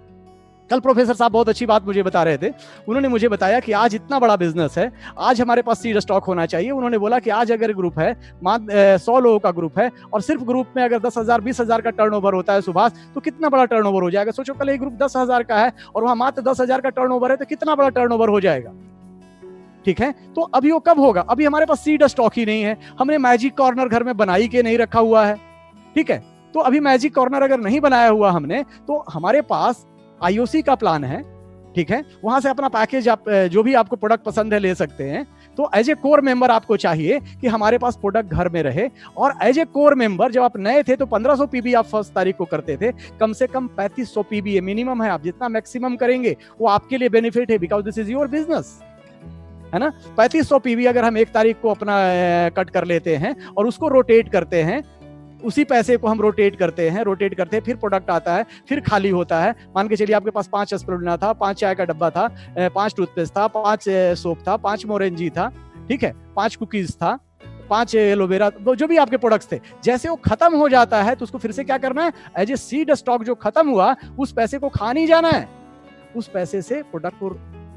कल प्रोफेसर साहब बहुत अच्छी बात मुझे बता रहे थे। उन्होंने मुझे बताया कि आज इतना बड़ा बिजनेस है, आज हमारे पास सीड स्टॉक होना चाहिए। उन्होंने बोला कि आज अगर ग्रुप है, 100 लोगों का ग्रुप है, और सिर्फ ग्रुप में अगर 10,000 20,000 का टर्नओवर होता है सुभाष, तो कितना बड़ा टर्नओवर हो जाएगा? सोचो, कल एक ग्रुप 10,000 का है और वहां मात्र 10,000 का टर्नओवर है, तो कितना बड़ा टर्नओवर हो जाएगा, ठीक है। तो अभी वो कब होगा? अभी हमारे पास सीड स्टॉक ही नहीं है, हमने मैजिक कॉर्नर घर में बनाई के नहीं रखा हुआ है, ठीक है। तो अभी मैजिक कॉर्नर अगर नहीं बनाया हुआ हमने, तो हमारे पास IOC का प्लान है, ठीक है। वहां से अपना पैकेज आप जो भी आपको प्रोडक्ट पसंद है ले सकते हैं। तो एज ए कोर मेंबर आपको चाहिए कि हमारे पास प्रोडक्ट घर में रहे। और एज ए कोर मेंबर जब आप नए थे तो 1500 PB आप फर्स्ट तारीख को करते थे, कम से कम 3500 PB मिनिमम है। आप जितना मैक्सिमम करेंगे वो आपके लिए बेनिफिट है, because this is your business, है ना। 3500 PB अगर हम 1 तारीख को अपना कट कर लेते हैं और उसको रोटेट करते हैं, उसी पैसे को हम रोटेट करते हैं, फिर प्रोडक्ट आता है, फिर खाली होता है। मान के चलिए आपके पास 5 स्प्रुलिना था, 5 चाय का डब्बा था, 5 टूथपेस्ट था, 5 सोप था, 5 मोरेंजी था, ठीक है, 5 कुकीज था, 5 एलोवेरा, जो भी आपके प्रोडक्ट्स थे। जैसे वो खत्म हो जाता है तो उसको फिर से क्या करना है? एज ए सीड स्टॉक जो खत्म हुआ, उस पैसे को खा नहीं जाना है, उस पैसे से प्रोडक्ट को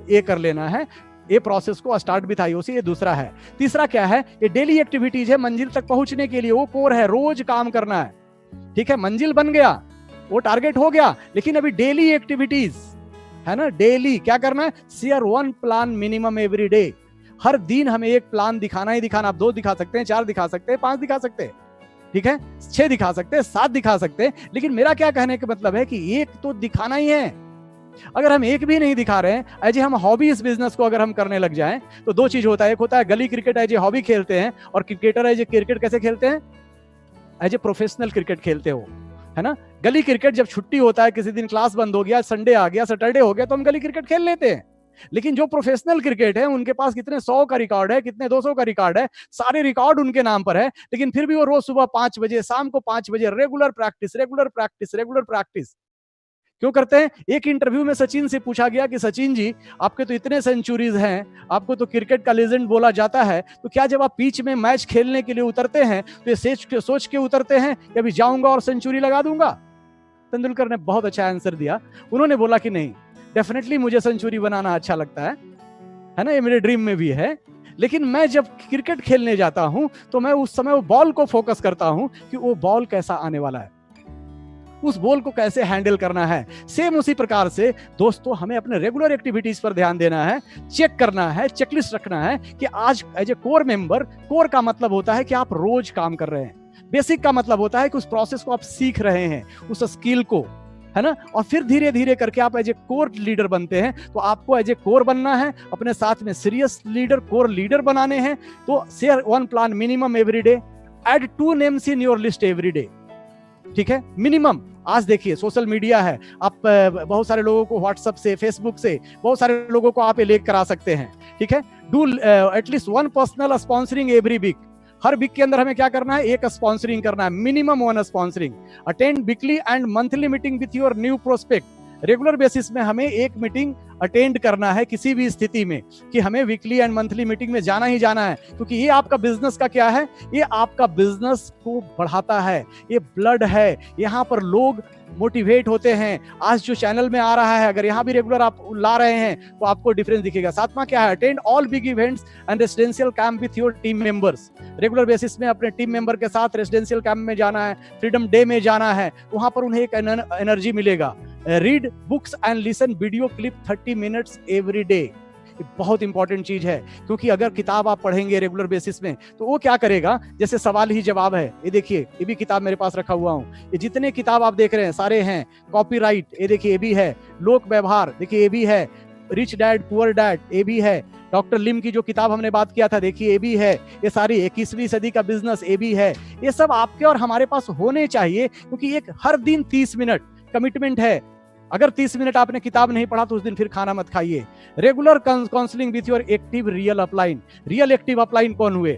ये कर लेना है, ये प्रोसेस को स्टार्ट भी था IOC, ये दूसरा है। तीसरा क्या है, ये डेली एक्टिविटीज है मंजिल तक पहुंचने के लिए, वो कोर है, रोज काम करना है, ठीक है। मंजिल बन गया, वो टारगेट हो गया, लेकिन अभी डेली एक्टिविटीज है ना, डेली क्या करना है, share 1 plan minimum every day. हर दिन हमें एक प्लान दिखाना ही दिखाना। आप 2 दिखा सकते हैं, 4 दिखा सकते हैं, 5 दिखा सकते हैं, ठीक है, 6 दिखा सकते हैं, 7 दिखा सकते हैं, लेकिन मेरा क्या कहने का मतलब है कि एक तो दिखाना ही है। अगर हम एक भी नहीं दिखा रहे हैं, एज हम हॉबी इस बिजनेस को अगर हम करने लग जाएं, तो 2 चीज होता है। एक होता है गली क्रिकेट एज हॉबी खेलते हैं, और क्रिकेटर एज क्रिकेट कैसे खेलते हैं, एज ए प्रोफेशनल क्रिकेट खेलते हो, है ना। गली क्रिकेट जब छुट्टी होता है, किसी दिन क्लास बंद हो गया, संडे आ गया, सैटरडे हो गया, तो हम गली क्रिकेट खेल लेते हैं। लेकिन जो प्रोफेशनल क्रिकेट है, उनके पास कितने 100 का रिकॉर्ड है, कितने 200 का रिकॉर्ड है, सारे रिकॉर्ड उनके नाम पर है, लेकिन फिर भी वो रोज सुबह 5 बजे, शाम को 5 बजे regular practice, regular practice, regular practice क्यों करते हैं। एक इंटरव्यू में सचिन से पूछा गया कि सचिन जी, आपके तो इतने सेंचुरीज हैं, आपको तो क्रिकेट का लेजेंड बोला जाता है, तो क्या जब आप पिच में मैच खेलने के लिए उतरते हैं तो ये सोच के उतरते हैं कि अभी जाऊंगा और सेंचुरी लगा दूंगा। तेंदुलकर ने बहुत अच्छा आंसर दिया। उन्होंने बोला कि नहीं, डेफिनेटली मुझे सेंचुरी बनाना अच्छा लगता है ना, ये मेरे ड्रीम में भी है, लेकिन मैं जब क्रिकेट खेलने जाता हूं तो मैं उस समय वो बॉल को फोकस करता हूं कि वो बॉल कैसा आने वाला है, उस बॉल को कैसे हैंडल करना है। सेम उसी प्रकार से दोस्तों, हमें अपने रेगुलर एक्टिविटीज पर ध्यान देना है, चेक करना है, चेकलिस्ट रखना है कि आज as a core member, core का मतलब होता है कि आप रोज काम कर रहे हैं, बेसिक का मतलब होता है कि उस प्रोसेस को आप सीख रहे हैं, उस स्किल को, है ना, और फिर धीरे धीरे करके आप एज ए कोर लीडर बनते हैं। तो आपको एज ए कोर बनना है, अपने साथ में सीरियस लीडर, कोर लीडर बनाने हैं, तो share 1 plan minimum every day, add 2 names in your list every day, ठीक है, मिनिमम। आज देखिए सोशल मीडिया है, आप बहुत सारे लोगों को व्हाट्सएप से, फेसबुक से, बहुत सारे लोगों को आप लेक करा सकते हैं, ठीक है। Do at least 1 personal sponsoring every week. हर वीक के अंदर हमें क्या करना है, एक स्पॉन्सरिंग करना है, minimum 1 sponsoring. Attend weekly and monthly meeting with your new prospect. Regular basis में हमें एक मीटिंग अटेंड करना है किसी भी स्थिति में, कि हमें वीकली एंड मंथली मीटिंग में जाना ही जाना है, क्योंकि ये आपका बिजनेस का क्या है, ये आपका बिजनेस को बढ़ाता है, ये ब्लड है, यहाँ पर लोग मोटिवेट होते हैं। आज जो चैनल में आ रहा है, अगर यहाँ भी रेगुलर आप ला रहे हैं तो आपको डिफरेंस दिखेगा। 7वां क्या है, attend all big events and residential camp with your team members. Regular basis में अपने टीम मेंबर के साथ रेसिडेंशियल कैंप में जाना है, फ्रीडम डे में जाना है, वहां पर उन्हें एक एनर्जी मिलेगा। Read books and listen video clip 30 minutes every day. बहुत इंपॉर्टेंट चीज है, क्योंकि अगर किताब आप पढ़ेंगे रेगुलर बेसिस में तो वो क्या करेगा, जैसे सवाल ही जवाब है। ये देखिए, ये भी किताब मेरे पास रखा हुआ हूँ, ये जितने किताब आप देख रहे हैं सारे हैं। कॉपीराइट, ये देखिए ये भी है। लोक व्यवहार, देखिए ये भी है। रिच डैड पुअर डैड, ये भी है। डॉक्टर लिम की जो किताब हमने बात किया था, देखिए ये भी है। ये सारी 21वीं सदी का बिजनेस, ये भी है। ये सब आपके और हमारे पास होने चाहिए, क्योंकि एक हर दिन 30 मिनट कमिटमेंट है। अगर 30 मिनट आपने किताब नहीं पढ़ा तो उस दिन फिर खाना मत खाइए। Regular counselling with your active real upline. Real active upline कौन हुए?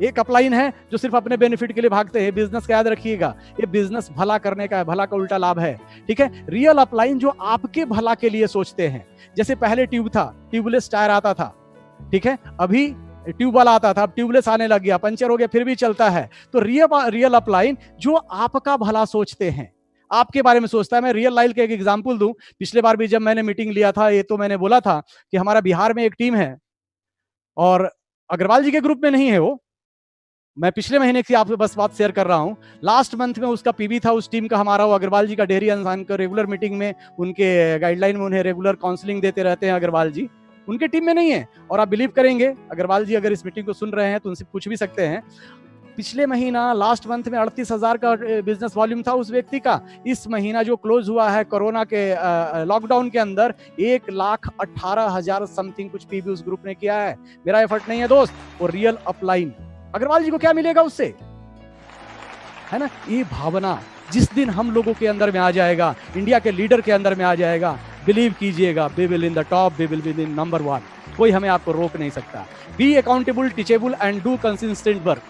एक अपलाइन है जो सिर्फ अपने बेनिफिट के लिए भागते हैं। बिजनेस का याद रखिएगा, ये बिजनेस भला करने का है, भला का उल्टा लाभ है, ठीक है। रियल अपलाइन जो आपके भला के लिए सोचते हैं। जैसे पहले ट्यूब था, ट्यूबलेस टायर आता था, ठीक है, अभी ट्यूबवेल आता था, अब ट्यूबलेस आने लग गया, पंचर हो गया फिर भी चलता है। तो रियल अपलाइन जो आपका भला सोचते हैं, आपके बारे में सोचता है। मैं रियल लाइफ का एक एग्जांपल दूं। पिछले बार भी जब मैंने मीटिंग लिया था, ये तो मैंने बोला था कि हमारा बिहार में एक टीम है और अग्रवाल जी के ग्रुप में नहीं है वो। मैं पिछले महीने की आपसे बस बात शेयर कर रहा हूं। लास्ट मंथ में उसका पीबी था उस टीम का हमारा, वो अग्रवाल जी का डेयरी इंसान का रेगुलर मीटिंग में, उनके गाइडलाइन में उन्हें रेगुलर काउंसलिंग देते रहते हैं अग्रवाल जी। उनके टीम में नहीं है। और आप बिलीव करेंगे, अग्रवाल जी अगर इस मीटिंग को सुन रहे हैं तो उनसे पूछ भी सकते हैं। पिछले महीना लास्ट मंथ में 38,000 का बिजनेस वॉल्यूम था उस व्यक्ति का। इस महीना जो क्लोज हुआ है कोरोना के लॉकडाउन के अंदर, 1,18,000 समथिंग कुछ पीबी उस ग्रुप ने किया है। मेरा एफर्ट नहीं है दोस्त, वो रियल अपलाइन। अग्रवाल जी को क्या मिलेगा उससे, है ना? ये भावना जिस दिन हम लोगों के अंदर में आ जाएगा, इंडिया के लीडर के अंदर में आ जाएगा, बिलीव कीजिएगा, we will in the top, we will be in number 1। कोई हमें आपको रोक नहीं सकता। Be accountable, teachable and do consistent work,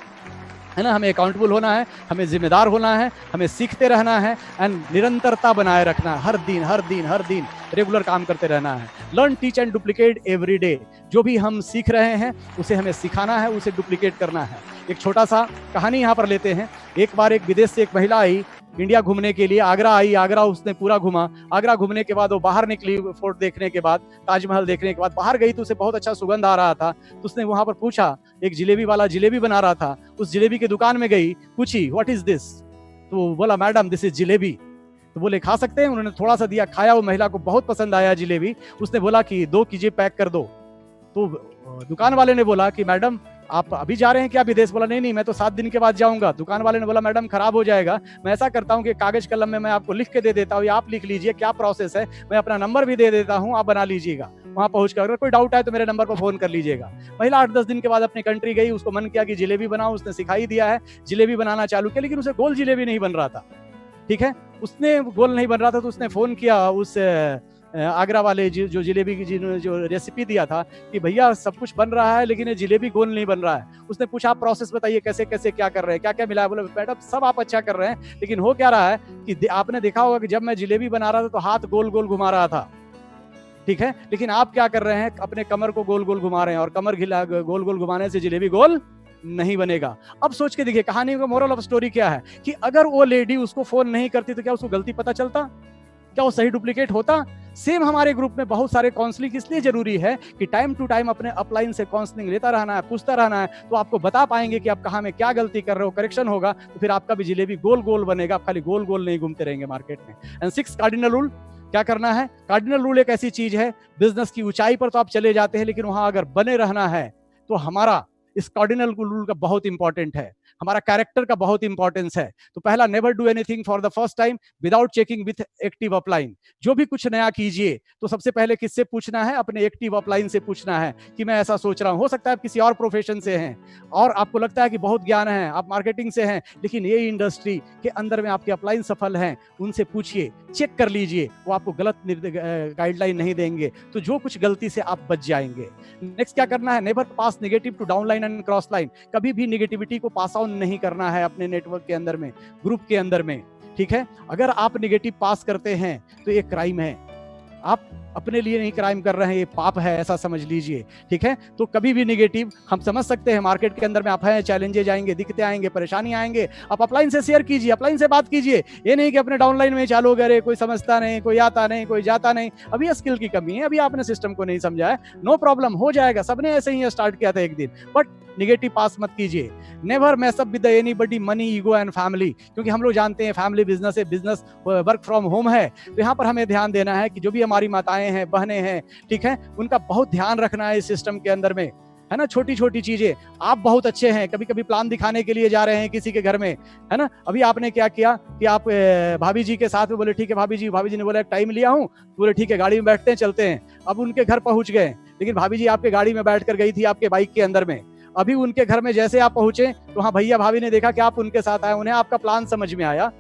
है ना। हमें अकाउंटेबल होना है, हमें जिम्मेदार होना है, हमें सीखते रहना है एंड निरंतरता बनाए रखना है। हर दिन रेगुलर काम करते रहना है। Learn, teach and duplicate every day. जो भी हम सीख रहे हैं उसे हमें सिखाना है, उसे डुप्लीकेट करना है। एक छोटा सा कहानी यहाँ पर लेते हैं। एक बार एक विदेश से एक महिला आई, इंडिया घूमने के लिए। आगरा आई, आगरा उसने पूरा घूमा। आगरा घूमने के बाद वो बाहर निकली, फोर्ट देखने के बाद, ताजमहल देखने के बाद बाहर गई तो उसे बहुत अच्छा सुगंध आ रहा था। तो उसने वहां पर पूछा, एक जिलेबी वाला जिलेबी बना रहा था, उस जिलेबी की दुकान में गई, पूछी व्हाट इज दिस, तो बोला मैडम दिस इज जिलेबी। तो बोले खा सकते हैं? उन्होंने थोड़ा सा दिया, खाया, वो महिला को बहुत पसंद आया जिलेबी। उसने बोला कि 2 कीजिए, पैक कर दो। तो दुकान वाले ने बोला कि मैडम आप अभी जा रहे हैं क्या विदेश? बोला नहीं नहीं, मैं तो 7 दिन के बाद जाऊंगा। दुकान वाले ने बोला मैडम खराब हो जाएगा, मैं ऐसा करता हूं कि कागज कलम में मैं आपको लिख के दे देता हूं, या आप लिख लीजिए क्या प्रोसेस है, मैं अपना नंबर भी दे देता हूं, आप बना लीजिएगा। वहां पहुंचकर अगर कोई डाउट आए तो मेरे नंबर पर फोन कर लीजिएगा। महिला 8-10 दिन के बाद अपनी कंट्री गई, उसको मन किया कि जिलेबी बनाओ, उसने सिखाई दिया है, जिलेबी बनाना चालू किया, लेकिन उसे गोल जिलेबी नहीं बन रहा था। ठीक है, उसने गोल नहीं बन रहा था तो उसने फोन किया उस आगरा वाले जो जिलेबी की जिन्होंने जो रेसिपी दिया था कि भैया सब कुछ बन रहा है लेकिन ये जिलेबी गोल नहीं बन रहा है। उसने पूछा आप प्रोसेस बताइए कैसे कैसे क्या कर रहे हैं, क्या क्या मिला है? बोले मैडम सब आप अच्छा कर रहे हैं, लेकिन हो क्या रहा है कि आपने देखा होगा कि जब मैं जिलेबी बना रहा था तो हाथ गोल गोल घुमा रहा था। ठीक है, लेकिन आप क्या कर रहे हैं, अपने कमर को गोल गोल घुमा रहे हैं, और कमर गोल गोल घुमाने से जिलेबी गोल नहीं बनेगा। अब सोच के देखिए कहानी का मोरल ऑफ स्टोरी क्या है कि अगर वो लेडी उसको फोन नहीं करती तो क्या उसको गलती पता चलता? क्या वो सही डुप्लीकेट होता? सेम हमारे ग्रुप में बहुत सारे काउंसलिंग इसलिए जरूरी है कि टाइम टू टाइम अपने अपलाइन से काउंसलिंग लेता रहना है, पूछता रहना है, तो आपको बता पाएंगे कि आप कहाँ में क्या गलती कर रहे हो, करेक्शन होगा, तो फिर आपका भी जिलेबी गोल गोल बनेगा, आप खाली गोल गोल नहीं घूमते रहेंगे मार्केट में। एंड 6 कार्डिनल रूल क्या करना है? कार्डिनल रूल एक ऐसी चीज है, बिजनेस की ऊंचाई पर तो आप चले जाते हैं लेकिन वहां अगर बने रहना है तो हमारा इस कार्डिनल रूल का बहुत इंपॉर्टेंट है, हमारा कैरेक्टर का बहुत इंपॉर्टेंस है। तो पहला, never do anything for the first time without checking with active upline. जो भी कुछ नया कीजिए तो सबसे पहले किससे पूछना है? अपने एक्टिव अपलाइन से पूछना है कि मैं ऐसा सोच रहा हूं। हो सकता है आप किसी और प्रोफेशन से हैं और आपको लगता है कि बहुत ज्ञान है, आप मार्केटिंग से हैं, लेकिन ये इंडस्ट्री के अंदर में आपके अपलाइन सफल हैं, उनसे पूछिए, चेक कर लीजिए, वो आपको गलत गाइडलाइन नहीं देंगे, तो जो कुछ गलती से आप बच जाएंगे। नेक्स्ट क्या करना है? Never pass negative to downline and cross line. कभी भी नेगेटिविटी को पास ऑन नहीं करना है अपने नेटवर्क के अंदर में, ग्रुप के अंदर में। ठीक है, अगर आप नेगेटिव पास करते हैं तो ये क्राइम है, आप अपने लिए नहीं क्राइम कर रहे हैं, ये पाप है, ऐसा समझ लीजिए। ठीक है, तो कभी भी नेगेटिव, हम समझ सकते हैं मार्केट के अंदर में आप हैं, चैलेंजेस आएंगे, दिक्कतें आएंगे, परेशानी आएंगे, आप अपलाइन से शेयर कीजिए, अपलाइन से बात कीजिए। ये नहीं कि अपने डाउनलाइन में चालू करे, कोई समझता नहीं, कोई आता नहीं, कोई जाता नहीं, अभी स्किल की कमी है, अभी आपने सिस्टम को नहीं समझा है, नो प्रॉब्लम, हो जाएगा, सबने ऐसे ही स्टार्ट किया था एक दिन, बट नेगेटिव पास मत कीजिए। Never mess up with anybody, money, ego and family, क्योंकि हम लोग जानते हैं फैमिली बिजनेस है, बिजनेस वर्क फ्रॉम होम है, तो यहाँ पर हमें ध्यान देना है कि जो भी हमारी माताएं हैं, बहनें हैं, ठीक है, उनका बहुत ध्यान रखना है इस सिस्टम के अंदर में, है ना। छोटी छोटी चीजें, आप बहुत अच्छे हैं, कभी कभी प्लान दिखाने के लिए जा रहे हैं किसी के घर में, है ना, अभी आपने क्या किया कि आप भाभी जी के साथ में बोले ठीक है भाभी जी ने बोला टाइम लिया हूँ, बोले ठीक है गाड़ी में बैठते हैं चलते हैं। अब उनके घर पहुंच गए, लेकिन भाभी जी आपके गाड़ी में बैठ कर गई थी आपके बाइक के अंदर में। अभी उनके घर में जैसे आप पहुंचे तो हाँ भैया भाभी ने देखा कि आप उनके साथ आए, उन्हें आपका प्लान समझ में आया,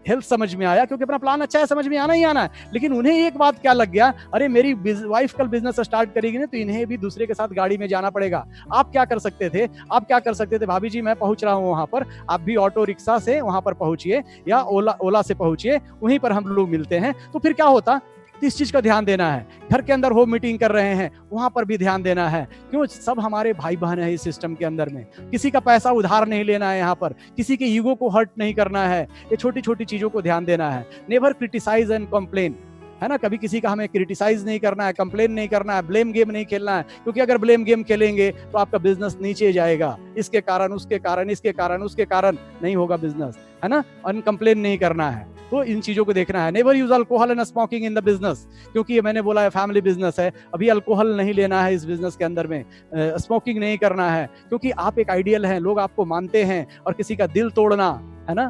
हेल्प समझ में आया, क्योंकि अपना प्लान अच्छा है, समझ में आना ही आना है, लेकिन उन्हें एक बात क्या लग गया, अरे मेरी वाइफ कल बिजनेस स्टार्ट करेगी ना तो इन्हें भी दूसरे के साथ गाड़ी में जाना पड़ेगा। आप क्या कर सकते थे? भाभी जी मैं पहुंच रहा हूं वहां पर, आप भी ऑटो रिक्शा से वहां पर पहुंचिए या ओला से पहुंचिए, वहीं पर हम लोग मिलते हैं। तो फिर क्या होता, इस चीज का ध्यान देना है। घर के अंदर होम मीटिंग कर रहे हैं, वहां पर भी ध्यान देना है, क्यों, सब हमारे भाई बहन है इस सिस्टम के अंदर में, किसी का पैसा उधार नहीं लेना है, यहाँ पर किसी के ईगो को हर्ट नहीं करना है, ये छोटी छोटी चीजों को ध्यान देना है। नेवर क्रिटिसाइज एंड कंप्लेन, है ना, कभी किसी का हमें क्रिटिसाइज नहीं करना है, कंप्लेन नहीं करना है, ब्लेम गेम नहीं खेलना है, क्योंकि अगर ब्लेम गेम खेलेंगे तो आपका बिजनेस नीचे जाएगा, इसके कारण उसके कारण इसके कारण उसके कारण नहीं होगा बिजनेस, है ना। कंप्लेन नहीं करना है, तो इन चीजों को देखना है। Never use alcohol and smoking in the business, क्योंकि ये मैंने बोला है फैमिली बिजनेस है, अभी अल्कोहल नहीं लेना है इस बिजनेस के अंदर में, स्मोकिंग नहीं करना है, क्योंकि आप एक आइडियल हैं, लोग आपको मानते हैं, और किसी का दिल तोड़ना, है ना,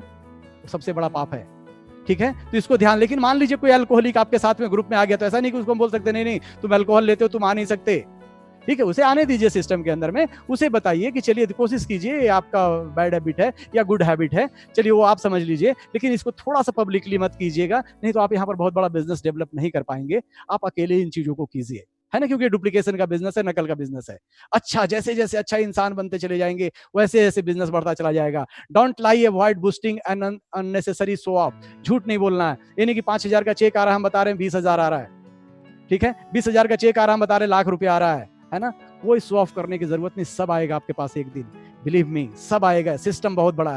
सबसे बड़ा पाप है। ठीक है, तो इसको ध्यान। लेकिन मान लीजिए कोई अल्कोहलिक आपके साथ में ग्रुप में आ गया, तो ऐसा नहीं कि उसको हम बोल सकते नहीं तुम अल्कोहल लेते हो, तुम आ नहीं सकते। ठीक है, उसे आने दीजिए सिस्टम के अंदर में, उसे बताइए कि चलिए कोशिश कीजिए, ये आपका बैड हैबिट है या गुड हैबिट है, चलिए वो आप समझ लीजिए, लेकिन इसको थोड़ा सा पब्लिकली मत कीजिएगा, नहीं तो आप यहाँ पर बहुत बड़ा बिजनेस डेवलप नहीं कर पाएंगे। आप अकेले इन चीजों को कीजिए, है ना, क्योंकि डुप्लीकेशन का बिजनेस है, नकल का बिजनेस है। अच्छा, जैसे जैसे अच्छा इंसान बनते चले जाएंगे वैसे जैसे बिजनेस बढ़ता चला जाएगा। Don't lie, avoid boosting and unnecessary show off. झूठ नहीं बोलना है, ये नहीं कि 5,000 का चेक आ रहा है हम बता रहे हैं 20,000 आ रहा है, ठीक है, 20,000 का चेक आ रहा है हम बता रहे हैं लाख रुपया आ रहा है ना। कोई शो ऑफ करने की जरूरत नहीं, सब आएगा आपके पास एक दिन, बिलीव मी, सब आएगा, सिस्टम बहुत बड़ा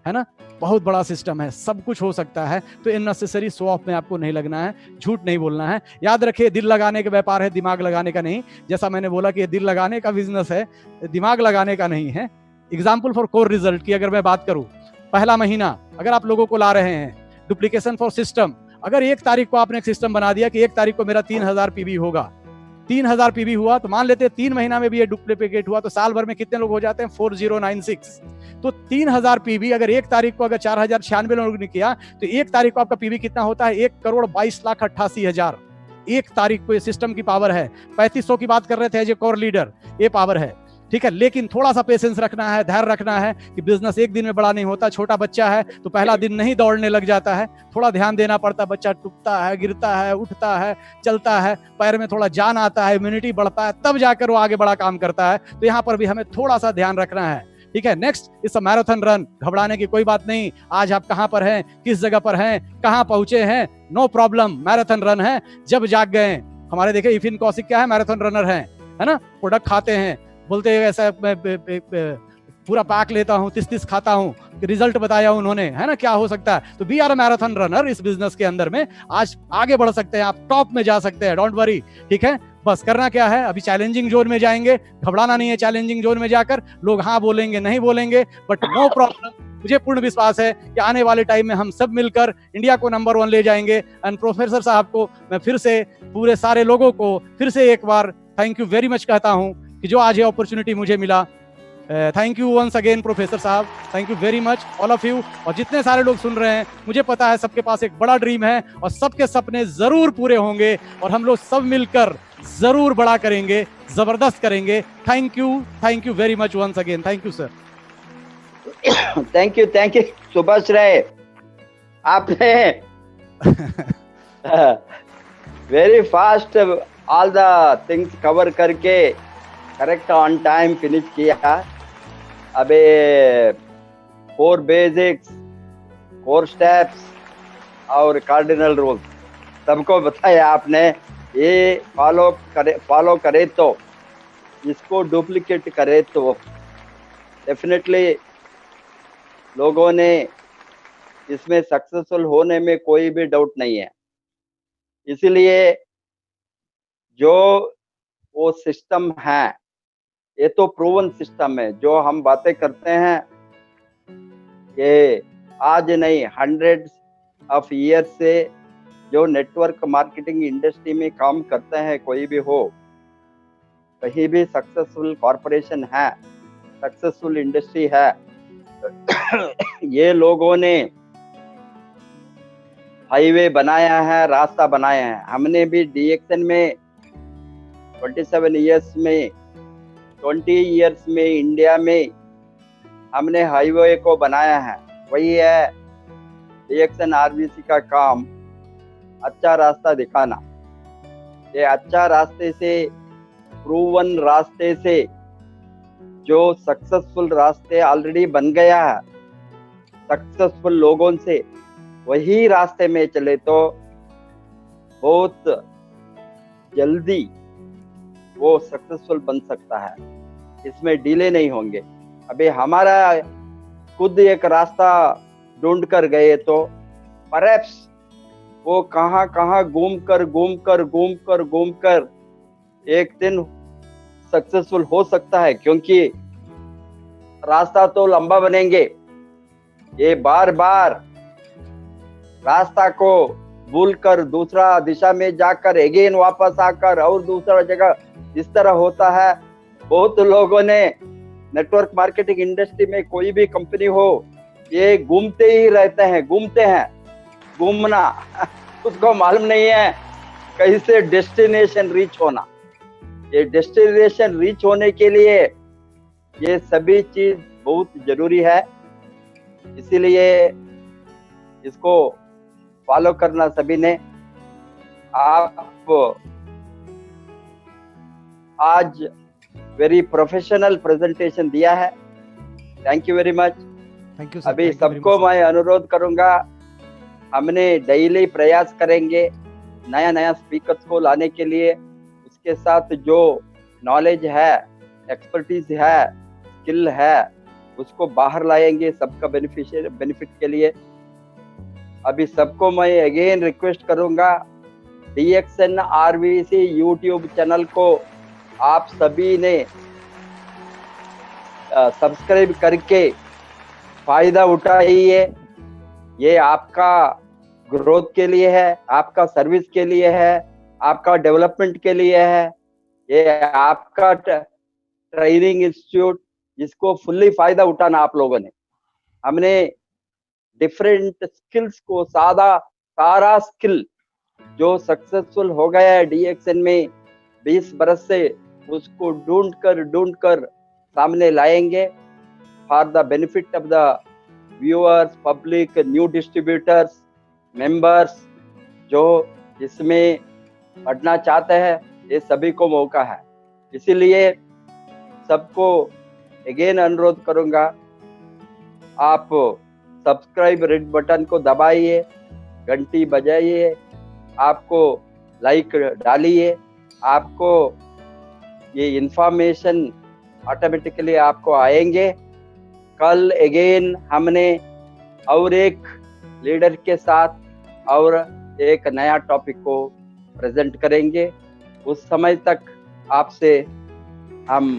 है ना। बहुत बड़ा सिस्टम है, सब कुछ हो सकता है। तो इननेसेसरी शो ऑफ में आपको नहीं लगना है, झूठ नहीं बोलना है। याद रखिए, दिल लगाने का व्यापार है, दिमाग लगाने का नहीं। जैसा मैंने बोला कि दिल लगाने का बिजनेस है, दिमाग लगाने का नहीं है। एग्जाम्पल फॉर कोर रिजल्ट की अगर मैं बात करूं, पहला महीना अगर आप लोगों को ला रहे हैं, डुप्लीकेशन फॉर सिस्टम, अगर 1 तारीख को आपने एक सिस्टम बना दिया कि 1 तारीख को मेरा 3000 पीबी होगा, 3000 पीबी हुआ, तो मान लेते हैं 3 महीना में भी ये डुप्लीकेट हुआ, तो साल भर में कितने लोग हो जाते हैं? 4096। तो 3000 पीबी अगर 1 तारीख को अगर 4096 लोगों ने किया, तो 1 तारीख को आपका पीबी कितना होता है? 1,22,88,000। 1 तारीख को ये सिस्टम की पावर है। 3500 की बात कर रहे थे एज ए कोर लीडर, ये पावर है, ठीक है। लेकिन थोड़ा सा पेशेंस रखना है, धैर्य रखना है कि बिजनेस एक दिन में बड़ा नहीं होता। छोटा बच्चा है तो पहला दिन नहीं दौड़ने लग जाता है, थोड़ा ध्यान देना पड़ता है। बच्चा टूटता है, गिरता है, उठता है, चलता है, पैर में थोड़ा जान आता है, इम्यूनिटी बढ़ता है, तब जाकर वो आगे बड़ा काम करता है। तो यहाँ पर भी हमें थोड़ा सा ध्यान रखना है, ठीक है। Next it's a marathon run, घबराने की कोई बात नहीं। आज आप कहां पर हैं, किस जगह पर हैं, कहां पहुंचे हैं, नो प्रॉब्लम, मैराथन रन है। जब जाग गए, हमारे देखे इफिन कौशिक क्या है, मैराथन रनर है ना। प्रोडक्ट खाते हैं, बोलते हैं ऐसा पूरा पैक लेता हूं, 30 खाता हूं, रिजल्ट बताया उन्होंने, है ना। क्या हो सकता है? तो we are a marathon runner इस बिजनेस के अंदर में। आज आगे बढ़ सकते हैं, आप टॉप में जा सकते हैं, डोंट वरी, ठीक है। बस करना क्या है, अभी चैलेंजिंग जोन में जाएंगे, घबराना नहीं है। चैलेंजिंग जोन में जाकर लोग हाँ बोलेंगे, नहीं बोलेंगे, बट नो प्रॉब्लम। मुझे पूर्ण विश्वास है कि आने वाले टाइम में हम सब मिलकर इंडिया को नंबर 1 ले जाएंगे। एंड प्रोफेसर साहब को मैं फिर से, पूरे सारे लोगों को फिर से एक बार थैंक यू वेरी मच कहता हूं कि जो आज ये अपॉर्चुनिटी मुझे मिला। Thank you once again professor साहब, thank you very much all of you. और जितने सारे लोग सुन रहे हैं, मुझे पता है सबके पास एक बड़ा ड्रीम है और सबके सपने जरूर पूरे होंगे और हम लोग सब मिलकर जरूर बड़ा करेंगे, जबरदस्त करेंगे। Thank you very much once again, thank you sir. Thank you Subhashray, आपने very fast all the things cover करके करेक्ट ऑन टाइम फिनिश किया। अबे 4 बेसिक्स, 4 स्टेप्स और कार्डिनल रूल्स सबको बताया आपने। ये फॉलो करे तो, इसको डुप्लीकेट करे तो डेफिनेटली लोगों ने इसमें सक्सेसफुल होने में कोई भी डाउट नहीं है। इसलिए जो वो सिस्टम है, ये तो प्रूवन सिस्टम है। जो हम बातें करते हैं ये आज नहीं, हंड्रेड्स ऑफ ईयर से जो नेटवर्क मार्केटिंग इंडस्ट्री में काम करते हैं, कोई भी हो, कहीं भी सक्सेसफुल कॉरपोरेशन है, सक्सेसफुल इंडस्ट्री है, ये लोगों ने हाईवे बनाया है, रास्ता बनाया है। हमने भी डीएक्सन में 27 इयर्स में, 20 इयर्स में इंडिया में हमने हाईवे को बनाया है। वही है डीएक्सन आरबीसी का काम, अच्छा रास्ता दिखाना। ये अच्छा रास्ते से, प्रूवन रास्ते से, जो सक्सेसफुल रास्ते ऑलरेडी बन गया है सक्सेसफुल लोगों से, वही रास्ते में चले तो बहुत जल्दी वो सक्सेसफुल बन सकता है, इसमें डिले नहीं होंगे। अभी हमारा खुद एक रास्ता ढूंढ कर गए तो परहैप्स वो कहाँ कहाँ घूम कर एक दिन सक्सेसफुल हो सकता है, क्योंकि रास्ता तो लंबा बनेंगे। ये बार बार रास्ता को भूलकर दूसरा दिशा में जाकर अगेन वापस आकर और दूसरा जगह, इस तरह होता है। बहुत लोगों ने नेटवर्क मार्केटिंग इंडस्ट्री में कोई भी कंपनी हो, ये घूमते ही रहते हैं, घूमना उसको मालूम नहीं है कैसे डेस्टिनेशन रीच होना। ये डेस्टिनेशन रीच होने के लिए ये सभी चीज बहुत जरूरी है, इसीलिए इसको फॉलो करना सभी ने। आप आज वेरी प्रोफेशनल प्रेजेंटेशन दिया है, thank you very much. Thank you sir. अभी सबको मैं अनुरोध करूंगा, हमने डेली प्रयास करेंगे नया स्पीकर्स को लाने के लिए। उसके साथ जो नॉलेज है, एक्सपर्टीज है, स्किल है, उसको बाहर लाएंगे सबका बेनिफिट के लिए। अभी सबको मैं अगेन रिक्वेस्ट करूंगा, DXN RVC यूट्यूब चैनल को आप सभी ने सब्सक्राइब करके फायदा उठाइए। ये आपका ग्रोथ के लिए है, आपका सर्विस के लिए है, आपका डेवलपमेंट के लिए है। ये आपका ट्रेनिंग इंस्टीट्यूट, जिसको फुल्ली फायदा उठाना आप लोगों ने। हमने डिफरेंट स्किल्स को सारा स्किल जो सक्सेसफुल हो गया है DXN में 20 बरस से, उसको ढूंढ कर सामने लाएंगे for the benefit of the viewers, public, new distributors, members जो इसमें पढ़ना चाहते हैं। ये सभी को मौका है। इसीलिए सबको अगेन अनुरोध करूंगा, आप सब्सक्राइब रेड बटन को दबाइए, घंटी बजाइए, आपको लाइक डालिए, आपको ये इंफॉर्मेशन ऑटोमेटिकली आपको आएंगे। कल अगेन हमने और एक लीडर के साथ और एक नया टॉपिक को प्रेजेंट करेंगे। उस समय तक आपसे हम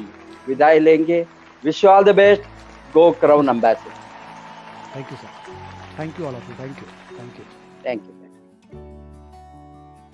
विदाई लेंगे। Wish you all the best. Go crown ambassador. Thank you sir. Thank you all of you. Thank you. Thank you.